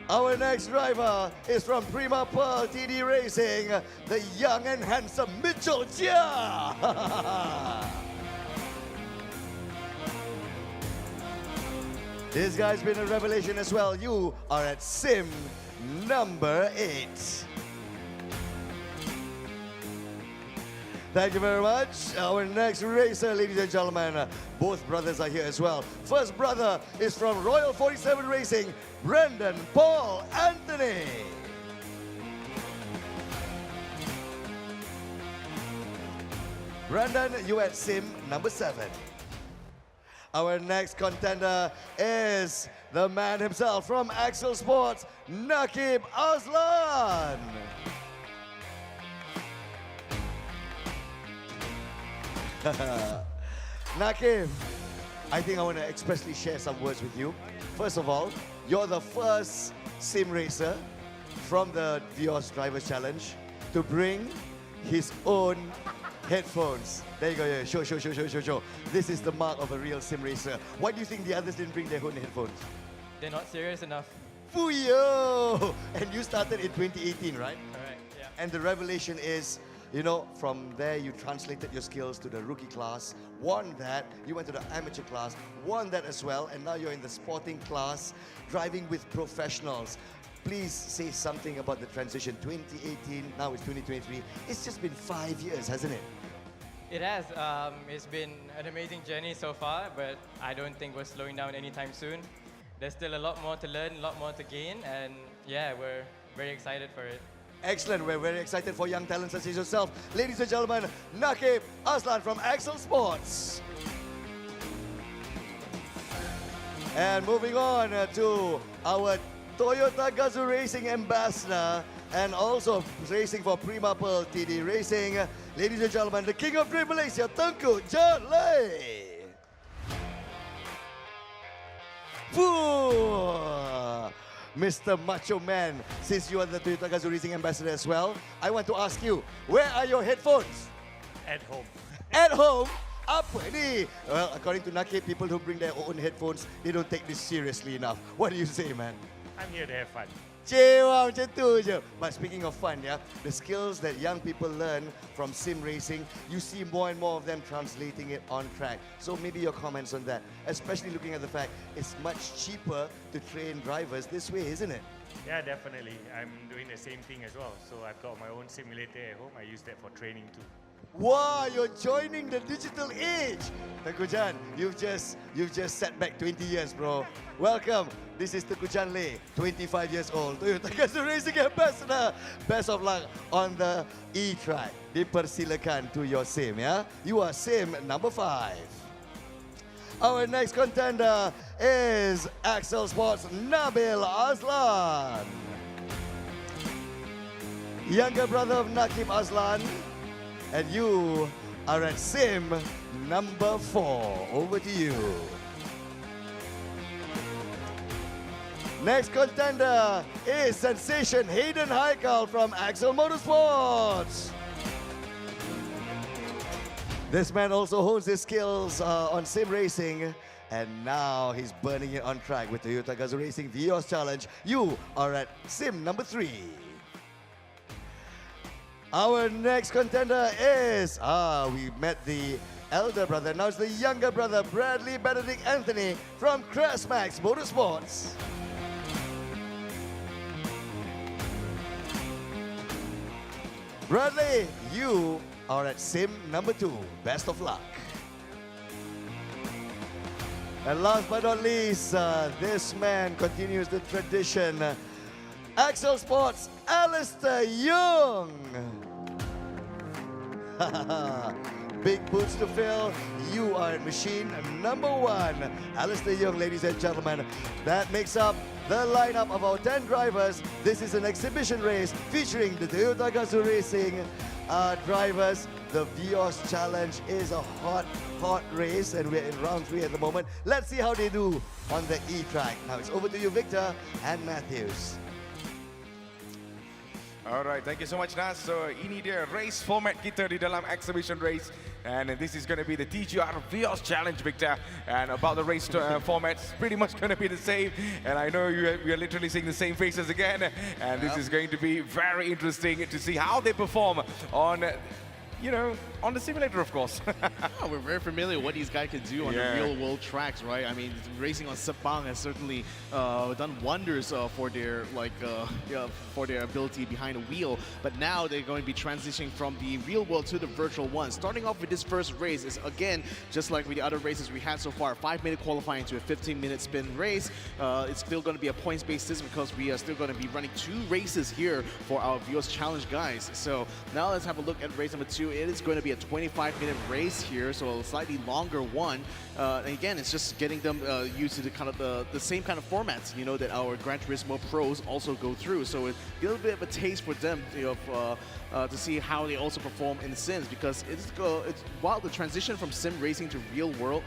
Our next driver is from Prima Pearl TD Racing, the young and handsome Mitchell Chia. This guy's been a revelation as well. You are at sim number 8. Thank you very much. Our next racer, ladies and gentlemen, both brothers are here as well. First brother is from Royal 47 Racing, Brendan Paul Anthony. Brandon, you at sim number 7. Our next contender is the man himself from Axel Sports, Nakib Aslan. Nakib, I think I want to expressly share some words with you. First of all, you're the first sim racer from the Vios Drivers Challenge to bring his own headphones. There you go, yeah. Show. This is the mark of a real sim racer. Why do you think the others didn't bring their own headphones? They're not serious enough. Fuyo! And you started in 2018, right? Correct, yeah. And the revelation is, you know, from there you translated your skills to the rookie class, won that, you went to the amateur class, won that as well, and now you're in the sporting class, driving with professionals. Please say something about the transition. 2018, now it's 2023. It's just been 5 years, hasn't it? It has. It's been an amazing journey so far, but I don't think we're slowing down anytime soon. There's still a lot more to learn, a lot more to gain, and yeah, we're very excited for it. Excellent. We're very excited for young talents such as yourself. Ladies and gentlemen, Nakib Aslan from Axel Sports. And moving on to our Toyota Gazoo Racing Ambassador and also racing for Prima Pearl TD Racing. Ladies and gentlemen, the King of Dream Malaysia, Tengku Jalai. Mr. Macho Man, since you are the Toyota Gazoo Racing Ambassador as well, I want to ask you, where are your headphones? At home. At home? Apa ni? Well, according to Nakib, people who bring their own headphones, they don't take this seriously enough. What do you say, man? I'm here to have fun. Cewa macam tu je. But speaking of fun, yeah, the skills that young people learn from sim racing, you see more and more of them translating it on track. So maybe your comments on that, especially looking at the fact it's much cheaper to train drivers this way, isn't it? Yeah, definitely. I'm doing the same thing as well. So I've got my own simulator at home. I use that for training too. Wow, you're joining the digital age. Tengku Jan, you've just set back 20 years, bro. Welcome. This is Tengku Jan Lei, 25 years old, Toyota Gazoo Racing Ambassador. Best of luck on the E-Track. Dipersilakan to your sim, yeah? You are sim number 5. Our next contender is Axel Sports Nabil Aslan. Younger brother of Nakib Aslan. And you are at sim number 4. Over to you. Next contender is sensation Hayden Haikal from Axel Motorsports. This man also hones his skills on sim racing, and now he's burning it on track with Toyota Gazoo Racing Vios Challenge. You are at sim number 3. Our next contender is, we met the elder brother, now it's the younger brother, Bradley Benedict Anthony from Crestmax Motorsports. Bradley, you are at sim number 2. Best of luck. And last but not least, this man continues the tradition. Axel Sports, Alistair Young. Big boots to fill. You are at machine number 1. Alistair Young, ladies and gentlemen. That makes up the lineup of our 10 drivers. This is an exhibition race featuring the Toyota Gazoo Racing drivers. The Vios Challenge is a hot race, and we're in round 3 at the moment. Let's see how they do on the E-Track. Now it's over to you, Victor and Matthews. Alright, thank you so much, Nas. So ini dia race format kita di dalam exhibition race, and this is going to be the TGR Vios Challenge, Victor. And about the race formats, pretty much going to be the same. And I know we are literally seeing the same faces again, and this is going to be very interesting to see how they perform on, you know, on the simulator, of course. Oh, we're very familiar with what these guys can do on the real-world tracks, right? I mean, racing on Sepang has certainly done wonders for their for their ability behind the wheel. But now they're going to be transitioning from the real world to the virtual one. Starting off with this first race is, again, just like with the other races we had so far, 5-minute qualifying to a 15-minute spin race. It's still going to be a points-based system because we are still going to be running 2 races here for our Vios Challenge guys. So now let's have a look at race number 2. you, it is going to be a 25-minute race here, so a slightly longer one. And again, it's just getting them used to the kind of the same kind of formats, you know, that our Gran Turismo pros also go through. So it's a little bit of a taste for them, you know, to see how they also perform in Sims, because it's while the transition from sim racing to real world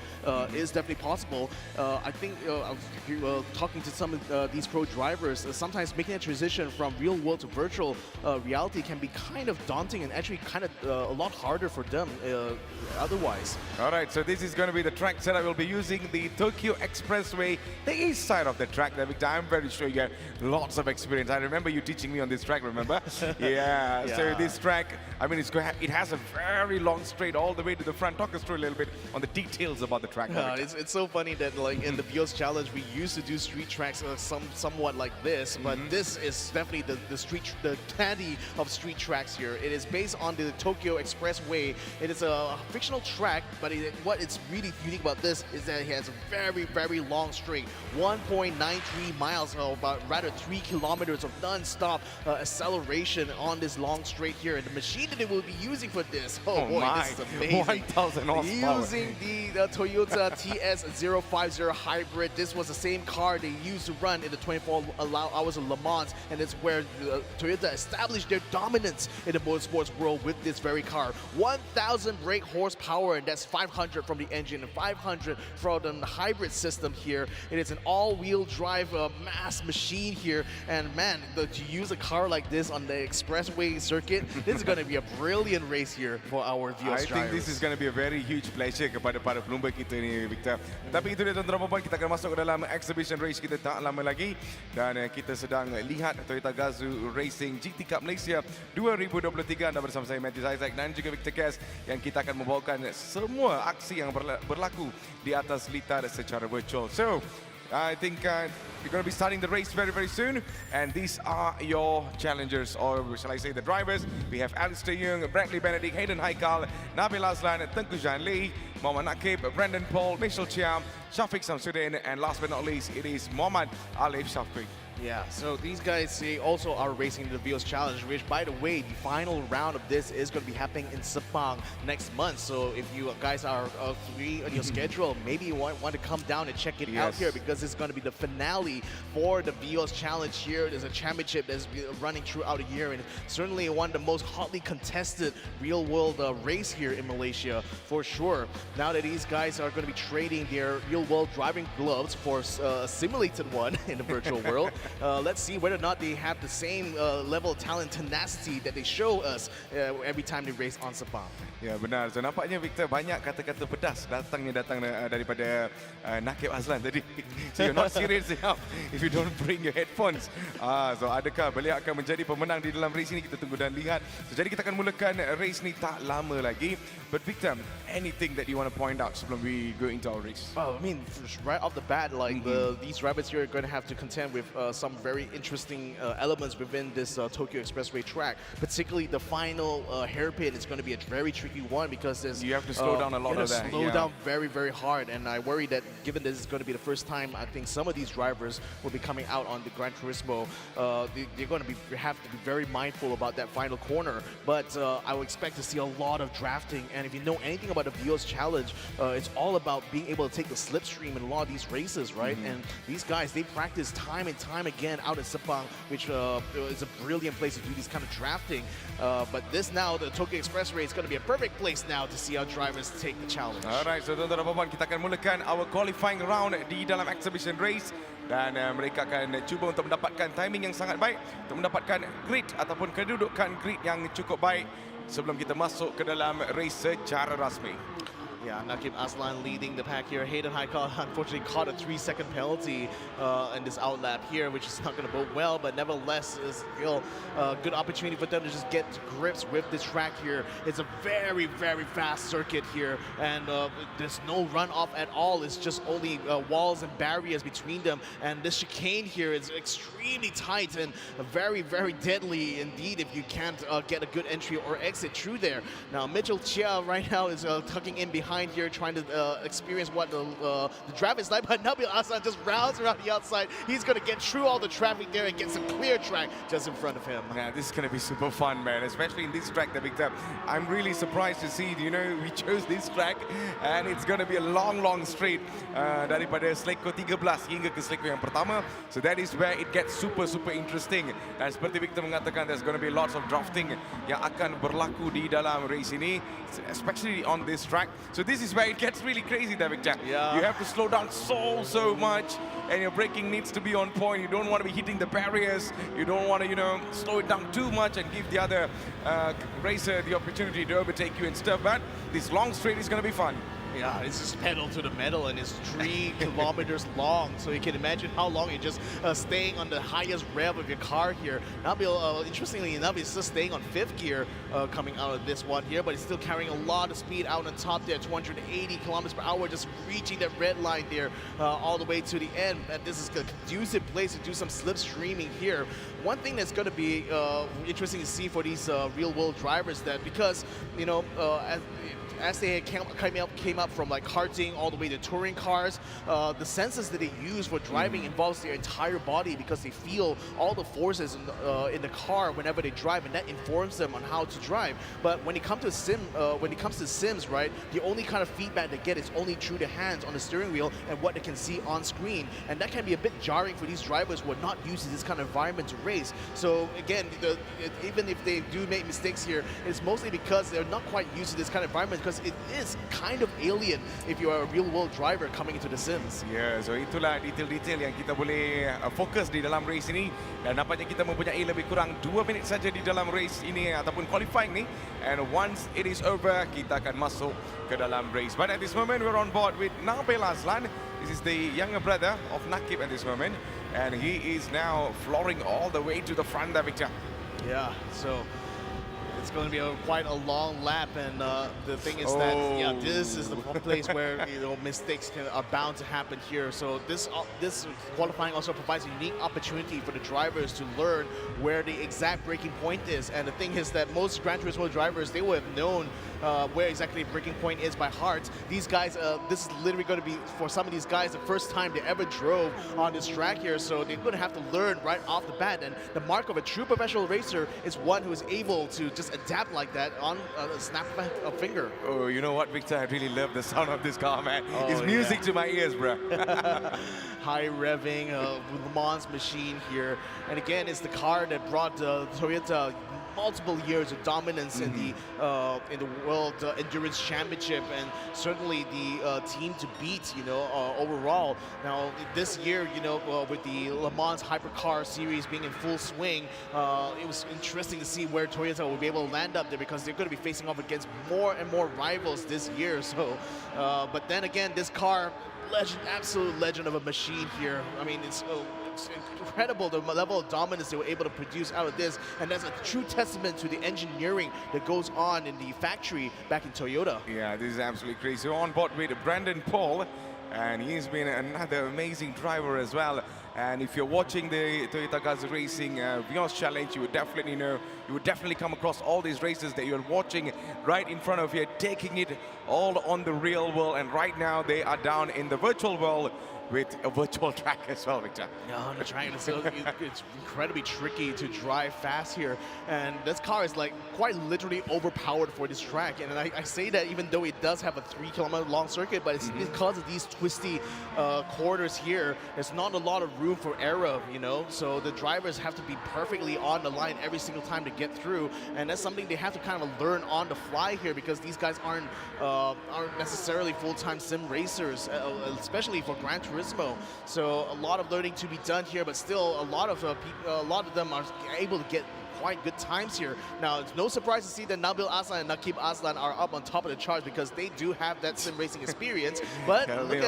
is definitely possible. I think talking to some of these pro drivers, sometimes making a transition from real world to virtual reality can be kind of daunting and actually kind of a lot harder for them otherwise. All right, so this is going to be the track setup. We'll be using the Tokyo Expressway, the east side of the track there, Victor. I'm very sure you have lots of experience. I remember you teaching me on this track, remember? Yeah. So this track, I mean, it has a very long straight all the way to the front. Talk us through a little bit on the details about the track. It's so funny that like in the Bios Challenge, we used to do street tracks somewhat like this, but this is definitely the candy of street tracks here. It is based on the Tokyo Expressway. It is a fictional track, but what it's really unique about this is that it has a very, very long straight, 1.93 miles, or about rather 3 kilometers of non-stop acceleration on this long straight here. And the machine that it will be using for this, oh boy, this is amazing. 1,000 horsepower. Using the Toyota TS050 hybrid. This was the same car they used to run in the 24 hours of Le Mans, and it's where Toyota established their dominance in the motorsports world with this very car. 1,000 brake horsepower, and that's 500 from the engine and 500 from the hybrid system here. It is an all-wheel drive mass machine here, and man, to use a car like this on the expressway circuit, this is going to be a brilliant race here for our Vios drivers. I think this is going to be a very huge pleasure kepada para pelumba kita ni, Victor. Tapi itu dia tuan-tuan dan puan, kita akan masuk ke dalam exhibition race kita tak lama lagi, dan kita sedang lihat Toyota Gazoo Racing GT Cup Malaysia 2023. Anda bersama saya Matthew Isaac dan juga Victor Kes, yang kita akan membawakan semua aksi yang berlaku di atas litar secara virtual. So I think we're going to be starting the race very, very soon. And these are your challengers, or shall I say the drivers. We have Alistair Young, Bradley Benedict, Hayden Haikal, Nabil Aslan, Tengku Jan Lee, Mohamed Nakib, Brandon Paul, Michelle Chiam, Shafiq Samsudin, and last but not least, it is Mohamed Alif Shafiq. Yeah, so these guys, they also are racing the Vios Challenge, which, by the way, the final round of this is going to be happening in Sepang next month. So if you guys are free on your schedule, maybe you want to come down and check it out here, because it's going to be the finale for the Vios Challenge here. There's a championship that's running throughout a year, and certainly one of the most hotly contested real-world race here in Malaysia, for sure. Now that these guys are going to be trading their real-world driving gloves for a simulated one in the virtual world, let's see whether or not they have the same level of talent, tenacity that they show us every time they race on Sepang. Ya, benar. So nampaknya Victor banyak kata-kata pedas datang daripada Nakib Azlan tadi. So you're not serious enough if you don't bring your headphones. So adakah beliau akan menjadi pemenang di dalam race ini? Kita tunggu dan lihat. So, jadi kita akan mulakan race ni tak lama lagi. But Victor, anything that you want to point out sebelum we go into our race? Well, I mean, right off the bat, like these rabbits here are going to have to contend with some very interesting elements within this Tokyo Expressway track. Particularly the final hairpin is going to be a very tricky one, because you have to slow down a lot of that. Slow down very, very hard, and I worry that given this is going to be the first time, I think some of these drivers will be coming out on the Gran Turismo. They're going to have to be very mindful about that final corner. But I would expect to see a lot of drafting. And if you know anything about the Vios Challenge, it's all about being able to take the slipstream in a lot of these races, right? And these guys, they practice time and time again out at Sepang, which is a brilliant place to do these kind of drafting. But this now, the Tokyo Expressway, is going to be a perfect place now to see our drivers take the challenge. Alright, so tuan-tuan dan puan, kita akan mulakan our qualifying round di dalam exhibition race, dan mereka akan cuba untuk mendapatkan timing yang sangat baik, untuk mendapatkan grid ataupun kedudukan grid yang cukup baik sebelum kita masuk ke dalam race secara rasmi. Yeah, Nakib Aslan leading the pack here. Hayden Haikal unfortunately caught a 3-second penalty in this outlap here, which is not going to bode well, but nevertheless, is still a good opportunity for them to just get to grips with this track here. It's a very, very fast circuit here, and there's no runoff at all. It's just only walls and barriers between them, and this chicane here is extremely tight and very, very deadly indeed if you can't get a good entry or exit through there. Now, Mitchell Chia right now is tucking in behind behind here, trying to experience what the draft is like. But Nabil Aslan just rounds around the outside. He's going to get through all the traffic there and get some clear track just in front of him. Yeah, this is going to be super fun, man, especially in this track, the big time. I'm really surprised to see, you know, we chose this track and it's going to be a long straight daripada Seleko 13 hingga ke Seleko yang pertama. So that is where it gets super interesting. Dan seperti Victor mengatakan, there's going to be lots of drafting yang akan berlaku di dalam race ini, especially on this track. So this is where it gets really crazy there, Victor. Yeah. You have to slow down so much, and your braking needs to be on point. You don't want to be hitting the barriers. You don't want to, you know, slow it down too much and give the other racer the opportunity to overtake you and stuff. But this long straight is going to be fun. Yeah, it's just pedal to the metal, and it's 3 kilometers long. So you can imagine how long you're just staying on the highest rev of your car here. Nabil, interestingly enough, is still staying on 5th gear coming out of this one here, but he's still carrying a lot of speed out on top there, 280 kilometers per hour, just reaching that red line there all the way to the end. And this is a conducive place to do some slipstreaming here. One thing that's going to be interesting to see for these real-world drivers, that because, you know, as they came up from like karting all the way to touring cars, the senses that they use for driving involves their entire body, because they feel all the forces in the car whenever they drive, and that informs them on how to drive. But when it comes to sims, right, the only kind of feedback they get is only through the hands on the steering wheel and what they can see on screen, and that can be a bit jarring for these drivers who are not used to this kind of environment to race. So again, even if they do make mistakes here, it's mostly because they're not quite used to this kind of environment, because it is kind of alien if you are a real-world driver coming into the Sims. Yeah, so itulah detail-detail yang kita boleh fokus di dalam race ini, dan nampaknya kita mempunyai lebih kurang 2 minit saja di dalam race ini ataupun qualifying ni, and once it is over kita akan masuk ke dalam race. But at this moment we're on board with Nabil Aslan. This is the younger brother of Nakib at this moment, and he is now flooring all the way to the front there, Victor. Yeah, so it's going to be quite a long lap, and the thing is that this is the place where, you know, mistakes are bound to happen here. So this qualifying also provides a unique opportunity for the drivers to learn where the exact braking point is. And the thing is that most Gran Turismo drivers, they would have known where exactly the braking point is by heart. These guys, this is literally going to be, for some of these guys, the first time they ever drove on this track here, so they're going to have to learn right off the bat. And the mark of a true professional racer is one who is able to just adapt like that on a snap of a finger. Oh, you know what, Victor? I really love the sound of this car, man. Oh, it's music to my ears, bro. High revving Le Mans machine here, and again, it's the car that brought Toyota multiple years of dominance in the World Endurance Championship, and certainly the team to beat, you know, overall. Now this year, you know, with the Le Mans Hypercar Series being in full swing, it was interesting to see where Toyota will be able to land up there, because they're going to be facing off against more and more rivals this year. So, but then again, this car, absolute legend of a machine here. I mean, it's incredible the level of dominance they were able to produce out of this, and that's a true testament to the engineering that goes on in the factory back in Toyota. Yeah, this is absolutely crazy. So on board with Brandon Paul, and he's been another amazing driver as well. And if you're watching the Toyota Gazoo Racing Beyond Challenge, you would definitely know, you would definitely come across all these races that you're watching right in front of you, taking it all on the real world. And right now they are down in the virtual world with a virtual track as well, Victor. Yeah, on the track, it's incredibly tricky to drive fast here, and this car is like quite literally overpowered for this track. And I say that even though it does have a 3 kilometer long circuit, but it's because of these twisty corners here, there's not a lot of room for error, you know, so the drivers have to be perfectly on the line every single time to get through, and that's something they have to kind of learn on the fly here, because these guys aren't necessarily full-time sim racers, especially for Gran Turismo. So a lot of learning to be done here, but still a lot of them are able to get quite good times here. Now, it's no surprise to see that Nabil Aslan and Nakib Aslan are up on top of the charts, because they do have that sim racing experience. But look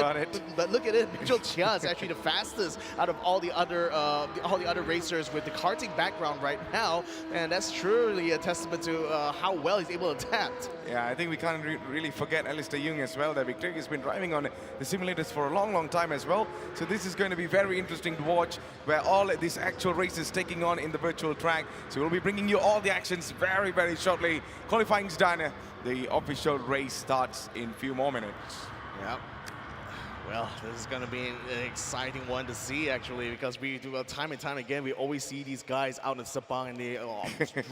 at it, Mitchell Chia is actually the fastest out of all the other racers with the karting background right now, and that's truly a testament to how well he's able to adapt. Yeah, I think we can't really forget Alistair Young as well. That Victor has been driving on the simulators for a long time as well. So this is going to be very interesting to watch, where all these actual races taking on in the virtual track. So we'll be bringing you all the actions very, very shortly. Qualifying's done. The official race starts in a few more minutes. Yeah. Well, this is going to be an exciting one to see, actually, because we do time and time again, we always see these guys out in Sepang, and they are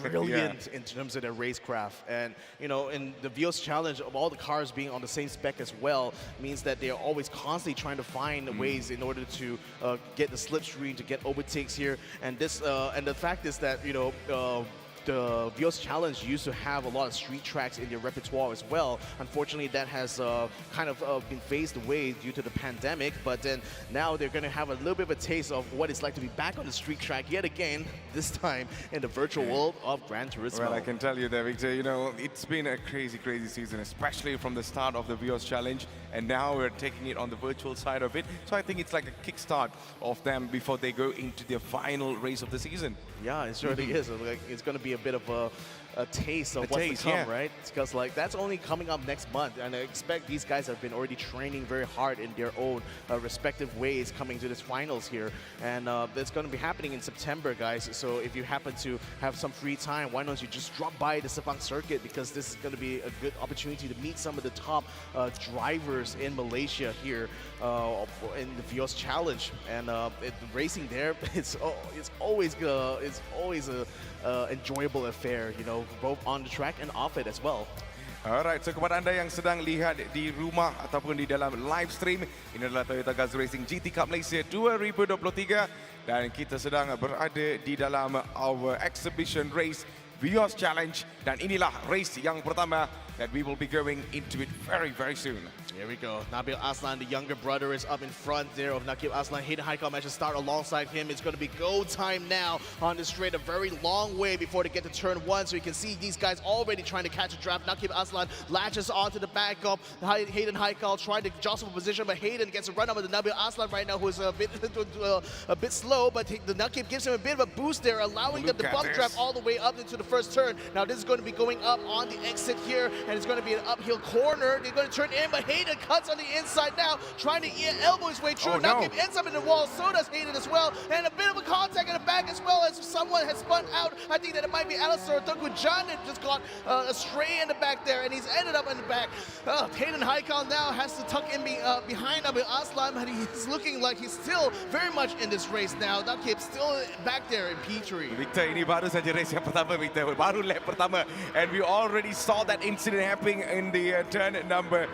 brilliant in terms of their racecraft. And, you know, in the Vios Challenge, of all the cars being on the same spec as well, means that they are always constantly trying to find ways in order to get the slipstream, to get overtakes here. And this, and the fact is that, you know, the Vios Challenge used to have a lot of street tracks in their repertoire as well. Unfortunately, that has kind of been phased away due to the pandemic, but then now they're going to have a little bit of a taste of what it's like to be back on the street track yet again, this time in the virtual world of Gran Turismo. Well, I can tell you that, Victor, you know, it's been a crazy, crazy season, especially from the start of the Vios Challenge, and now we're taking it on the virtual side of it. So I think it's like a kickstart of them before they go into their final race of the season. Yeah, it certainly is. Like, it's going to be a bit of a taste of what's to come, right? Because like that's only coming up next month, and I expect these guys have been already training very hard in their own respective ways coming to this finals here, and it's going to be happening in September, guys. So if you happen to have some free time, why don't you just drop by the Sepang circuit, because this is going to be a good opportunity to meet some of the top drivers in Malaysia here in the Vios Challenge, and racing there, it's always a enjoyable affair, you know, both on the track and off it as well. Alright, so kepada anda yang sedang lihat di rumah ataupun di dalam live stream, ini adalah Toyota Gazoo Racing GT Cup Malaysia 2023 dan kita sedang berada di dalam our exhibition race Vios Challenge, dan inilah race yang pertama that we will be going into it very, very soon. Here we go. Nabil Aslan, the younger brother, is up in front there of Nakib Aslan. Hayden Haikal managed to start alongside him. It's going to be go time now on the straight. A very long way before they get to turn one. So you can see these guys already trying to catch a draft. Nakib Aslan latches onto the back of Hayden Haikal, trying to jostle for position, but Hayden gets a run up with the Nabil Aslan right now, who is a bit slow, but the Nakib gives him a bit of a boost there, allowing them to bump trap all the way up into the first turn. Now this is going to be going up on the exit here, and it's going to be an uphill corner. They're going to turn in, but Hayden cuts on the inside now, trying to elbow his way through. Nakib ends up in the wall, so does Hayden as well, and a bit of a contact in the back as well, as someone has spun out. I think that it might be Alistair or Tunku John that just got astray in the back there, and he's ended up in the back. Hayden Haikal now has to tuck in behind Nabil Aslan, but he's looking like he's still very much in this race now. Nakib still back there in P3. Victor, ini baru saja race yang pertama, Victor. Baru lap pertama, and we already saw that incident happening in the turn number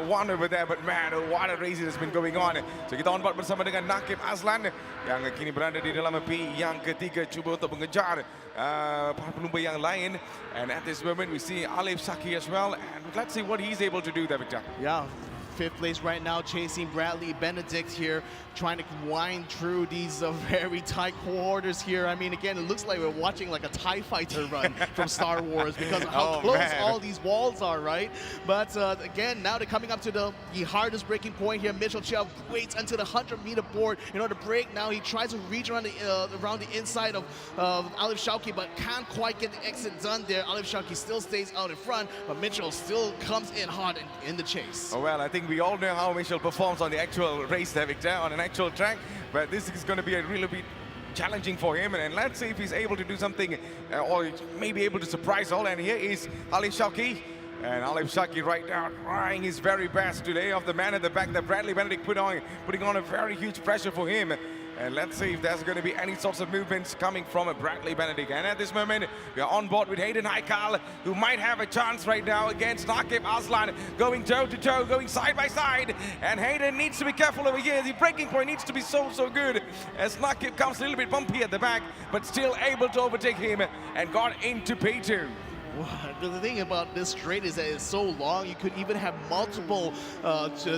1 over there. But man, what a race has been going on. So kita on board bersama dengan Nakib Aslan yang kini berada di dalam P yang ketiga, cuba untuk mengejar para penumpang yang lain. And at this moment we see Alif Saki as well, and let's see what he's able to do there, Victor. Yeah. Fifth place right now, chasing Bradley Benedict here, trying to wind through these very tight quarters here. I mean, again, it looks like we're watching like a TIE fighter run from Star Wars because of how close all these walls are, right? But again, now they're coming up to the hardest braking point here. Mitchell Chia waits until the 100-meter board in order to brake. Now he tries to reach around the inside of Alif Shauki, but can't quite get the exit done there. Alif Shauki still stays out in front, but Mitchell still comes in hard in the chase. Oh, well, I think we all know how Mitchell performs on the actual race there, Victor, on an actual track, but this is going to be a really bit challenging for him, and let's see if he's able to do something or maybe able to surprise all. And here is Alif Shauki, and Alif Shauki right now trying his very best to lay off the man at the back that Bradley Benedict putting on a very huge pressure for him. And let's see if there's going to be any sorts of movements coming from Bradley Benedict. And at this moment, we are on board with Hayden Haikal, who might have a chance right now against Nakib Aslan, going toe-to-toe, going side-by-side. And Hayden needs to be careful over here. The braking point needs to be so good, as Nakib comes a little bit bumpy at the back, but still able to overtake him and got into P2. The thing about this straight is that it's so long, you could even have multiple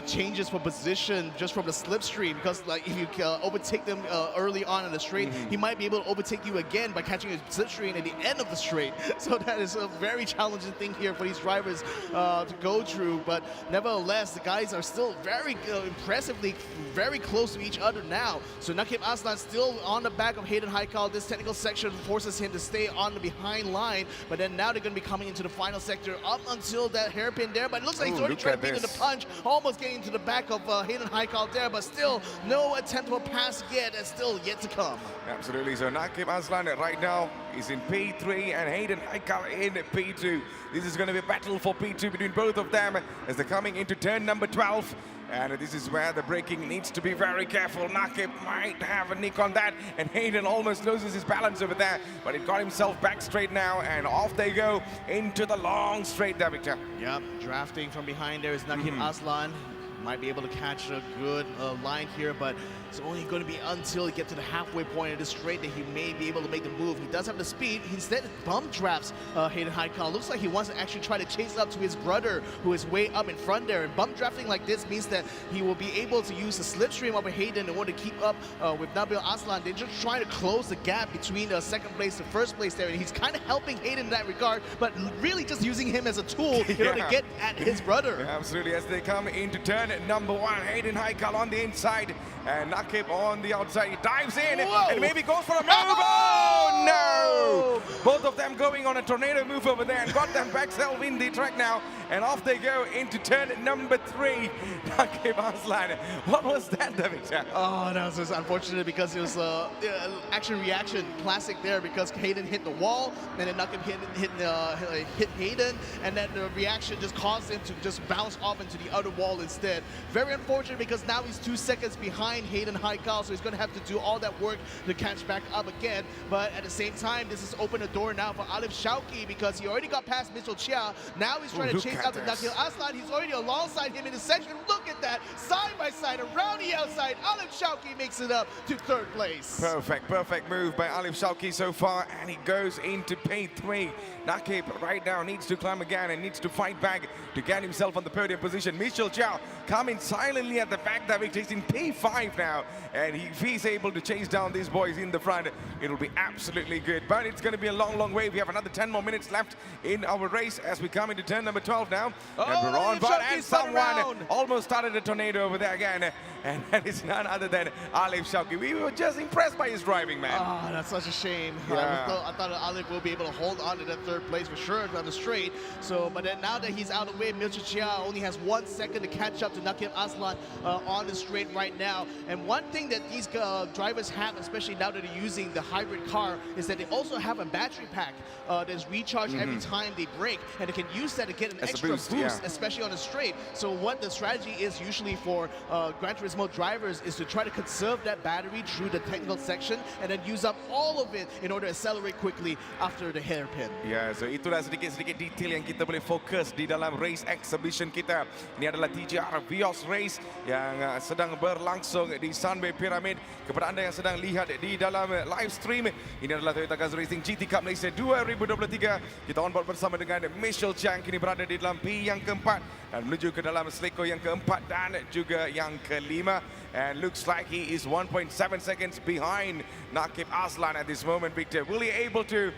changes for position just from the slipstream, because like if you overtake them early on in the straight, he might be able to overtake you again by catching a slipstream at the end of the straight. So that is a very challenging thing here for these drivers to go through. But nevertheless, the guys are still very impressively very close to each other now. So Nakib Aslan still on the back of Hayden Haikal. This technical section forces him to stay on the behind line, but then now they're going to be coming into the final sector up until that hairpin there. But it looks like he's Ooh, already look trying at to beat in the this. punch, almost getting into the back of Hayden Haikal there, but still no attempt to a pass yet, and still yet to come. Absolutely. So Nakib Aslan right now is in P3 and Hayden Haikal in P2. This is going to be a battle for P2 between both of them as they're coming into turn number 12. And this is where the braking needs to be very careful. Nakib might have a nick on that, and Hayden almost loses his balance over there, but he got himself back straight now, and off they go into the long straight there, Victor. Yep, drafting from behind there is Nakib Aslan. Might be able to catch a good line here, but it's only going to be until he gets to the halfway point of the straight that he may be able to make the move. He does have the speed. He instead bump drafts Hayden Haikal. Looks like he wants to actually try to chase up to his brother, who is way up in front there. And bump drafting like this means that he will be able to use the slipstream of Hayden in order to keep up with Nabil Aslan. They're just trying to close the gap between second place to first place there, and he's kind of helping Hayden in that regard, but really just using him as a tool in order to get at his brother. Yeah, absolutely, as they come into turn number 1, Hayden Haikal on the inside and Nakib on the outside. He dives in and maybe goes for a move. Oh no! Both of them going on a tornado move over there and got them back self in the track now. And off they go into turn number 3. Nakib Aslan. What was that, Victor? Oh, that was just unfortunate because it was action-reaction classic there, because Hayden hit the wall and then Nakib hit Hayden, and then the reaction just caused him to just bounce off into the other wall instead. Very unfortunate because now he's 2 seconds behind Hayden Haikal, so he's going to have to do all that work to catch back up again. But at the same time, this has opened a door now for Alif Shauki, because he already got past Mitchell Chia. Now he's trying to chase after Nakib Aslan. He's already alongside him in the section. Look at that, side by side, around the outside. Alif Shauki makes it up to 3rd place. Perfect move by Alif Shauki so far, and he goes into P3. Nakib right now needs to climb again and needs to fight back to get himself on the podium position. Mitchell Chow coming silently at the back there. He's in P5 now, and if he's able to chase down these boys in the front, it'll be absolutely good. But it's going to be a long way. We have another 10 more minutes left in our race as we come into turn number 12 now. And we're on, and someone almost started a tornado over there again, and that is none other than Alif Shauki. We were just impressed by his driving, man. Oh, that's such a shame. Yeah. I thought Alif will be able to hold on to that 3rd place for sure on the straight. So, but then now that he's out of the way, Mitchell Chia only has 1 second to catch up to Nakib Aslan on the straight right now. And one thing that these drivers have, especially now that they're using the hybrid car, is that they also have a battery pack that's recharged every time they brake, and they can use that to get an extra boost, especially on the straight. So what the strategy is usually for Gran Turismo drivers is to try to conserve that battery through the technical section and then use up all of it in order to accelerate quickly after the hairpin. Ya, so itulah sedikit-sedikit detail yang kita boleh fokus di dalam race exhibition kita. Ini adalah TGR Vios Race yang sedang berlangsung di Sunway Pyramid. Kepada anda yang sedang lihat di dalam live stream, ini adalah Toyota Gazoo Racing GT Cup Malaysia 2023. Kita on board bersama dengan Michelle Chang, kini berada di dalam P yang keempat dan menuju ke dalam Seleko yang keempat dan juga yang kelima. And looks like he is 1.7 seconds behind Nakib Aslan at this moment, Victor. Will he able to,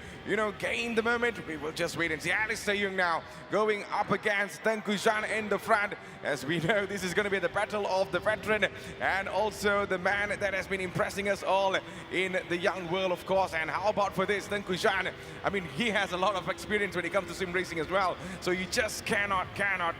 gain the moment? We will just wait and see. Alistair Young now going up against Tengku Zhan in the front. As we know, this is going to be the battle of the veteran and also the man that has been impressing us all in the young world, of course. And how about for this, Tengku Zhan? I mean, he has a lot of experience when it comes to sim racing as well. So you just cannot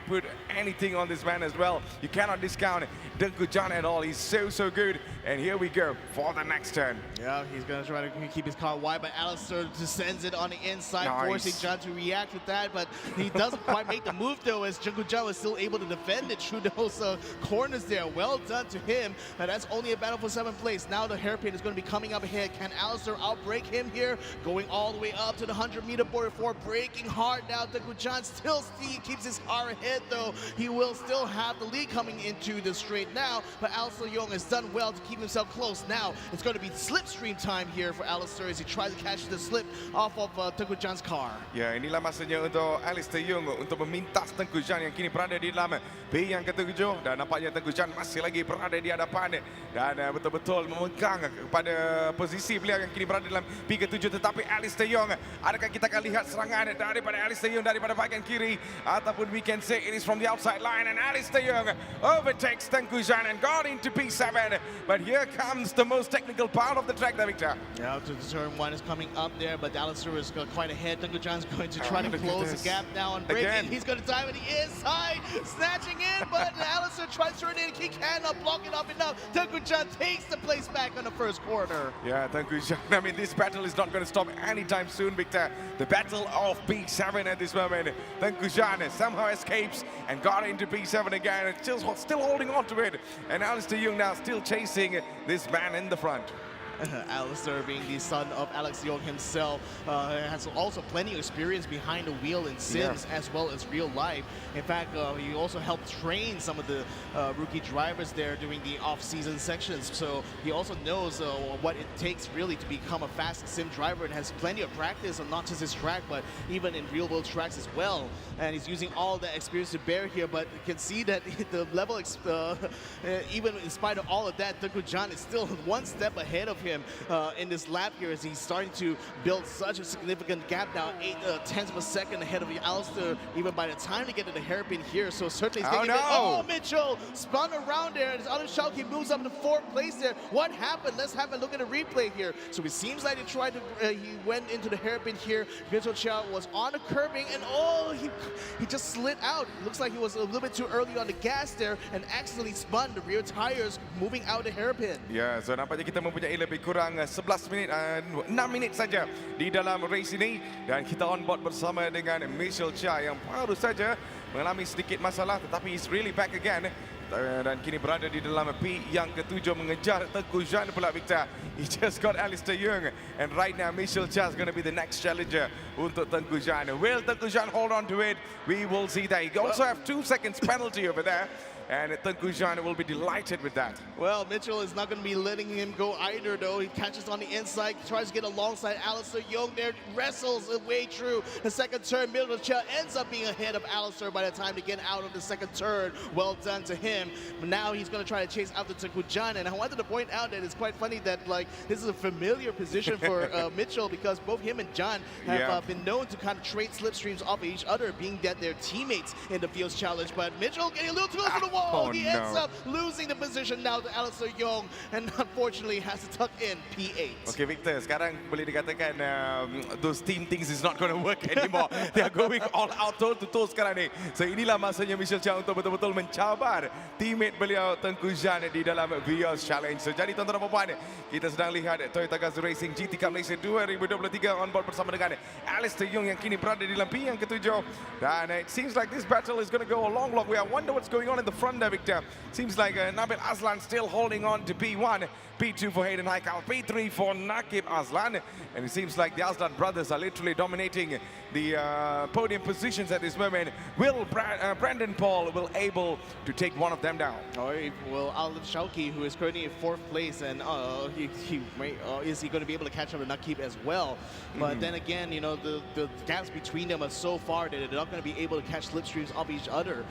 put anything on this man as well. You cannot discount Tengku Zhan at all. He's so good. And here we go for the next turn. Yeah, he's going to try to keep his car wide, but Alistair just sends it on the inside, forcing Zhan to react with that. But he doesn't quite make the move, though, as Tengku Zhan was still able to defend it through those corners there. Well done to him. And that's only a battle for 7th place. Now the hairpin is going to be coming up ahead. Can Alistair outbrake him here? Going all the way up to the 100-meter border before braking hard now. Tengku Zhan still keeps his car ahead, though. He will still have the lead coming into the straight now. But Alistair Young has done well to keep himself close. Now it's going to be slipstream time here for Alistair as he tries to catch the slip off of Tengku Zhan's car. Ya, inilah masanya untuk Alistair Young untuk memintas Tengku Zhan yang kini berada di dalam P yang ke-7 dan nampaknya Tengku Zhan masih lagi berada di hadapan dan betul-betul memegang kepada posisi beliau yang kini berada dalam P ke-7. Tetapi Alistair Young, adakah kita akan lihat serangan daripada Alistair Young daripada bahagian kiri, ataupun we can say it is from the outside line, and Alistair Young overtakes Tengku Zhan and got into P7, but here comes the most technical part of the track there, Victor. Yeah, to turn 1 is coming up there, but Alistair is quite ahead. Tunku Jan's going to try to close the gap now on braking. Again. He's going to dive on the inside, snatching in, but Alistair tries to turn in. He cannot block it up enough. Tunku Jan takes the place back on the first corner. Yeah, Tunku Jan. I mean, this battle is not going to stop anytime soon, Victor. The battle of P7 at this moment. Tunku Jan somehow escapes and got into P7 again. And still holding on to it. And Alistair Young now still chasing this man in the front. Alistair, being the son of Alex Young himself, has also plenty of experience behind the wheel in Sims as well as real life. In fact, he also helped train some of the rookie drivers there during the off-season sections. So he also knows what it takes really to become a fast sim driver and has plenty of practice on not just his track, but even in real-world tracks as well. And he's using all that experience to bear here, but you can see that the level, even in spite of all of that, Tunku Jan is still one step ahead of him in this lap here as he's starting to build such a significant gap now, 8/10 of a second ahead of Alistair, even by the time to get to the hairpin here. So certainly he's taking Mitchell spun around there, and his other Schalke moves up to 4th place there. What happened? Let's have a look at the replay here. So it seems like he tried to, he went into the hairpin here. Mitchell Chow was on the curbing, and he just slid out. Looks like he was a little bit too early on the gas there and accidentally spun the rear tires moving out the hairpin. Ya, so nampaknya kita mempunyai lebih kurang 11 minit, 6 minit saja di dalam race ini. Dan kita on board bersama dengan Michelle Chia yang baru saja mengalami sedikit masalah, tetapi he's really back again. Dan kini berada di dalam P yang ke-7 mengejar Tunku Jan pula, Victor. He just got Alistair Young, and right now Michelle Chia is going to be the next challenger untuk Tunku Jan. Will Tunku Jan hold on to it? We will see that. He also have 2 seconds penalty over there. And Tunku Jan will be delighted with that. Well, Mitchell is not going to be letting him go either, though. He catches on the inside, tries to get alongside Alistair Young there, wrestles his way through the second turn. Middle chair ends up being ahead of Alistair by the time to get out of the second turn. Well done to him. But now he's going to try to chase after Tunku Jan. And I wanted to point out that it's quite funny that this is a familiar position for Mitchell, because both him and Jan have been known to kind of trade slipstreams off of each other, being that they're teammates in the Fields Challenge. But Mitchell getting a little too close to the wall. He ends up losing the position now to Alistair Young, and unfortunately has to tuck in P8. Okay, Victor, sekarang boleh dikatakan those team things is not going to work anymore. They are going all out toe to toe sekarang ni. So inilah masanya Michelle Chia untuk betul-betul mencabar teammate beliau Tunku Jan di dalam Vios Challenge. So jadi tuan-tuan dan puan, kita sedang lihat Toyota Gazoo Racing GT Cup Malaysia 2023 on board bersama dengan Alistair Young yang kini berada di dalam P yang ke-7. Dan it seems like this battle is going to go a long way. I wonder what's going on in the front there, Victor. Seems like Nabil Aslan still holding on to P1, P2 for Hayden Haikal, P3 for Nakib Aslan. And it seems like the Aslan brothers are literally dominating the podium positions at this moment. Will Brandon Paul will able to take one of them down? Well, Alif Schalke, who is currently in 4th place, and is he going to be able to catch up to Nakib as well? But then again, you know, the gaps between them are so far that they're not going to be able to catch slipstreams of each other.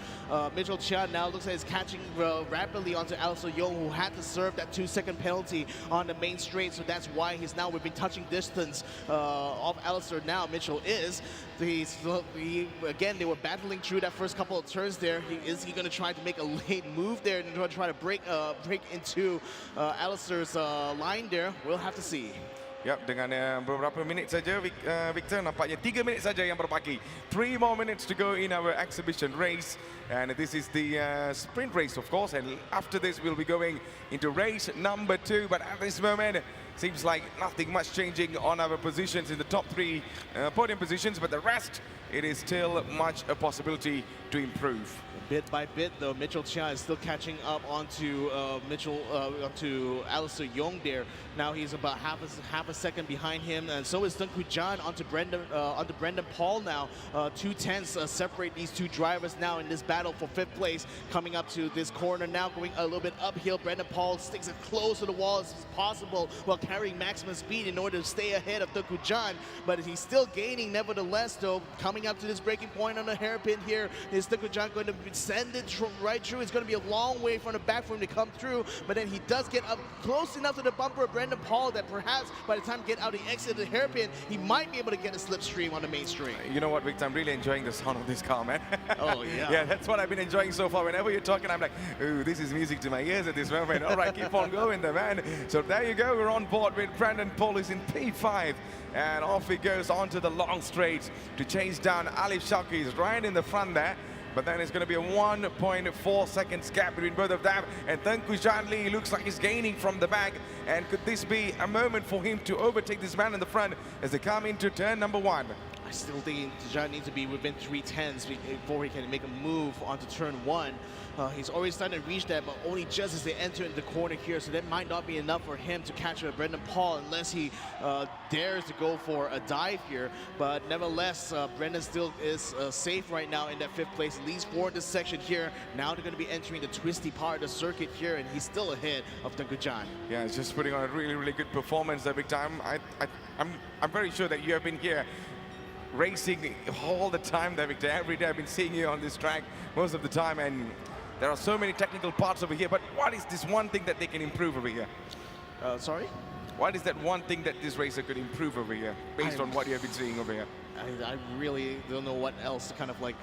Mitchell Chia now looks like he's catching rapidly onto Alistair Young, who had to serve that 2-second penalty on the main straight, so that's why he's now within touching distance of Alistair now. Mitchell is. Again, they were battling through that first couple of turns there. Is he going to try to make a late move there and try to break into Alistair's line there? We'll have to see. Yep, dengan beberapa minit saja, Victor, nampaknya 3 minit saja yang berbaki. 3 more minutes to go in our exhibition race. And this is the sprint race, of course. And after this, we'll be going into race number 2. But at this moment, seems like nothing much changing on our positions in the top 3 podium positions. But the rest, it is still much a possibility to improve. Bit by bit, though, Mitchell Chia is still catching up onto onto Alistair Young there. Now he's about half a second behind him, and so is Tunku Jan onto Brendan Paul now. 2/10 separate these two drivers now in this battle for 5th place. Coming up to this corner now, going a little bit uphill. Brendan Paul sticks as close to the wall as possible while carrying maximum speed in order to stay ahead of Tunku Jan. But he's still gaining nevertheless, though. Coming up to this breaking point on the hairpin here, is Tunku Jan going to send it right through? It's going to be a long way from the back for him to come through, but then he does get up close enough to the bumper of Brendan Paul that perhaps by the the time get out the exit of the hairpin, he might be able to get a slipstream on the main straight. You know what, Victor? I'm really enjoying the sound of this car, man. Oh, yeah. Yeah, that's what I've been enjoying so far. Whenever you're talking, I'm like, ooh, this is music to my ears at this moment. All right, keep on going there, man. So there you go. We're on board with Brandon Paul, who's in P5. And off he goes onto the long straight to chase down Alif Shauki. He's right in the front there. But then it's going to be a 1.4 seconds gap between both of them. And Tengku Janli looks like he's gaining from the back. And could this be a moment for him to overtake this man in the front as they come into turn number 1? I still think Tijan needs to be within 3/10s before he can make a move onto turn 1. He's already starting to reach that, but only just as they enter into the corner here, so that might not be enough for him to catch Brendan Paul unless he dares to go for a dive here. But nevertheless, Brendan still is safe right now in that 5th place, at least for this section here. Now they're going to be entering the twisty part of the circuit here, and he's still ahead of Tengku Jan. Yeah, he's just putting on a really, really good performance there, big time. I'm very sure that you have been here racing all the time there, Victor. Every day I've been seeing you on this track most of the time, and there are so many technical parts over here, but what is this one thing that they can improve over here? Sorry? What is that one thing that this racer could improve over here, based on what you have been seeing over here? I really don't know what else to kind of like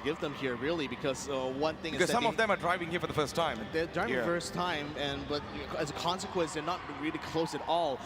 give them here, really, because one thing because is that some of them are driving here for the first time. They're driving for the first time, but as a consequence, they're not really close at all.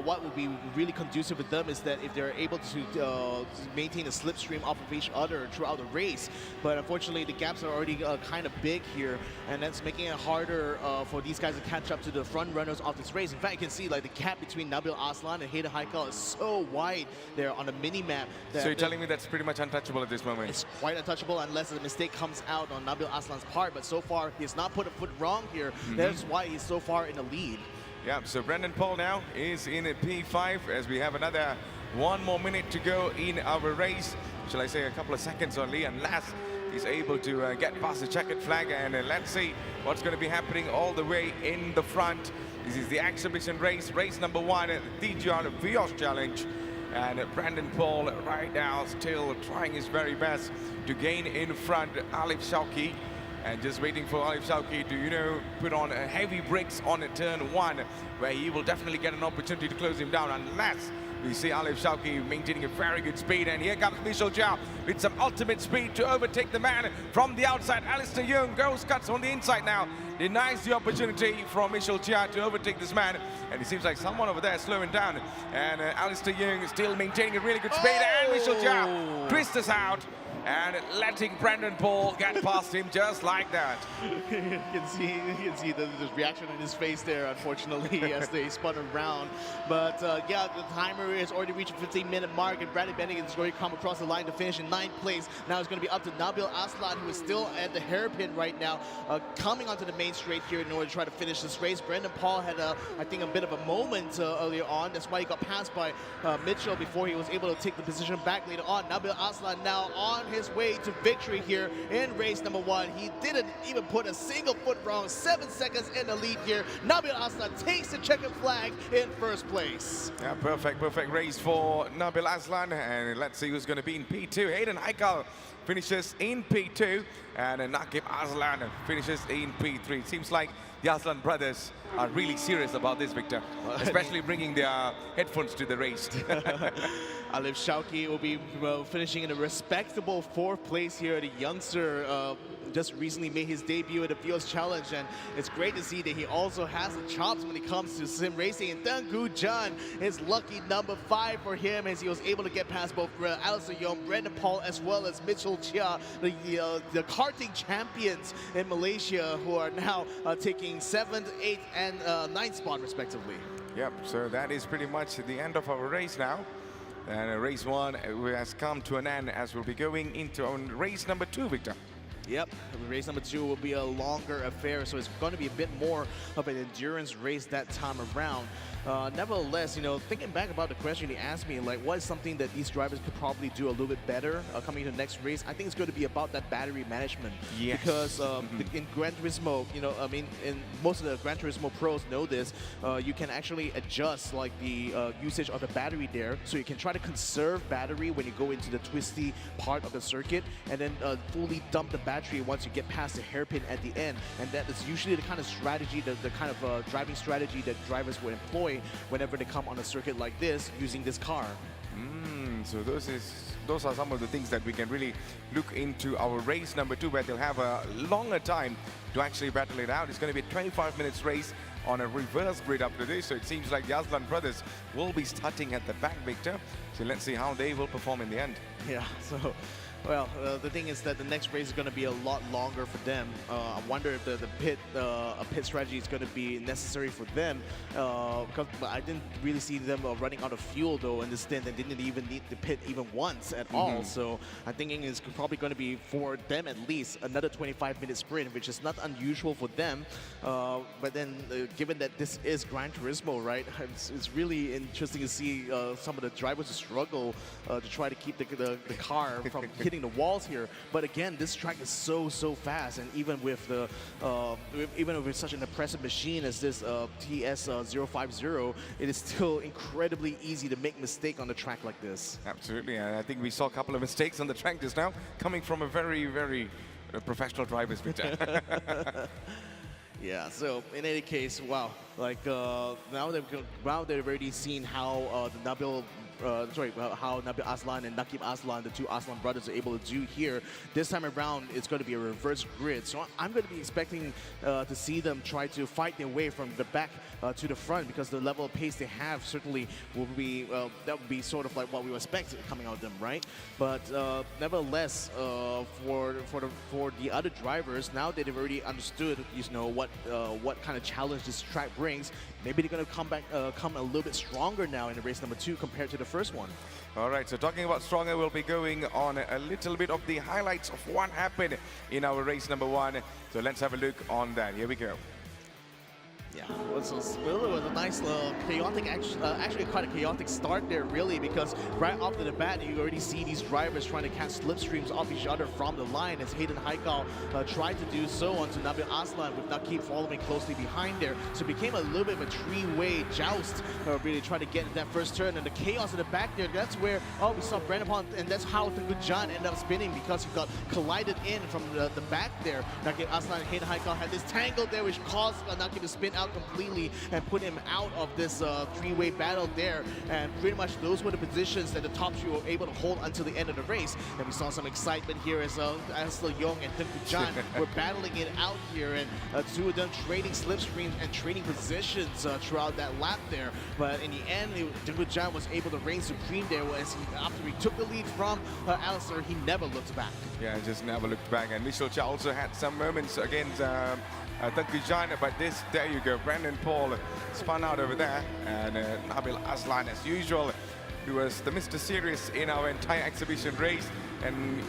What would be really conducive with them is that if they're able to maintain a slipstream off of each other throughout the race. But unfortunately, the gaps are already kind of big here, and that's making it harder for these guys to catch up to the front runners of this race. In fact, you can see like the gap between Nabil Aslan and Hayden Haikal is so wide there on the mini-map. So you're telling me that's pretty much untouchable at this moment? It's quite untouchable unless a mistake comes out on Nabil Aslan's part, but so far he's not put a foot wrong here. That's why he's so far in the lead. Yeah, so Brendan Paul now is in a P5 as we have another 1 more minute to go in our race. Shall I say a couple of seconds only, unless he's able to get past the checkered flag. And let's see what's going to be happening all the way in the front. This is the exhibition race, race number 1 at the DGR Vios Challenge. And Brandon Paul right now still trying his very best to gain in front Alif Shauki. And just waiting for Alif Shauki to, you know, put on heavy brakes on turn 1, where he will definitely get an opportunity to close him down, unless we see Alif Shauki maintaining a very good speed. And here comes Michel Jia with some ultimate speed to overtake the man from the outside. Alistair Young goes cuts on the inside now. Denies the opportunity from Michel Jia to overtake this man. And it seems like someone over there is slowing down. And Alistair Young is still maintaining a really good speed. And Michel Jia twists us out and letting Brandon Paul get past him just like that. You can see the reaction in his face there, unfortunately, as they spun around. But yeah, the timer has already reached the 15-minute mark, and Bradley Benning is going to come across the line to finish in 9th place. Now it's going to be up to Nabil Aslan, who is still at the hairpin right now, coming onto the main straight here in order to try to finish this race. Brendan Paul had, I think, a bit of a moment earlier on. That's why he got passed by Mitchell before he was able to take the position back later on. Nabil Aslan now on his way to victory here in race number 1. He didn't even put a single foot wrong. 7 seconds in the lead here. Nabil Aslan takes the checkered flag in 1st place. Yeah, perfect race for Nabil Aslan. And let's see who's going to be in P2. Hayden Haikal finishes in P2, and Nakib Aslan finishes in P3. It seems like the Aslan brothers are really serious about this, Victor, especially bringing their headphones to the race. Alif Shauki will be finishing in a respectable 4th place here. The youngster just recently made his debut at the Vios Challenge, and it's great to see that he also has the chops when it comes to sim racing. And Tengku Jan is lucky number 5 for him, as he was able to get past both Alistair Young, Brendan Paul, as well as Mitchell Chia, the karting champions in Malaysia, who are now taking 7th, 8th, and 9th spot respectively. Yep, so that is pretty much the end of our race now. And race 1 has come to an end, as we'll be going into race number 2, Victor. Yep, race number 2 will be a longer affair, so it's going to be a bit more of an endurance race that time around. Nevertheless, you know, thinking back about the question he asked me, like, what is something that these drivers could probably do a little bit better coming into the next race? I think it's going to be about that battery management. Yes. Because in Gran Turismo, you know, I mean, in most of the Gran Turismo pros know this, you can actually adjust, like, the usage of the battery there, so you can try to conserve battery when you go into the twisty part of the circuit, and then fully dump the battery battery once you get past the hairpin at the end, and that is usually the kind of strategy, the kind of driving strategy that drivers will employ whenever they come on a circuit like this using this car. So those are some of the things that we can really look into our race number 2, where they'll have a longer time to actually battle it out. It's going to be a 25 minutes race on a reverse grid after this, so it seems like the Aslan brothers will be starting at the back, Victor. So let's see how they will perform in the end. Yeah, so, well, the thing is that the next race is going to be a lot longer for them. I wonder if a pit strategy is going to be necessary for them, because I didn't really see them running out of fuel though in this stint, and didn't even need the pit even once at all. So I'm thinking it's probably going to be, for them at least, another 25-minute sprint, which is not unusual for them. But then, given that this is Gran Turismo, right, it's really interesting to see some of the drivers struggle to try to keep the car from hitting the walls here. But again, this track is so fast, and even with such an impressive machine as this TS050, it is still incredibly easy to make mistake on a track like this. Absolutely, and I think we saw a couple of mistakes on the track just now, coming from a very professional drivers, Victor. Yeah, so in any case, wow, like now they've already seen how how Nabil Aslan and Nakib Aslan, the two Aslan brothers, are able to do here. This time around, it's going to be a reverse grid. So I'm going to be expecting to see them try to fight their way from the back to the front, because the level of pace they have certainly will be, that would be sort of like what we expect coming out of them, right? But nevertheless, for the other drivers, now that they've already understood, what kind of challenge this track brings, maybe they're going to come a little bit stronger now in the race number 2 compared to the first one. All right, so talking about stronger, we'll be going on a little bit of the highlights of what happened in our race number 1. So let's have a look on that. Here we go. Yeah, it was a nice, chaotic, actually quite a chaotic start there, really, because right off the bat, you already see these drivers trying to catch slipstreams off each other from the line, as Hayden Haikal tried to do so onto Nabil Aslan, with Nakib following closely behind there. So it became a little bit of a three-way joust, really trying to get in that first turn, and the chaos in the back there, that's where, we saw Brandon Pond, and that's how Tengku Jan ended up spinning, because he got collided in from the back there. Nakib Aslan and Hayden Haikal had this tangle there, which caused Nakib to spin out completely and put him out of this three-way battle there. And pretty much those were the positions that the top three were able to hold until the end of the race. And we saw some excitement here as Le Yong and Tengku Jan were battling it out here, and two of them trading slipstreams and trading positions throughout that lap there. But in the end, Tengku Jan was able to reign supreme there, as after he took the lead from Alistair, he never looked back. Yeah, just never looked back. And Michel Chia also had some moments against Tengku Jan, but there you go, Brandon Paul spun out over there, and Nabil Aslan, as usual, who was the Mr. Serious in our entire exhibition race. And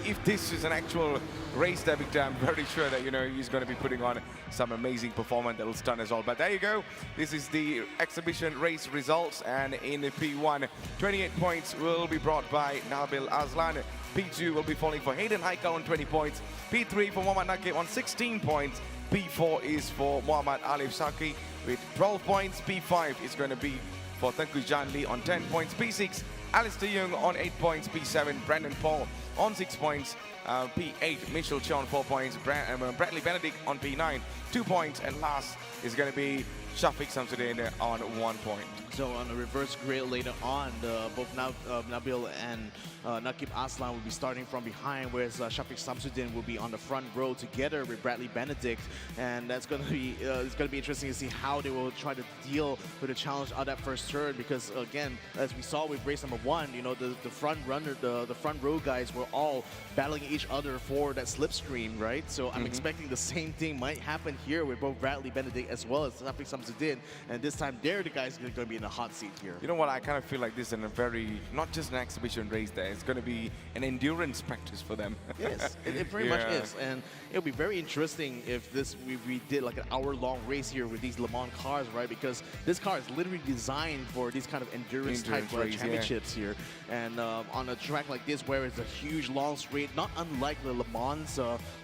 if this is an actual race there, Victor, I'm very sure that, he's going to be putting on some amazing performance that will stun us all. But there you go. This is the exhibition race results. And in the P1, 28 points will be brought by Nabil Aslan. P2 will be falling for Hayden Haikal on 20 points. P3 for Muhammad Nakib on 16 points. P4 is for Muhammad Alif Saki with 12 points. P5 is going to be for Tengku Jan Lee on 10 points. P6, Alistair Young on 8 points. P7, Brandon Paul on 6 points. P8, Michel Chia on 4 points. Bradley Benedict on P9, 2 points. And last is going to be Shafiq Samsudin on 1 point. So on the reverse grid later on, both Nabil and Nakib Aslan will be starting from behind, whereas Shafiq Samsudin will be on the front row together with Bradley Benedict, and that's going to be it's going to be interesting to see how they will try to deal with the challenge of that first turn. Because again, as we saw with race number 1, the front runner, the front row guys were all battling each other for that slipstream, right? So I'm expecting the same thing might happen here with both Bradley Benedict as well as Shafiq Samsudin, and this time they're the guys going to be in the hot seat here. You know what? I kind of feel like this is a very, not just an exhibition race there. It's going to be an endurance practice for them. Yes, it very much is. And it'll be very interesting if we did like an hour-long race here with these Le Mans cars, right? Because this car is literally designed for these kind of endurance type championships here. And on a track like this, where it's a huge long straight, not unlike the Le Mans,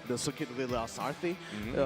the Circuit de la Sarthe,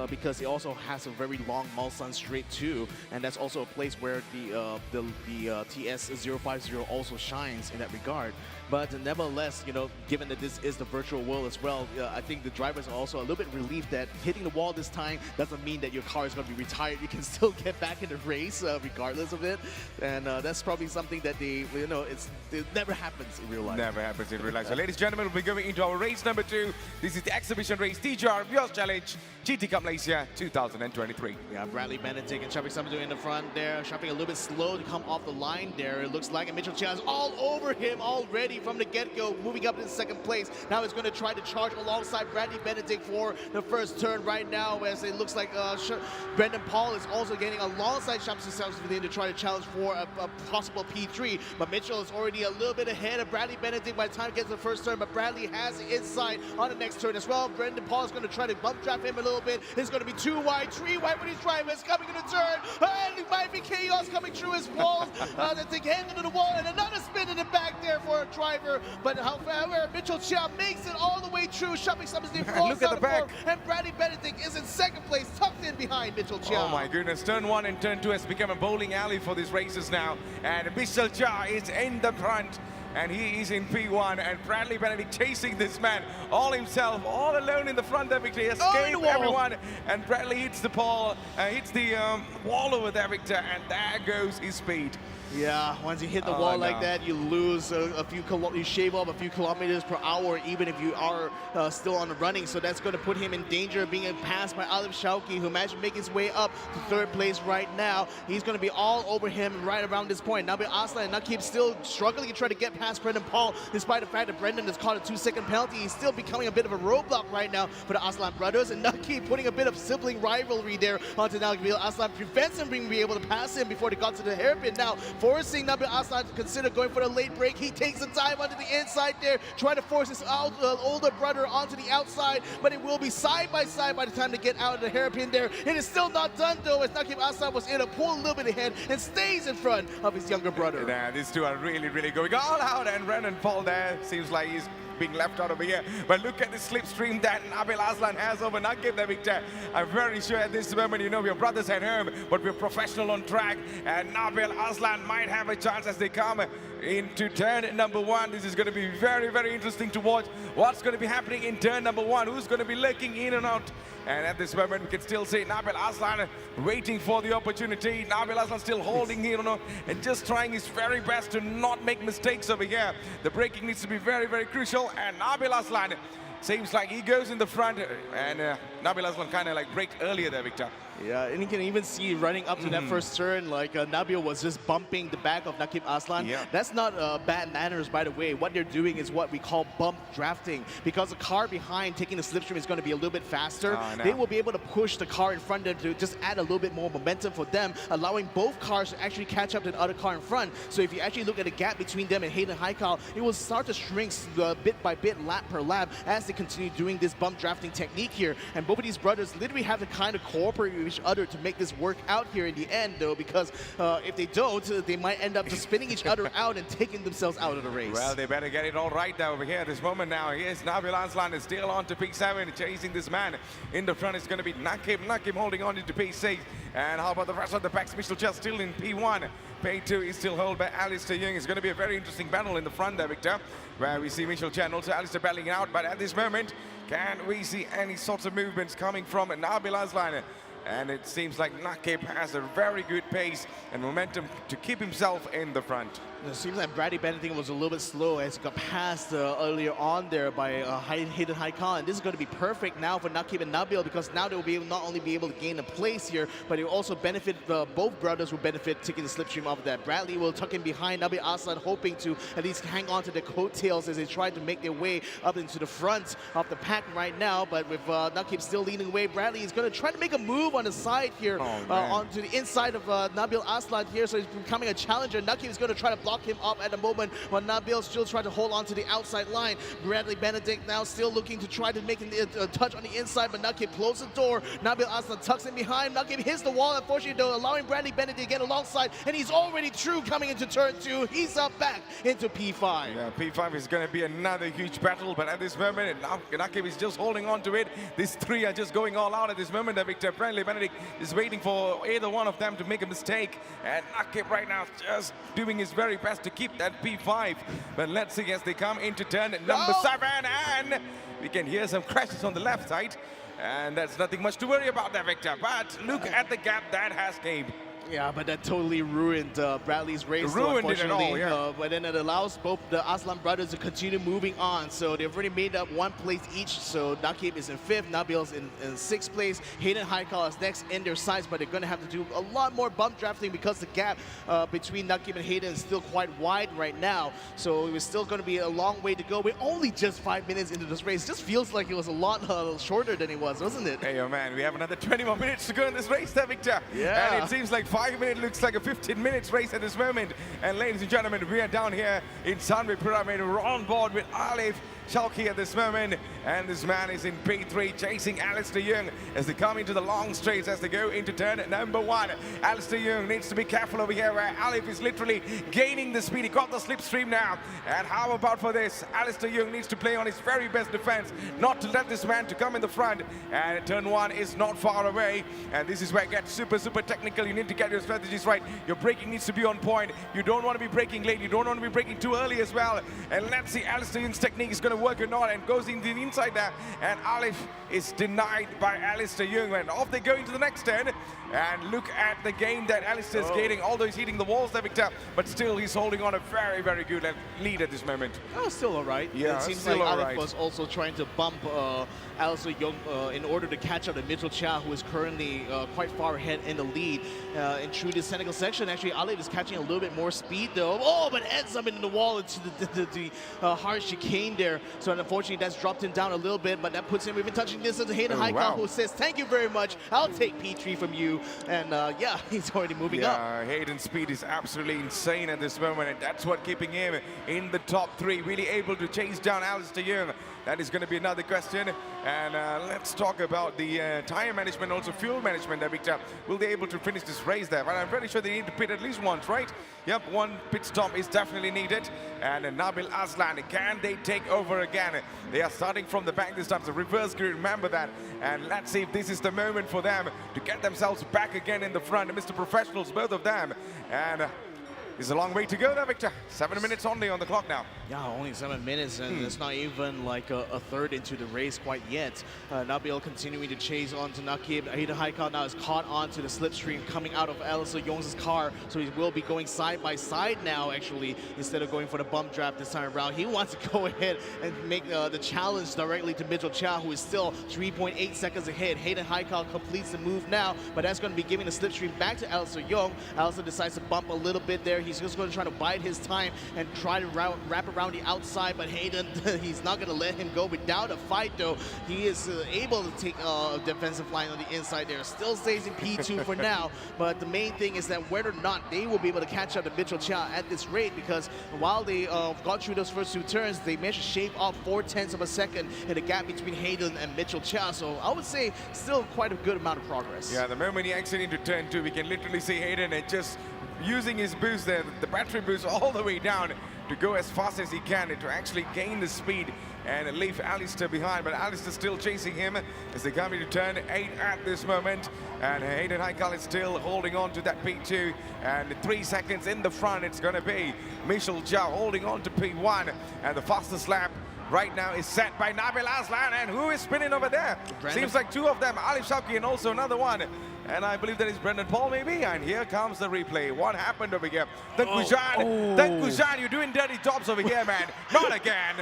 because it also has a very long Mulsanne straight too, and that's also a place where the TS050 also shines in that regard. But nevertheless, you know, given that this is the virtual world as well, I think the drivers are also a little bit relieved that hitting the wall this time doesn't mean that your car is going to be retired. You can still get back in the race regardless of it. And that's probably something that it never happens in real life. Never happens in real life. So ladies and gentlemen, we'll be going into our race number 2. This is the exhibition race, TGR Vios Challenge, GT Cup Malaysia 2023. Yeah, Bradley Benedict and Shuffing Something in the front there. Shuffing a little bit slow to come off the line there. It looks like, and Mitchell Chia is all over him already from the get-go, moving up in second place. Now he's going to try to charge alongside Bradley Benedict for the first turn right now, as it looks like Brendan Paul is also getting alongside Shuffing Something to try to challenge for a possible P3. But Mitchell is already a little bit ahead of Bradley Benedict by the time he gets the first turn, but Bradley has the inside on the next turn as well. Brendan Paul is going to try to bump draft him a little bit. It's going to be 2 wide, 3 wide when he's driving. It's coming in the turn, and it might be Chaos coming through his walls. They hand into the wall, and another spin in the back there for a driver. But however, Mitchell Chia makes it all the way through. Shoving something Look at the back. And Bradley Benedict is in second place, tucked in behind Mitchell Chia. Oh my goodness, turn 1 and turn 2 has become a bowling alley for these races now. And Mitchell Chia is in the front. And he is in P1, and Bradley Benedict chasing this man all himself, all alone in the front there, Victor. He escaped everyone, and Bradley hits the ball, hits the wall over there, Victor, and there goes his speed. Yeah, once you hit the wall like that, you lose you shave off a few kilometers per hour, even if you are still on the running. So that's going to put him in danger of being passed by Alif Shauki, who managed to make his way up to third place right now. He's going to be all over him right around this point. Nabil Aslan and Nakib still struggling to try to get past Brendan Paul, despite the fact that Brendan has caught a 2-second penalty. He's still becoming a bit of a roadblock right now for the Aslan brothers, and Nakib putting a bit of sibling rivalry there onto Nabil Aslan, prevents him from being able to pass him before they got to the hairpin. Now, forcing Nabil Aslan to consider going for the late break. He takes the time onto the inside there, trying to force his older brother onto the outside, but it will be side by side by the time they get out of the hairpin there. It is still not done though, as Nakib Aslan was able to pull a little bit ahead and stays in front of his younger brother. Yeah, these two are really going all out, and Brendan Paul there seems like he's being left out over here. But look at the slipstream that Nabil Aslan has over Nakib there, Victor. I'm very sure at this moment, you know, we're brothers at home, but we're professional on track, and Nabil Aslan might have a chance as they come into turn number 1. This is going to be very interesting to watch. What's going to be happening in turn number 1? Who's going to be lurking in and out? And at this moment, we can still see Nabil Aslan waiting for the opportunity. Nabil Aslan still holding here, you know, and just trying his very best to not make mistakes over here. The braking needs to be very crucial, and Nabil Aslan seems like he goes in the front, and Nabil Aslan kind of like braked earlier there, Victor. Yeah, and you can even see running up to that first turn, like Nabil was just bumping the back of Nakib Aslan. Yeah. That's not bad manners, by the way. What they're doing is what we call bump drafting, because the car behind taking the slipstream is going to be a little bit faster. They will be able to push the car in front of them to just add a little bit more momentum for them, allowing both cars to actually catch up to the other car in front. So if you actually look at the gap between them and Hayden Haikal, it will start to shrink bit by bit, lap per lap, as they continue doing this bump drafting technique here. And both of these brothers literally have to kind of cooperate with each other to make this work out here in the end, though, because if they don't, they might end up just spinning each other out and taking themselves out of the race. Well, they better get it all right there over here at this moment now. Here's Nabil Aslan is still on to P7, chasing this man. In the front is going to be Nakib. Nakib holding on to P6. And how about the rest of the pack? Mitchell just still in P1. P2 is still held by Alistair Young. It's going to be a very interesting battle in the front there, Victor, where we see Mitchell Chen, also Alistair battling out. But at this moment, can we see any sorts of movements coming from Nabil Aslan? And it seems like Nakib has a very good pace and momentum to keep himself in the front. It seems like Bradley Benedict was a little bit slow as he got passed earlier on there by Hayden Haikal. And this is going to be perfect now for Nakib and Nabil, because now they will be able, not only be able to gain a place here, but it will also benefit, both brothers will benefit taking the slipstream off of that. Bradley will tuck in behind Nabil Aslan, hoping to at least hang on to the coattails as they try to make their way up into the front of the pack right now. But with Nakib still leading away, Bradley is going to try to make a move on the side here, onto the inside of Nabil Aslan here, so he's becoming a challenger. Nakib is going to try to block him up at the moment, while Nabil still trying to hold on to the outside line. Bradley Benedict now still looking to try to make a touch on the inside, but Nakib closes the door. Nabil Aslan tucks in behind. Nakib hits the wall, unfortunately, though, allowing Bradley Benedict to get alongside, and he's already through coming into turn 2. He's up back into P5. Yeah, P5 is going to be another huge battle, but at this moment, Nakib is just holding on to it. These three are just going all out at this moment. Victor, Bradley Benedict is waiting for either one of them to make a mistake, and Nakib right now just doing his very very best to keep that P5. But let's see as they come into turn number 7, and we can hear some crashes on the left side. And that's nothing much to worry about there, Victor. But look at the gap that has came. Yeah, but that totally ruined Bradley's race. Ruined it at all, yeah. But then it allows both the Aslan brothers to continue moving on. So they've already made up 1 place each. So Nakib is in 5th, Nabil's in 6th place. Hayden Haikal is next in their sides, but they're going to have to do a lot more bump drafting because the gap between Nakib and Hayden is still quite wide right now. So it was still going to be a long way to go. We're only just 5 minutes into this race. Just feels like it was a lot shorter than it was, wasn't it? Hey, oh man, we have another 20 more minutes to go in this race there, Victor. Yeah. And it seems like 5 minutes looks like a 15 minutes race at this moment. And ladies and gentlemen, we are down here in Sunway Pyramid. We're on board with Alif Shalki at this moment, and this man is in P3 chasing Alistair Young as they come into the long straights as they go into turn number 1. Alistair Young needs to be careful over here where Alif is literally gaining the speed. He got the slipstream now, and how about for this? Alistair Young needs to play on his very best defense, not to let this man to come in the front, and turn 1 is not far away, and this is where it gets super technical. You need to get your strategies right. Your braking needs to be on point. You don't want to be braking late. You don't want to be braking too early as well. And let's see Alistair Young's technique is going to work or not, and goes into the inside there, and Alif is denied by Alistair Young, and off they go into the next turn. And look at the game that Alistair is gaining, although he's hitting the walls there, Victor, but still he's holding on a very good lead at this moment. Oh, still all right. Yeah, it seems still like all Alif right. was also trying to bump Alistair Young in order to catch up to Mitchell Chia, who is currently quite far ahead in the lead. And through this technical section, actually, Alif is catching a little bit more speed, though. Oh, but ends up in the wall into the hard chicane there. So unfortunately, that's dropped him down a little bit, but that puts him within touching distance. Hayden Haikal, wow. who says, "Thank you very much. I'll take P3 from you." And yeah, he's already moving up. Yeah, Hayden's speed is absolutely insane at this moment, and that's what keeping him in the top 3, really able to chase down Alistair Young. That is going to be another question. And let's talk about the tire management, also fuel management there, Victor. Will they able to finish this race there? But I'm pretty sure they need to pit at least once, right? Yep, 1 pit stop is definitely needed. And Nabil Aslan, can they take over again? They are starting from the back this time, so reverse grid, remember that. And let's see if this is the moment for them to get themselves back again in the front. Mr. Professionals, both of them. And it's a long way to go there, Victor. 7 minutes only on the clock now. Yeah, only 7 minutes, and it's not even like a third into the race quite yet. Nabil continuing to chase on to Nakib. Hayden Haikal now is caught onto the slipstream coming out of Alistair Young's car, so he will be going side by side now, actually, instead of going for the bump draft this time around. He wants to go ahead and make the challenge directly to Mitchell Chia, who is still 3.8 seconds ahead. Hayden Haikal completes the move now, but that's going to be giving the slipstream back to Alistair Young. Alistair decides to bump a little bit there. He's just going to try to bide his time and try to wrap around the outside, but Hayden, he's not going to let him go without a fight, though. He is able to take a defensive line on the inside there. Still stays in P2 for now, but the main thing is that whether or not they will be able to catch up to Mitchell Chia at this rate, because while they got through those first 2 turns, they managed to shave off 0.4 of a second in the gap between Hayden and Mitchell Chia. So I would say still quite a good amount of progress. Yeah, the moment he exits into turn 2, we can literally see Hayden and just using his boost there, the battery boost all the way down to go as fast as he can to actually gain the speed and leave Alistair behind. But Alistair still chasing him as they come into turn 8 at this moment. And Hayden Haikal is still holding on to that P2. And 3 seconds in the front, it's going to be Mitchell Chia holding on to P1. And the fastest lap right now is set by Nabil Aslan. And who is spinning over there? Seems like 2 of them, Alif Shalki and also another one. And I believe that is Brendan Paul, maybe. And here comes the replay. What happened over here? Gujan, you're doing dirty jobs over here, man. Not again.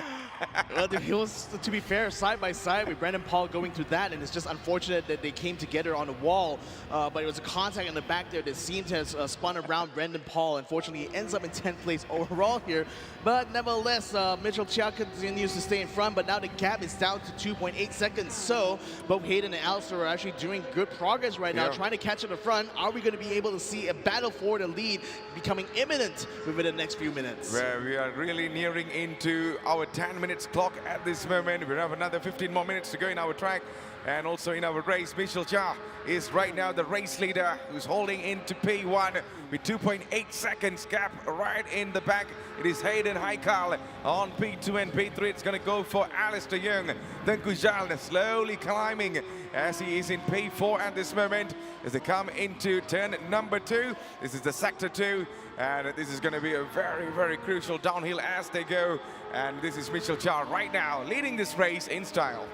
Well, he was, to be fair, side by side with Brendan Paul going through that, and it's just unfortunate that they came together on the wall. But it was a contact in the back there that seemed to have spun around Brendan Paul. Unfortunately, he ends up in 10th place overall here. But nevertheless, Mitchell Chia continues to stay in front, but now the gap is down to 2.8 seconds. So both Hayden and Alistair are actually doing good progress right now, trying to catch up the front. Are we going to be able to see a battle for the lead becoming imminent within the next few minutes? Well, we are really nearing into our 10 minutes clock at this moment. We have another 15 more minutes to go in our track and also in our race. Mitchell Chia is right now the race leader, who's holding into P1 with 2.8 seconds gap right in the back. It is Hayden Haikal on P2 and P3. It's going to go for Alistair Young. Then Kujal slowly climbing as he is in P4 at this moment as they come into turn number 2. This is the sector 2, and this is going to be a very, very crucial downhill as they go. And this is Mitchell Chow right now leading this race in style.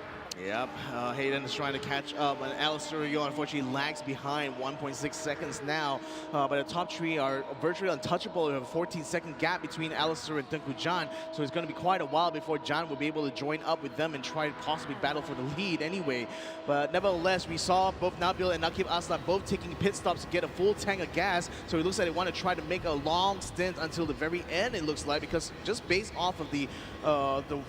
Yep, Hayden is trying to catch up, and Alistair Young unfortunately lags behind 1.6 seconds now. But the top three are virtually untouchable. We have a 14-second gap between Alistair and Tengku Jan, so it's going to be quite a while before Jan will be able to join up with them and try to possibly battle for the lead anyway. But nevertheless, we saw both Nabil and Nakib Aslan both taking pit stops to get a full tank of gas, so it looks like they want to try to make a long stint until the very end, it looks like, because just based off of the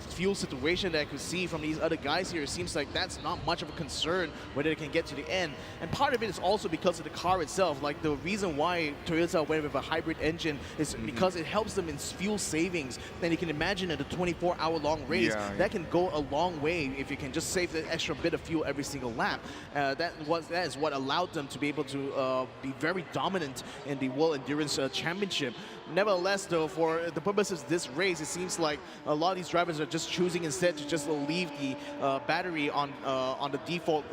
fuel situation that I could see from these other guys here, it seems like that's not much of a concern whether they can get to the end. And part of it is also because of the car itself. Like, the reason why Toyota went with a hybrid engine is because it helps them in fuel savings. And you can imagine in a 24-hour-long race, that can go a long way if you can just save the extra bit of fuel every single lap. That is what allowed them to be able to be very dominant in the World Endurance Championship. Nevertheless, though, for the purposes of this race, it seems like a lot of these drivers are just choosing instead to just leave the battery on the default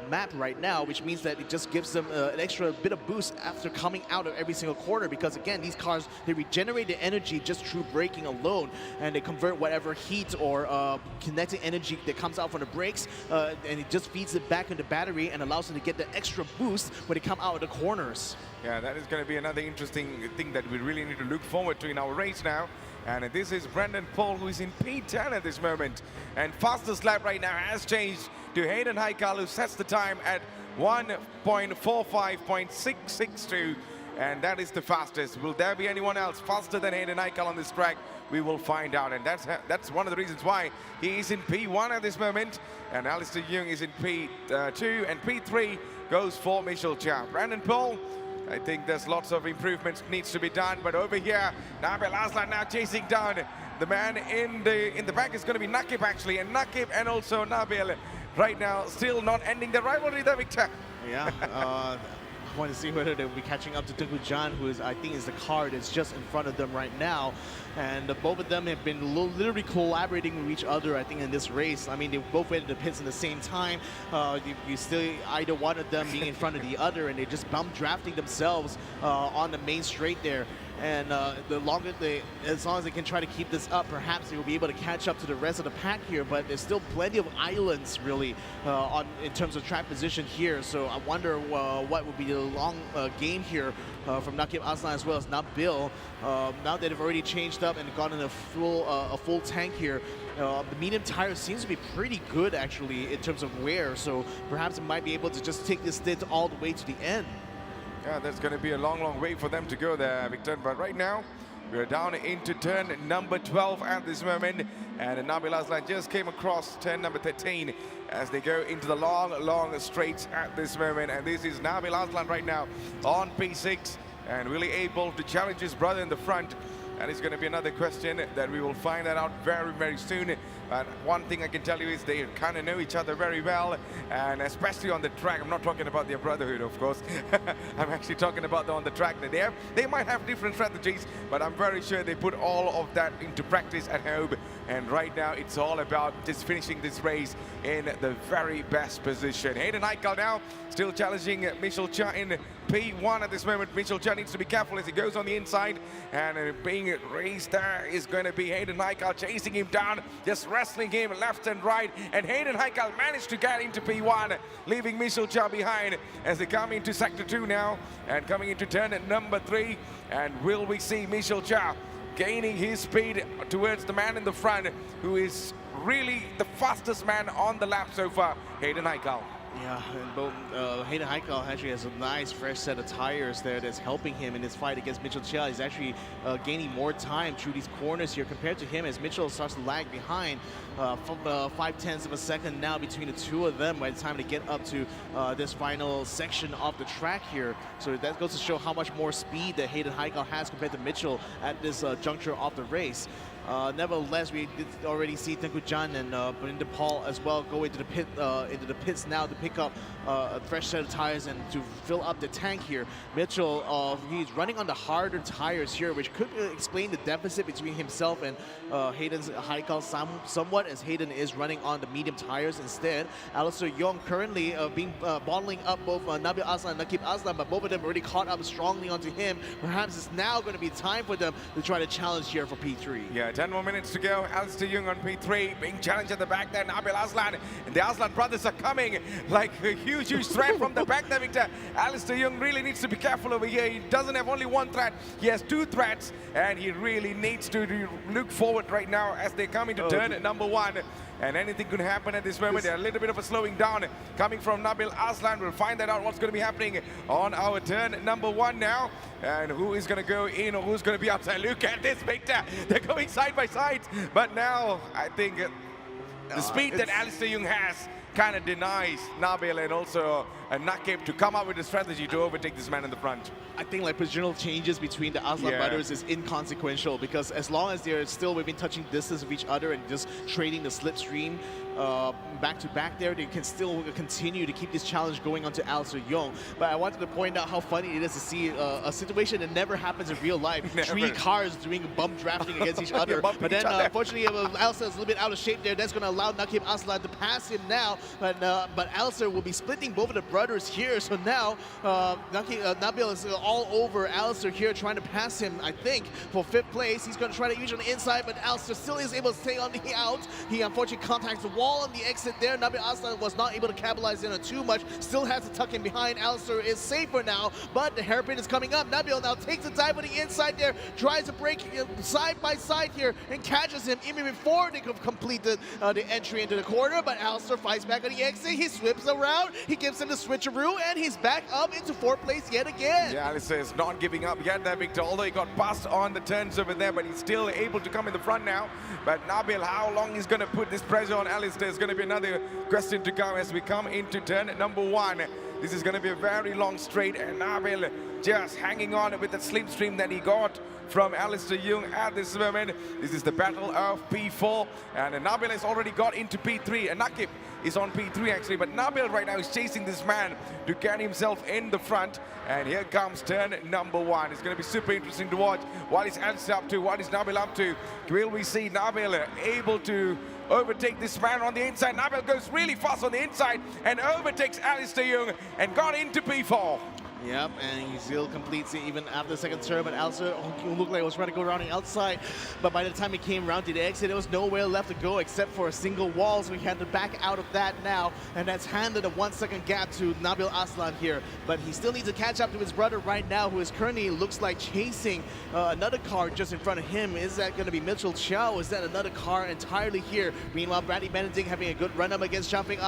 map right now, which means that it just gives them an extra bit of boost after coming out of every single corner, because again, these cars, they regenerate the energy just through braking alone, and they convert whatever heat or kinetic energy that comes out from the brakes, and it just feeds it back into battery and allows them to get the extra boost when they come out of the corners. Yeah, that is going to be another interesting thing that we really need to look forward to in our race now. And this is Brendan Paul, who is in P10 at this moment. And fastest lap right now has changed to Hayden Haikal, who sets the time at 1.45.662. And that is the fastest. Will there be anyone else faster than Hayden Haikal on this track? We will find out. And that's one of the reasons why he is in P1 at this moment. And Alistair Young is in P2. And P3 goes for Mitchell Chow. Brandon Paul, I think there's lots of improvements needs to be done, but over here, Nabil Aslan now chasing down the man in the back is going to be Nakib actually, and Nakib and also Nabil right now still not ending the rivalry there, Victor. Yeah. I want to see whether they'll be catching up to Tengku Jan, who is, I think, is the car that's just in front of them right now. And both of them have been literally collaborating with each other, I think, in this race. I mean, they both went to the pits in the same time. You still either one of them being in front of the other, and they just bump drafting themselves on the main straight there. And as long as they can try to keep this up, perhaps they will be able to catch up to the rest of the pack here. But there's still plenty of islands, really, in terms of track position here. So I wonder what would be the long game here from Nakib Aslan as well as Nabil. Now that they've already changed up and gotten a full tank here, the medium tire seems to be pretty good, actually, in terms of wear. So perhaps it might be able to just take this stint all the way to the end. Yeah, there's going to be a long, long way for them to go there, Victor. But right now, we're down into turn number 12 at this moment. And Nabil Aslan just came across turn number 13 as they go into the long, long straights at this moment. And this is Nabil Aslan right now on P6 and really able to challenge his brother in the front. That is going to be another question that we will find that out very, very soon. But one thing I can tell you is they kind of know each other very well, and especially on the track. I'm not talking about their brotherhood, of course. I'm actually talking about on the track. They might have different strategies, but I'm very sure they put all of that into practice at home. And right now, it's all about just finishing this race in the very best position. Hayden Haikal now still challenging Mitchell Cha in P1 at this moment. Mitchell Cha needs to be careful as he goes on the inside, and being raced there is going to be Hayden Haikal chasing him down, just wrestling him left and right. And Hayden Haikal managed to get into P1, leaving Mitchell Cha behind as they come into Sector 2 now and coming into turn number 3. And will we see Mitchell Cha gaining his speed towards the man in the front, who is really the fastest man on the lap so far, Hayden Haikal? Yeah, and both Hayden Haikal actually has a nice fresh set of tires there that's helping him in his fight against Mitchell Chia. He's actually gaining more time through these corners here compared to him as Mitchell starts to lag behind from 0.5 of a second now between the two of them by the time to get up to this final section of the track here. So that goes to show how much more speed that Hayden Haikal has compared to Mitchell at this juncture of the race. Nevertheless, we did already see Tengku Jan and Belinda Paul as well go into the pits now to pick up a fresh set of tires and to fill up the tank here. Mitchell, he's running on the harder tires here, which could explain the deficit between himself and Hayden's Haikal somewhat, as Hayden is running on the medium tires instead. Alistair Young currently bottling up both Nabil Aslan and Nakib Aslan, but both of them already caught up strongly onto him. Perhaps it's now going to be time for them to try to challenge here for P3. Yeah, 10 more minutes to go. Alistair Young on P3, being challenged at the back there. Nabil Aslan and the Aslan brothers are coming like a huge threat from the back there, Victor. Alistair Young really needs to be careful over here. He doesn't have only one threat, he has two threats, and he really needs to look forward right now as they come into turn number 1. And anything could happen at this moment. There's a little bit of a slowing down coming from Nabil Aslan. We'll find that out what's going to be happening on our turn number 1 now. And who is going to go in or who's going to be outside. Look at this, Victor. They're going side by side. But now I think the speed that Alistair Young has kind of denies Nabil and also Nakib to come up with a strategy to overtake this man in the front. I think like positional changes between the Aslan brothers is inconsequential, because as long as they're still within touching distance of each other and just trading the slipstream back to back there, they can still continue to keep this challenge going on to Alistair Young. But I wanted to point out how funny it is to see a situation that never happens in real life. Never. 3 cars doing bump drafting against each other. Bumping But then each other. unfortunately Alistair is a little bit out of shape there. That's going to allow Nakib Aslan to pass him now. But Alistair will be splitting both of the brothers here. So now Nabil is all over Alistair here, trying to pass him, I think, for 5th place. He's going to try to use on the inside, but Alistair still is able to stay on the out. He unfortunately contacts the wall on the exit there. Nabil Aslan was not able to capitalize in on too much. Still has to tuck in behind. Alistair is safer now, but the hairpin is coming up. Nabil now takes a dive on the inside there, tries to break side by side here and catches him even before they have completed the entry into the corner. But Alistair fights back on the exit. He swips around. He gives him the switcheroo, and he's back up into 4th place yet again. Yeah, Alistair is not giving up yet there, Victor, although he got passed on the turns over there, but he's still able to come in the front now. But Nabil, how long he's going to put this pressure on Alistair is going to be another question to come as we come into turn number 1. This is going to be a very long straight, and Nabil just hanging on with the slipstream that he got from Alistair Young at this moment. This is the battle of P4, and Nabil has already got into P3, and Nakib is on P3 actually, but Nabil right now is chasing this man to get himself in the front. And here comes turn number 1. It's going to be super interesting to watch. What is Alistair up to? What is Nabil up to? Will we see Nabil able to overtake this man on the inside? Nabil goes really fast on the inside and overtakes Alistair Young and got into P4. Yep, and he still completes it even after the second turn, but Alistair looked like he was trying to go around the outside, but by the time he came around to the exit, there was nowhere left to go except for a single wall, so he had to back out of that now, and that's handed a 1-second gap to Nabil Aslan here. But he still needs to catch up to his brother right now, who is currently looks like chasing another car just in front of him. Is that going to be Mitchell Chow? Is that another car entirely here? Meanwhile, Bradley Benedict having a good run up against Shafiq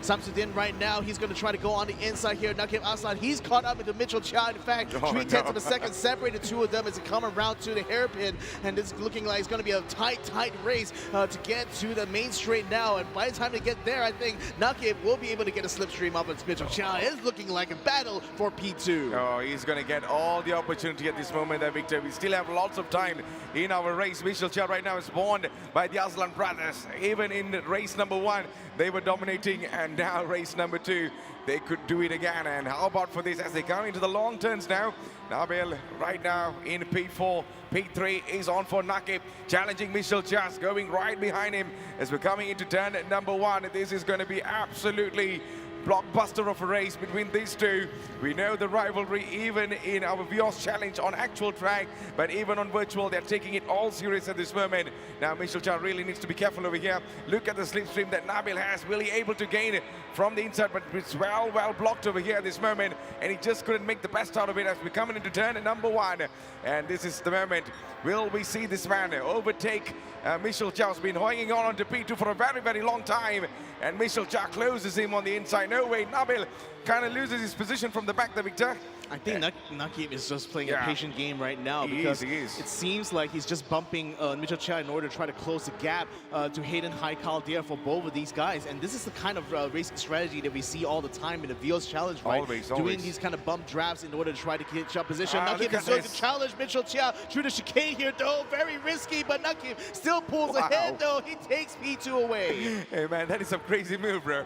Samsudin right now. He's going to try to go on the inside here. Nakib Aslan, he's caught up into Mitchell Chow. In fact, 3/10 of a second separated the two of them as they come around to the hairpin, and this is looking like it's going to be a tight race to get to the main straight now. And by the time they get there, I think Nakib will be able to get a slipstream up against Mitchell Chow. It's looking like a battle for P2. Oh, he's going to get all the opportunity at this moment there, Victor. We still have lots of time in our race. Mitchell Chow right now is warned by the Aslan brothers. Even in race number 1, they were dominating, and now race number 2, they could do it again. And how about for this as they come into the long turns now? Nabil right now in P4. P3 is on for Nakib, challenging Mitchell Chow, going right behind him as we're coming into turn number 1. This is going to be absolutely blockbuster of a race between these two. We know the rivalry even in our Vios challenge on actual track, but even on virtual, they're taking it all serious at this moment. Now, Mitchell Chow really needs to be careful over here. Look at the slipstream that Nabil has. Will he able to gain it from the inside, but it's well blocked over here at this moment, and he just couldn't make the best out of it as we're coming into turn number 1. And this is the moment. Will we see this man overtake Mitchell Chow's been hanging on to P2 for a very long time, and Mitchell Chow closes him on the inside. No way, Nabil kind of loses his position from the back there, Victor. I think Nakib is just playing Yeah. a patient game right now He because is. it seems like he's just bumping Mitchell Chia in order to try to close the gap to Hayden Haikal there for both of these guys. And this is the kind of racing strategy that we see all the time in the VOS Challenge, right? Always, Doing always. these kind of bump drafts in order to try to catch up position. Look Nakib at is going this. to challenge Mitchell Chia through the chicane here, though. Very risky, but Nakib still pulls Wow. ahead, though. He takes P2 away. Hey man, that is some crazy move, bro.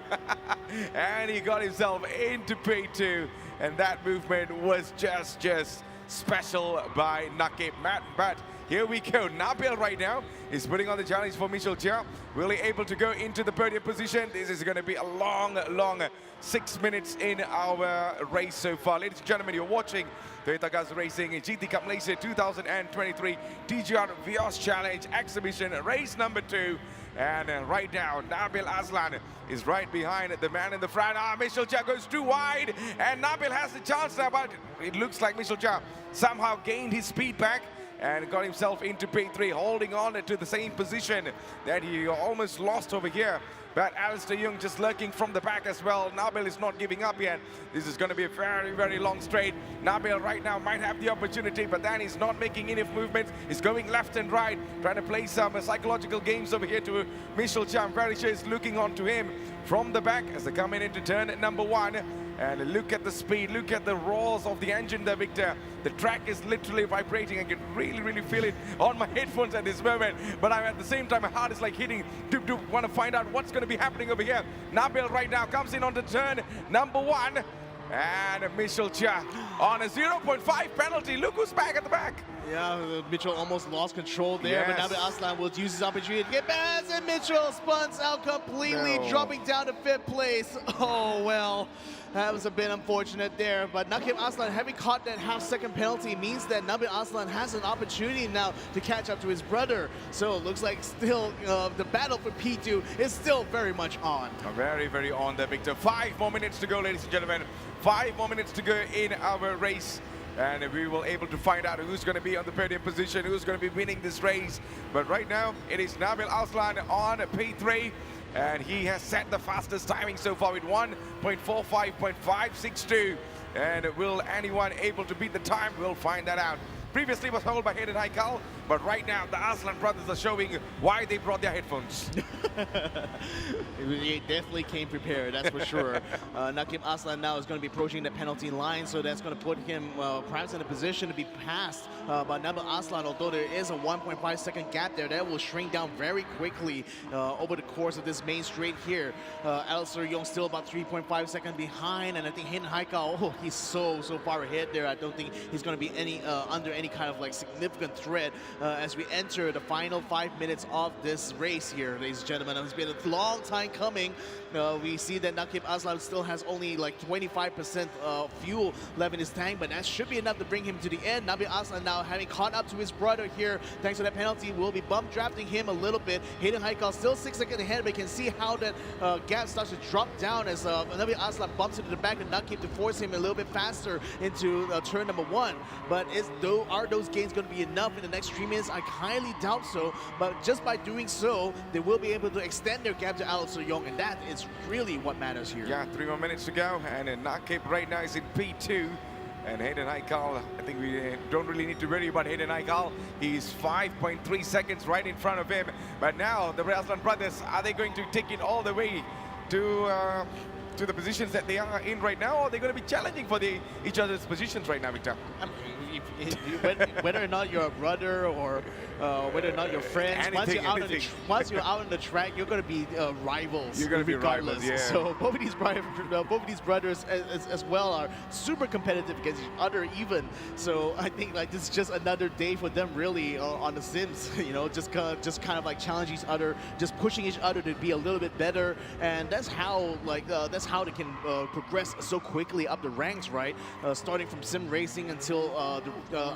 And he got himself into P2, and that movement was just special by Nakib. But here we go. Nabil right now is putting on the challenge for Mitchell Chia. Really able to go into the podium position. This is going to be a long 6 minutes in our race so far. Ladies and gentlemen, you're watching Toyota Gazoo Racing GT Cup Malaysia 2023 TGR VOS Challenge Exhibition Race number 2. And right now, Nabil Aslan is right behind the man in the front. Mitchell Chia goes too wide, and Nabil has the chance now, but it looks like Mitchell Chia somehow gained his speed back and got himself into P3, holding on to the same position that he almost lost over here. But Alistair Young just lurking from the back as well. Nabil is not giving up yet. This is going to be a very long straight. Nabil right now might have the opportunity, but then he's not making enough movements. He's going left and right, trying to play some psychological games over here to Mitchell Chia. I'm very sure he's looking on to him from the back as they come in into turn number 1. And look at the speed, look at the roars of the engine there, Victor. The track is literally vibrating. I can really feel it on my headphones at this moment. But I'm at the same time, my heart is like hitting doop doop. Want to find out what's going to be happening over here. Nabil right now comes in on the turn number 1. And Mitchell Chia on a 0.5 penalty. Look who's back at the back. Yeah, Mitchell almost lost control there, Yes. but Nabil Aslan will use his opportunity to get past, and Mitchell spuns out completely, No. dropping down to 5th place. Oh, well, that was a bit unfortunate there, but Nakib Aslan having caught that half-second penalty means that Nabil Aslan has an opportunity now to catch up to his brother. So it looks like still the battle for P2 is still very much on. Very on there, Victor. 5 more minutes to go, ladies and gentlemen. 5 more minutes to go in our race. And we will able to find out who's going to be on the podium position, who's going to be winning this race. But right now, it is Nabil Aslan on P3. And he has set the fastest timing so far with 1.45.562. And will anyone able to beat the time? We'll find that out. Previously was held by Hayden Haikal, but right now the Aslan brothers are showing why they brought their headphones. They definitely came prepared, that's for sure. Nakib Aslan now is going to be approaching the penalty line, so that's going to put him perhaps in a position to be passed by Nabil Aslan, although there is a 1.5 second gap there. That will shrink down very quickly over the course of this main straight here. Alistair Young still about 3.5 seconds behind, and I think Hayden Haikal, oh, he's so far ahead there. I don't think he's going to be under any kind of like significant threat as we enter the final 5 minutes of this race here, ladies and gentlemen. It's been a long time coming. We see that Nakib Aslan still has only like 25% fuel left in his tank, but that should be enough to bring him to the end. Nabil Aslan now having caught up to his brother here thanks to that penalty will be bump drafting him a little bit. Hayden Haikal still 6 seconds ahead, but you can see how that gap starts to drop down as Nabil Aslan bumps into the back of Nakib to force him a little bit faster into turn number 1. But are those gains going to be enough in the next 3 minutes? I highly doubt so, but just by doing so, they will be able to extend their gap to Alistair Young, and that is really what matters here. Yeah, 3 more minutes to go, and Nakib right now is in P2. And Hayden Haikal, I think we don't really need to worry about Hayden Haikal. He's 5.3 seconds right in front of him. But now, the Aslan brothers, are they going to take it all the way to the positions that they are in right now, or are they going to be challenging for each other's positions right now, Victor? Whether or not you're a brother or whether or not you're friends, once you're out on the track, you're going to be rivals. You're going to be regardless. rivals, yeah. So both of these brothers as well are super competitive against each other even. So I think like this is just another day for them really on the Sims. You know, just kind of like challenge each other, just pushing each other to be a little bit better, and that's how they can progress so quickly up the ranks, right? Starting from sim racing until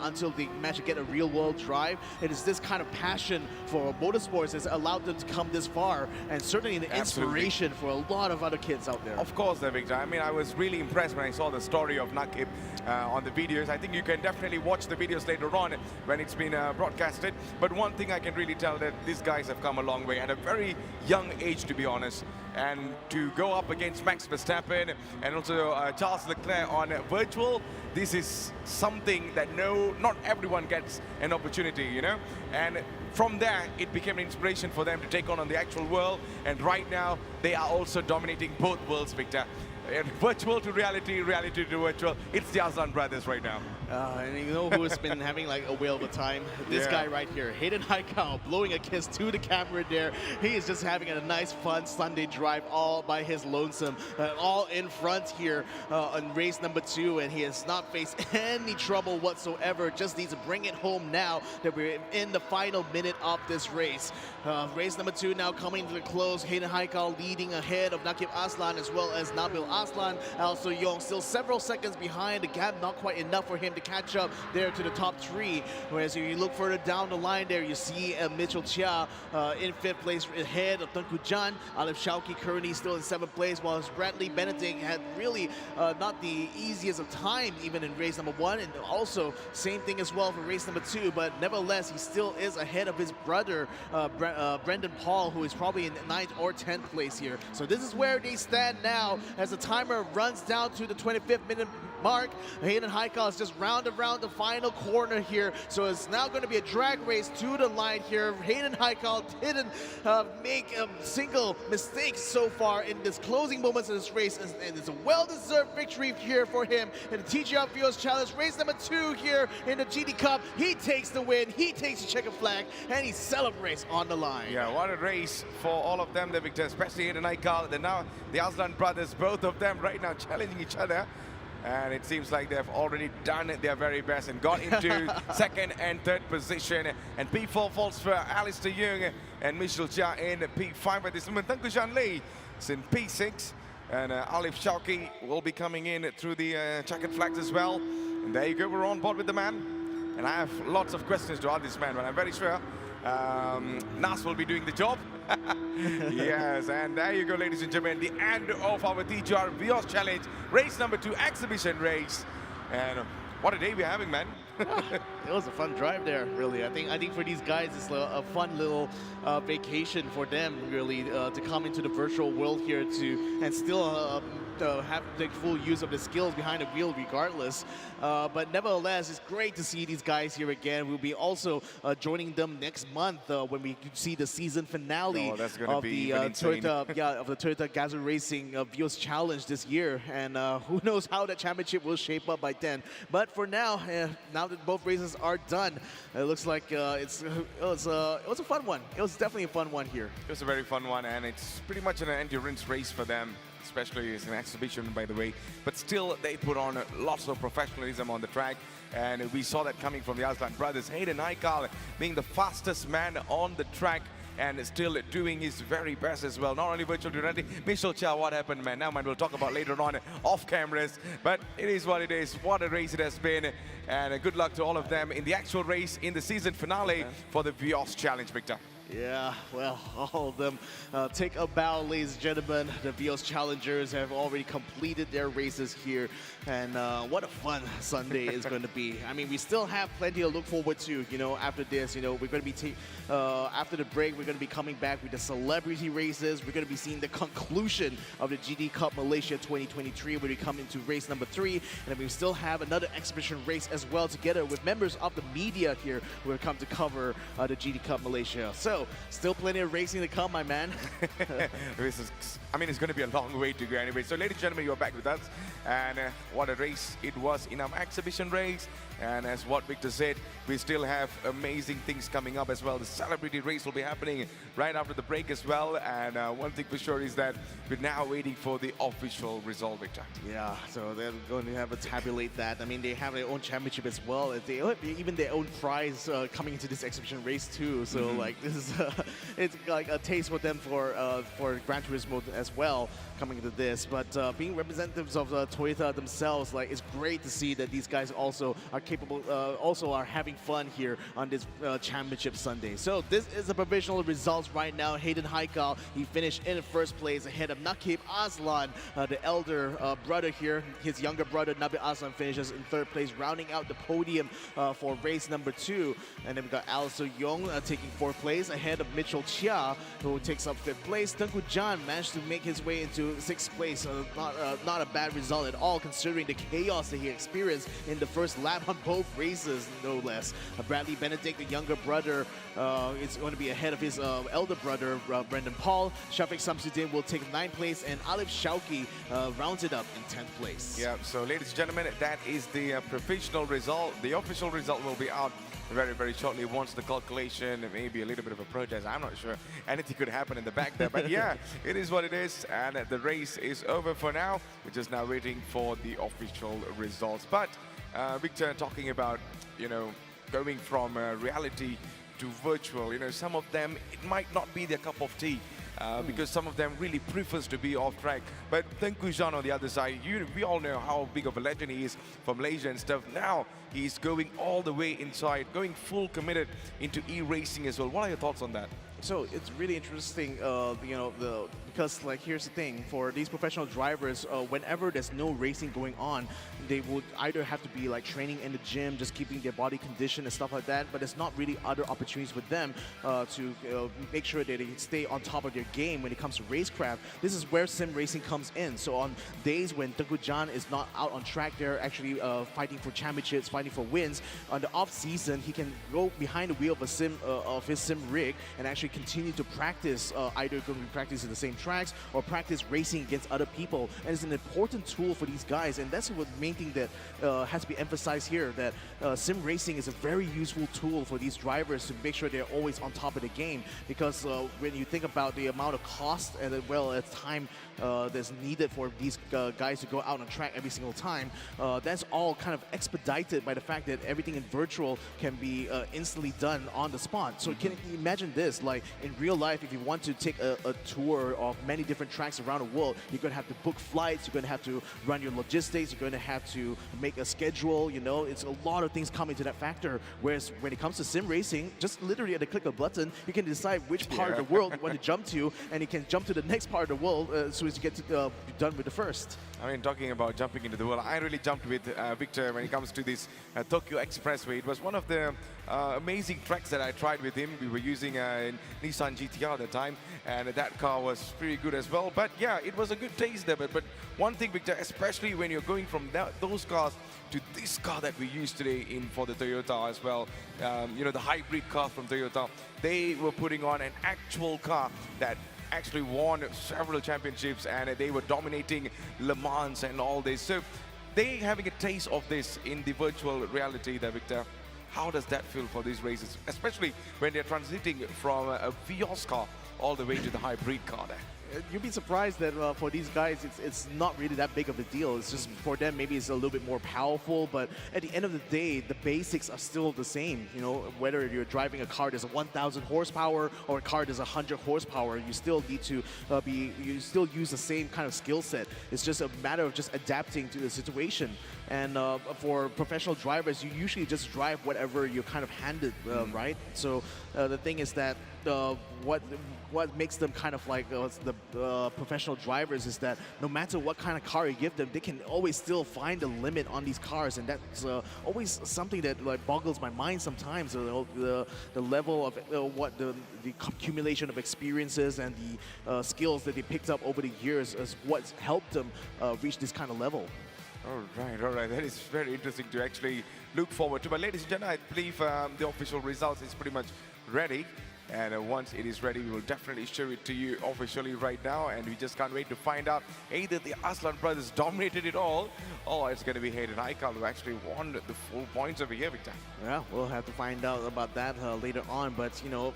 until they manage to get a real-world drive. It is this kind of passion for motorsports that's allowed them to come this far, and certainly an inspiration for a lot of other kids out there. Of course, Victor. I mean, I was really impressed when I saw the story of Nakib on the videos. I think you can definitely watch the videos later on when it's been broadcasted. But one thing I can really tell that these guys have come a long way at a very young age, to be honest. And to go up against Max Verstappen and also Charles Leclerc on virtual, this is something that not everyone gets an opportunity, you know. And from there, it became an inspiration for them to take on the actual world. And right now, they are also dominating both worlds, Victor. And virtual to reality, reality to virtual. It's the Aslan brothers right now. And you know who has been having like a whale of a time? This guy right here, Hayden Haikal, blowing a kiss to the camera there. He is just having a nice, fun Sunday drive all by his lonesome, all in front here on race number 2, and he has not faced any trouble whatsoever. Just needs to bring it home now that we're in the final minute of this race. Race number 2 now coming to the close. Hayden Haikal leading ahead of Nakib Aslan as well as Nabil Aslan. Also Yong still several seconds behind. The gap not quite enough for him to catch up there to the top 3. Whereas if you look further down the line there, you see Mitchell Chia in 5th place ahead of Tunku Jan. Alif Shauki currently still in 7th place, while Bradley Benedict had really not the easiest of time even in race number 1, and also same thing as well for race number 2, but nevertheless he still is ahead of his brother Brendan Paul, who is probably in 9th or 10th place here. So this is where they stand now as the timer runs down to the 25th minute mark. Hayden Haikal is just round around the final corner here, so it's now going to be a drag race to the line here. Hayden Haikal didn't make a single mistake so far in this closing moments of this race, and it's a well-deserved victory here for him in the TGR Viewers Challenge. Race number 2 here in the GD Cup. He takes the win, he takes the checkered flag, and he celebrates on the line. Yeah, what a race for all of them, the Victor, especially Hayden Haikal. Then now the Aslan brothers, both of them right now challenging each other. And it seems like they've already done their very best and got into 2nd and 3rd position. And P4 falls for Alistair Young and Michel Chia in P5 at this moment. Tengku Shan Lee is in P6. And Alif Shauki will be coming in through the checkered flags as well. And there you go, we're on board with the man. And I have lots of questions to ask this man, but I'm very sure Nas will be doing the job. Yes, and there you go, ladies and gentlemen, the end of our TGR Vios Challenge, race number 2, exhibition race. And what a day we're having, man. It was a fun drive there, really. I think for these guys, it's a fun little vacation for them, really, to come into the virtual world here and still have to take full use of the skills behind the wheel regardless. But nevertheless, it's great to see these guys here again. We'll be also joining them next month when we see the season finale of the Toyota Gazoo Racing Vios Challenge this year. And who knows how that championship will shape up by then. But for now, now that both races are done, it looks like it was a fun one. It was definitely a fun one here. It was a very fun one, and it's pretty much an endurance race for them, especially as an exhibition, by the way. But still, they put on lots of professionalism on the track, and we saw that coming from the Aslan brothers. Hayden Haikal being the fastest man on the track, and still doing his very best as well. Not only virtual reality. Michel Chia, what happened, man? Now, man, we'll talk about later on off cameras. But it is what it is. What a race it has been. And good luck to all of them in the actual race in the season finale for the Vios Challenge, Victor. Yeah, well, all of them take a bow, ladies and gentlemen. The Vios Challengers have already completed their races here, and what a fun Sunday is going to be. I mean, we still have plenty to look forward to, you know, after this. You know, we're going to be, after the break, we're going to be coming back with the celebrity races. We're going to be seeing the conclusion of the GD Cup Malaysia 2023, where we come into race number 3, and then we still have another exhibition race as well, together with members of the media here who have come to cover the GD Cup Malaysia. So, still plenty of racing to come, my man. I mean, it's going to be a long way to go anyway. So, ladies and gentlemen, you're back with us. And what a race it was in our exhibition race. And as what Victor said, we still have amazing things coming up as well. The celebrity race will be happening right after the break as well. And one thing for sure is that we're now waiting for the official result, Victor. Yeah, so they're going to have to tabulate that. I mean, they have their own championship as well. They have even their own prize coming into this exhibition race too. So like this is it's like a taste for them for Gran Turismo as well. coming into this, but being representatives of Toyota themselves, like it's great to see that these guys also are capable, also are having fun here on this championship Sunday. So this is the provisional results right now. Hayden Haikal, he finished in first place ahead of Nakib Aslan, the elder brother here. His younger brother Nabi Aslan finishes in third place, rounding out the podium for race number 2. And then we got Alistair Yong taking fourth place ahead of Mitchell Chia, who takes up fifth place. Tengku Jan managed to make his way into sixth place. Not a bad result at all, considering the chaos that he experienced in the first lap on both races, no less. Bradley Benedict, the younger brother, is going to be ahead of his elder brother, Brendan Paul. Shafiq Samsudin will take 9th place, and Alif Shauki rounds it up in 10th place. Yeah, so ladies and gentlemen, that is the provisional result. The official result will be out very, very shortly once the calculation, maybe a little bit of a protest. I'm not sure. Anything could happen in the back there. But yeah, it is what it is. And the race is over for now. We're just now waiting for the official results. But Victor, talking about, going from reality to virtual, some of them, it might not be their cup of tea. Because some of them really prefers to be off track. But Tengku Zhan on the other side, we all know how big of a legend he is for Malaysia and stuff. Now he's going all the way inside, going full committed into e-racing as well. What are your thoughts on that? So it's really interesting, because like here's the thing, for these professional drivers, whenever there's no racing going on, they would either have to be like training in the gym, just keeping their body conditioned and stuff like that, but there's not really other opportunities for them to make sure that they stay on top of their game when it comes to racecraft. This is where sim racing comes in. So on days when Tengku Jan is not out on track, they're actually fighting for championships, fighting for wins. On the off season, he can go behind the wheel of his sim rig and actually continue to practice, either going to practice in the same tracks or practice racing against other people. And it's an important tool for these guys, and that's the main thing that has to be emphasized here, that sim racing is a very useful tool for these drivers to make sure they're always on top of the game. Because when you think about the amount of cost and as well as time that's needed for these guys to go out on track every single time, that's all kind of expedited by the fact that everything in virtual can be instantly done on the spot. So can you imagine this, like in real life, if you want to take a tour of many different tracks around the world, you're going to have to book flights, you're going to have to run your logistics, you're going to have to make a schedule, it's a lot of things come into that factor. Whereas when it comes to sim racing, just literally at the click of a button, you can decide which part of the world you want to jump to, and you can jump to the next part of the world as soon as you get to be done with the first. I mean, talking about jumping into the world, I really jumped with Victor when it comes to this Tokyo Expressway. It was one of the amazing tracks that I tried with him. We were using a Nissan GTR at the time, and that car was pretty good as well. But yeah, it was a good taste there. But one thing, Victor, especially when you're going from those cars to this car that we use today for the Toyota as well, the hybrid car from Toyota, they were putting on an actual car that actually won several championships, and they were dominating Le Mans and all this. So they having a taste of this in the virtual reality there, Victor. How does that feel for these races, especially when they're transiting from a Vios car all the way to the hybrid car there? You'd be surprised that for these guys, it's not really that big of a deal. It's just for them, maybe it's a little bit more powerful, but at the end of the day, the basics are still the same. Whether you're driving a car that's 1,000 horsepower or a car that's 100 horsepower, you still need to you still use the same kind of skill set. It's just a matter of just adapting to the situation. And for professional drivers, you usually just drive whatever you're kind of handed, right? So the thing is that what makes them kind of like the professional drivers is that no matter what kind of car you give them, they can always still find a limit on these cars, and that's always something that like boggles my mind sometimes. The level of the accumulation of experiences and the skills that they picked up over the years is what's helped them reach this kind of level. All right. That is very interesting to actually look forward to. But ladies and gentlemen, I believe the official results is pretty much ready. And once it is ready, we will definitely show it to you officially right now. And we just can't wait to find out either the Aslan brothers dominated it all, or it's going to be Hayden Haikal who actually won the full points over here, Victor. Yeah, we'll have to find out about that later on. But,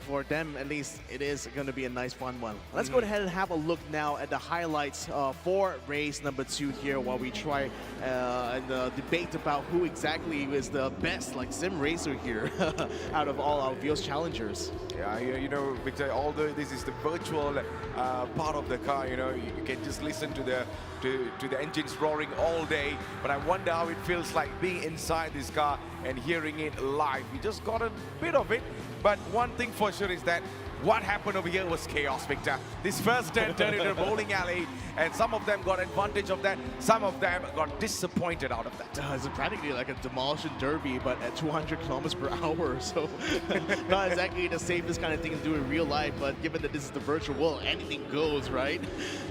for them, at least, it is going to be a nice, fun one. Let's go ahead and have a look now at the highlights for race number 2 here while we try and debate about who exactly is the best sim racer here out of all our Vios challengers. Yeah, you know, Victor, although this is the virtual part of the car, you know, you can just listen to the engines roaring all day. But I wonder how it feels like being inside this car and hearing it live. We just got a bit of it. But one thing for sure is that what happened over here was chaos, Victor. This first turn turned into a bowling alley, and some of them got advantage of that. Some of them got disappointed out of that. It's practically like a demolition derby, but at 200 kilometers per hour. So not exactly the safest kind of thing to do in real life, but given that this is the virtual world, anything goes, right?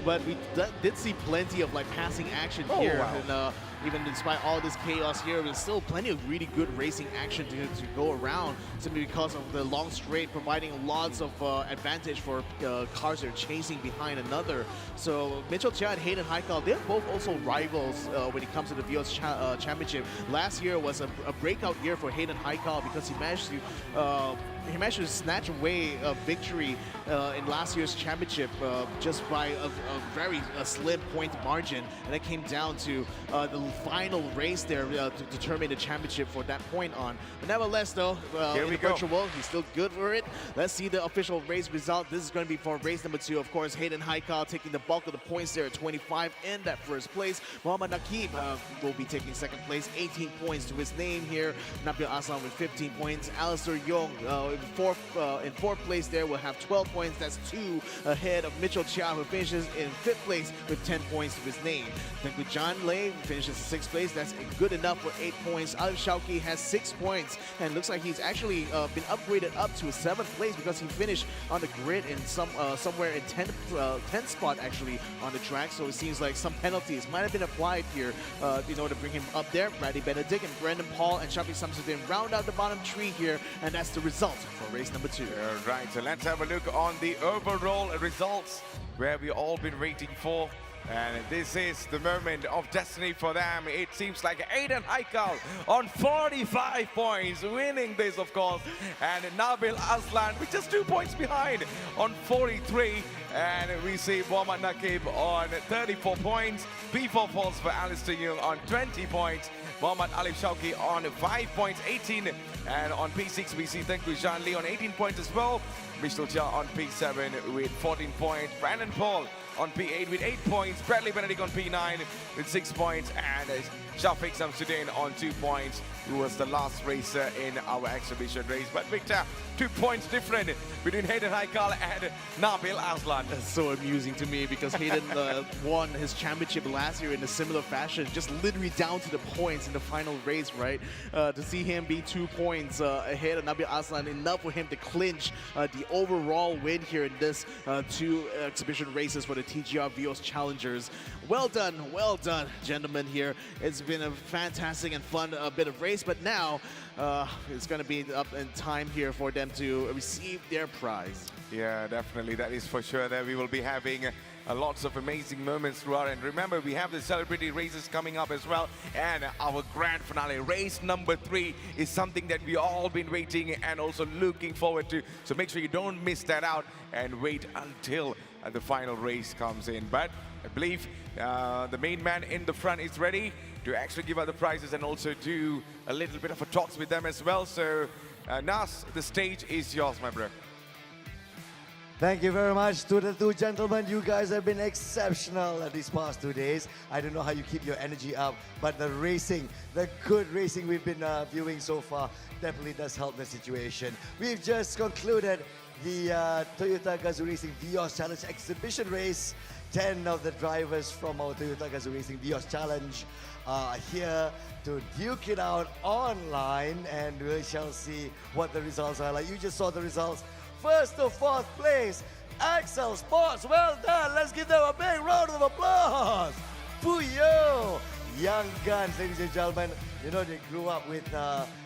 But we did see plenty of like passing action here. Wow. And even despite all this chaos here, there's still plenty of really good racing action to go around, simply because of the long straight providing lots of advantage for cars that are chasing behind another. So Mitchell Chia and Hayden Heikal, they're both also rivals when it comes to the VOS Championship. Last year was a breakout year for Hayden Heikal because he managed to snatch away a victory in last year's championship just by a very slim point margin, and it came down to the final race there to determine the championship for that point on. But nevertheless, though, Here in we the go. virtual world, he's still good for it. Let's see the official race result. This is going to be for race number 2. Of course, Hayden Heikal taking the bulk of the points there at 25 in that first place. Muhammad Naqib will be taking second place, 18 points to his name here. Nabil Aslan with 15 points. Alistair Young in fourth place there will have 12 points. That's 2 ahead of Mitchell Chia, who finishes in 5th place with 10 points to his name. Then John Lay finishes in 6th place. That's good enough for 8 points. Alif Shauki has 6 points, and looks like he's actually been upgraded up to a 7th place because he finished on the grid in somewhere in 10th spot actually on the track. So it seems like some penalties might have been applied here in order to bring him up there. Bradley Benedict and Brandon Paul and Shafi Samsudin round out the bottom 3 here, and that's the result for race number 2. All right, so let's have a look on the overall results where we've all been waiting for. And this is the moment of destiny for them. It seems like Aiden Heikal on 45 points, winning this, of course. And Nabil Aslan with just 2 points behind on 43. And we see Muhammad Naqib on 34 points. P4 falls for Alistair Young on 20 points. Muhammad Alif Shauki on 5 points, 18. And on P6, we see Tengku Jean Lee on 18 points as well. Mitchell Chia on P7 with 14 points. Brandon Paul on P8 with 8 points. Bradley Benedict on P9 with 6 points. And Shafiq Samsudin on 2 points, who was the last racer in our exhibition race. But Victor, 2 points different between Hayden Heikal and Nabil Aslan. That's so amusing to me because Hayden won his championship last year in a similar fashion, just literally down to the points in the final race, right? To see him be 2 points ahead of Nabil Aslan, enough for him to clinch the overall win here in this 2 exhibition races for the TGR VOS Challengers. Well done, gentlemen here. It's been a fantastic and fun bit of race, but now it's going to be up in time here for them to receive their prize. Yeah, definitely. That is for sure that we will be having lots of amazing moments throughout. And remember, we have the celebrity races coming up as well. And our grand finale, race number 3, is something that we all been waiting and also looking forward to. So make sure you don't miss that out and wait until the final race comes in. But I believe the main man in the front is ready to actually give out the prizes and also do a little bit of a talks with them as well. So Nas, the stage is yours, my bro. Thank you very much to the 2 gentlemen. You guys have been exceptional these past 2 days. I don't know how you keep your energy up, but the racing, the good racing we've been viewing so far definitely does help the situation. We've just concluded the Toyota Gazoo Racing VOS Challenge exhibition race. 10 of the drivers from our Toyota Gazoo Racing VOS Challenge are here to duke it out online, and we shall see what the results are like. You just saw the results. First to 4th place, Axel Sports. Well done. Let's give them a big round of applause. Puyo. Young guns, ladies and gentlemen. You know, they grew up with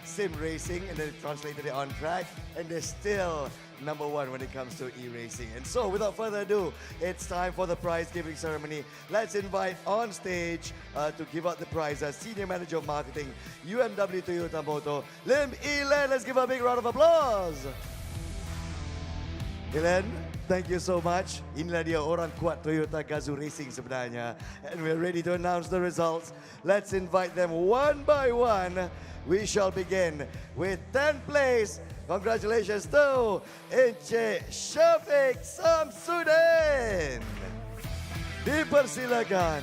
sim racing and then translated it on track, and they're still #1 when it comes to e-racing. And so, without further ado, it's time for the prize giving ceremony. Let's invite on stage to give out the prize Senior Manager of Marketing, UMW Toyota Motor, Lim Elen. Let's give a big round of applause. Elen, thank you so much. Inilah dia orang kuat Toyota Gazoo Racing sebenarnya. And we're ready to announce the results. Let's invite them one by one. We shall begin with 10th place, Congratulations to Encik Syafiq Samsudin. Dipersilakan.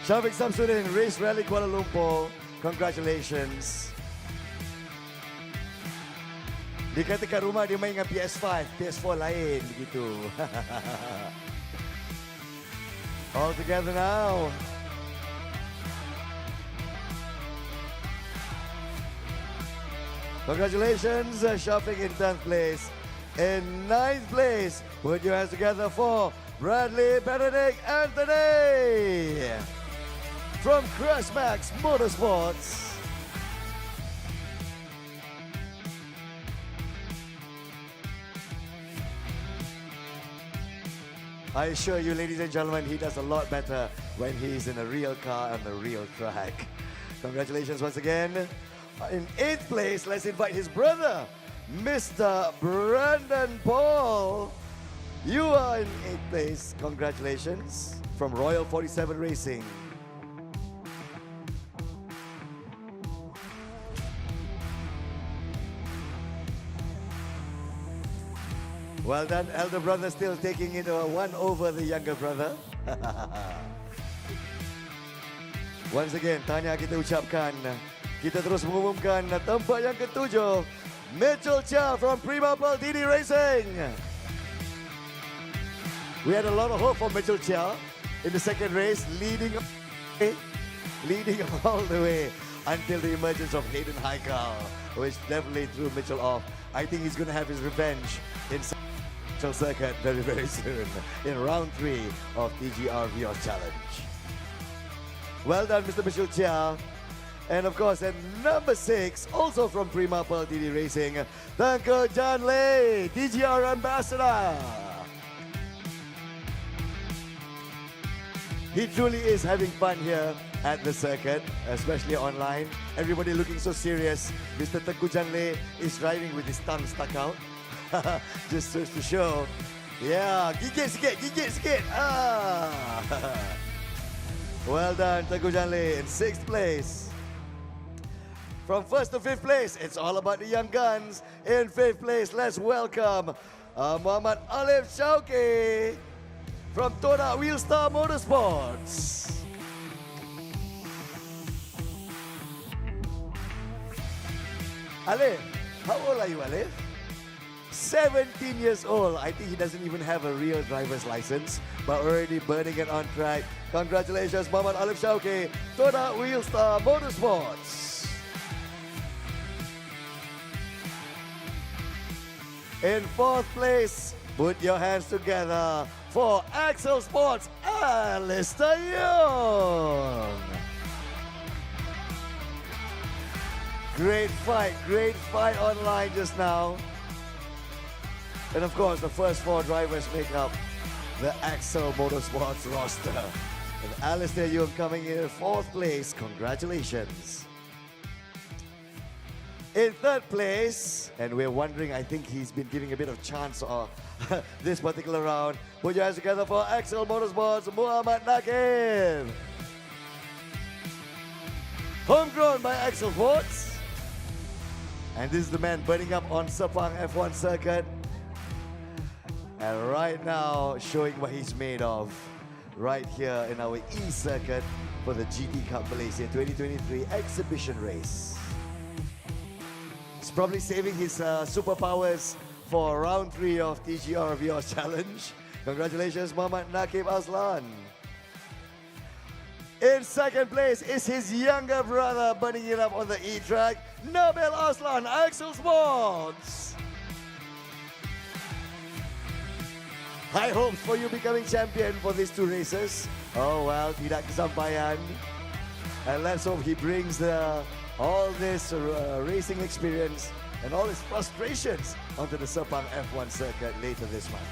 Syafiq Samsudin, Race Rally Kuala Lumpur. Congratulations. Dikatakan rumah dia main dengan PS5, PS4 lain begitu. All together now. Congratulations, Syafiq in 10th place. In 9th place, put your hands together for Bradley Benedict Anthony from Crashmax Motorsports. I assure you, ladies and gentlemen, he does a lot better when he's in a real car on a real track. Congratulations once again. In 8th place, let's invite his brother, Mr. Brandon Paul. You are in 8th place. Congratulations from Royal 47 Racing. Well done, elder brother still taking it one over the younger brother. Once again, tahniah kita ucapkan. Kita terus mengumumkan tempat yang ketujuh, Mitchell Chia from Prima Pearl DD Racing. We had a lot of hope for Mitchell Chia in the second race, leading all the way until the emergence of Hayden Haikal, which definitely threw Mitchell off. I think he's going to have his revenge in circuit very, very soon in round 3 of TGR Vios Challenge. Well done, Mr. Mitchell Chia. And of course, at number 6, also from Prima Pearl DD Racing, Tengku Jan Lei, TGR Ambassador. He truly is having fun here at the circuit, especially online. Everybody looking so serious. Mr. Tengku Jan Lei is driving with his tongue stuck out. Just to show. Yeah, gigit sikit. Well done, Tengku Jan Lei in 6th place. From 1st to 5th place, it's all about the young guns. In 5th place, let's welcome Muhammad Alif Shauki from Toda Wheelstar Motorsports. Alif, how old are you, Alif? 17 years old. I think he doesn't even have a real driver's license, but already burning it on track. Congratulations, Muhammad Alif Shauki, Toda Wheelstar Motorsports. In 4th place, put your hands together for Axel Sports, Alistair Young. Great fight online just now. And of course, the first 4 drivers make up the Axel Motorsports roster. And Alistair Young coming in 4th place. Congratulations. In 3rd place, and we're wondering, I think he's been giving a bit of chance this particular round. Put your hands together for Axel Motorsports, Muhammad Nakib. Homegrown by Axel Sports. And this is the man burning up on Sepang F1 circuit. And right now, showing what he's made of. Right here in our E-circuit for the GT Cup Malaysia 2023 exhibition race. He's probably saving his superpowers for round 3 of TGR Vios Challenge. Congratulations, Muhammad Nakib Aslan. In 2nd place is his younger brother burning it up on the E-track, Nabil Aslan, Axel Sports. High hopes for you becoming champion for these 2 races. Oh well, tidak kesampaian. And let's hope he brings all this racing experience and all his frustrations onto the Sepang F1 circuit later this month.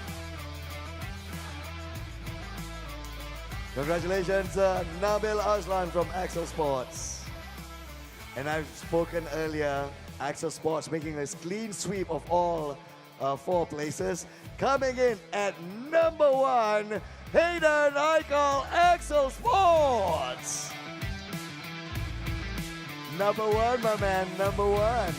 Congratulations, Nabil Aslan from Axel Sports. And I've spoken earlier, Axel Sports making a clean sweep of all 4 places. Coming in at number 1, Hayden Eichel, Axel Sports. Number one, my man, number one.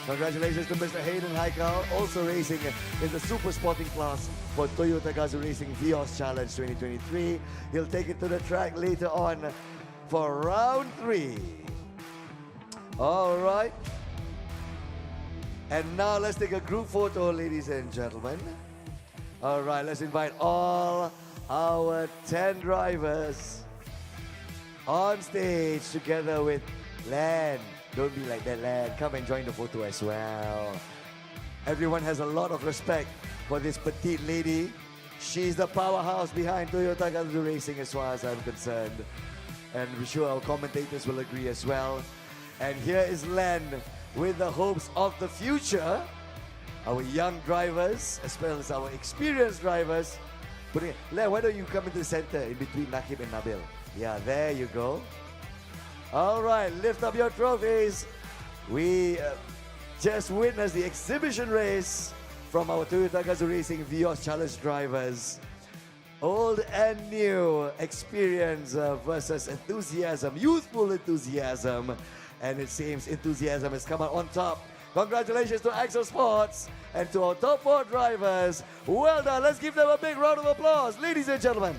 Congratulations to Mr. Hayden Haikal, also racing in the super sporting class for Toyota Gazoo Racing Vios Challenge 2023. He'll take it to the track later on for round 3. All right. And now let's take a group photo, ladies and gentlemen. All right, let's invite all our 10 drivers on stage together with Len. Don't be like that, Len. Come and join the photo as well. Everyone has a lot of respect for this petite lady. She's the powerhouse behind Toyota Gazoo Racing as far as I'm concerned. And I'm sure our commentators will agree as well. And here is Len with the hopes of the future. Our young drivers, as well as our experienced drivers. Len, why don't you come into the center in between Nakib and Nabil? Yeah, there you go. All right, lift up your trophies. We just witnessed the exhibition race from our Toyota Gazoo Racing Vios Challenge drivers. Old and new experience versus enthusiasm, youthful enthusiasm. And it seems enthusiasm has come out on top. Congratulations to Axel Sports and to our top 4 drivers. Well done. Let's give them a big round of applause, ladies and gentlemen.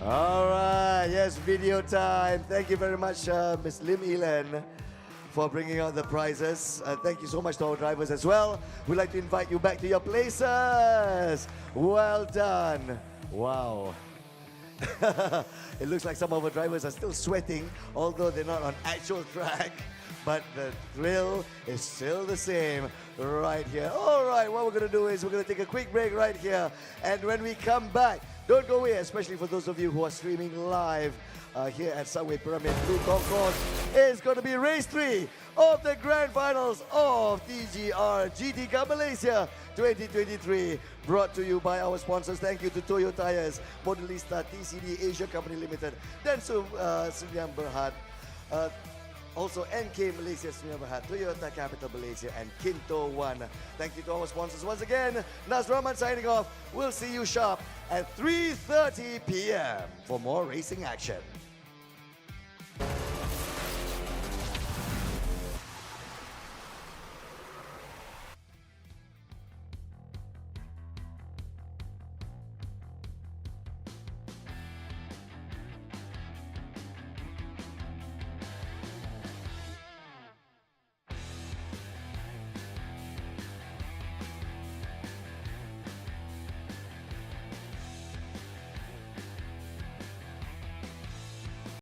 All right, yes, video time. Thank you very much, Ms. Lim Elan, for bringing out the prizes. Thank you so much to our drivers as well. We'd like to invite you back to your places. Well done. Wow. It looks like some of our drivers are still sweating, although they're not on actual track. But the thrill is still the same right here. All right, what we're going to do is we're going to take a quick break right here. And when we come back, don't go away, especially for those of you who are streaming live here at Sunway Pyramid Blue Concourse. It's going to be race 3 of the grand finals of TGR GT Cup Malaysia 2023. Brought to you by our sponsors. Thank you to Toyo Tires, Modelista, TCD Asia Company Limited, Densu Sdn Berhad. Also, NK Malaysia, Sdn Berhad, Toyota Capital Malaysia, and Kinto One. Thank you to our sponsors once again. Naz Rahman signing off. We'll see you sharp at 3:30 p.m. for more racing action.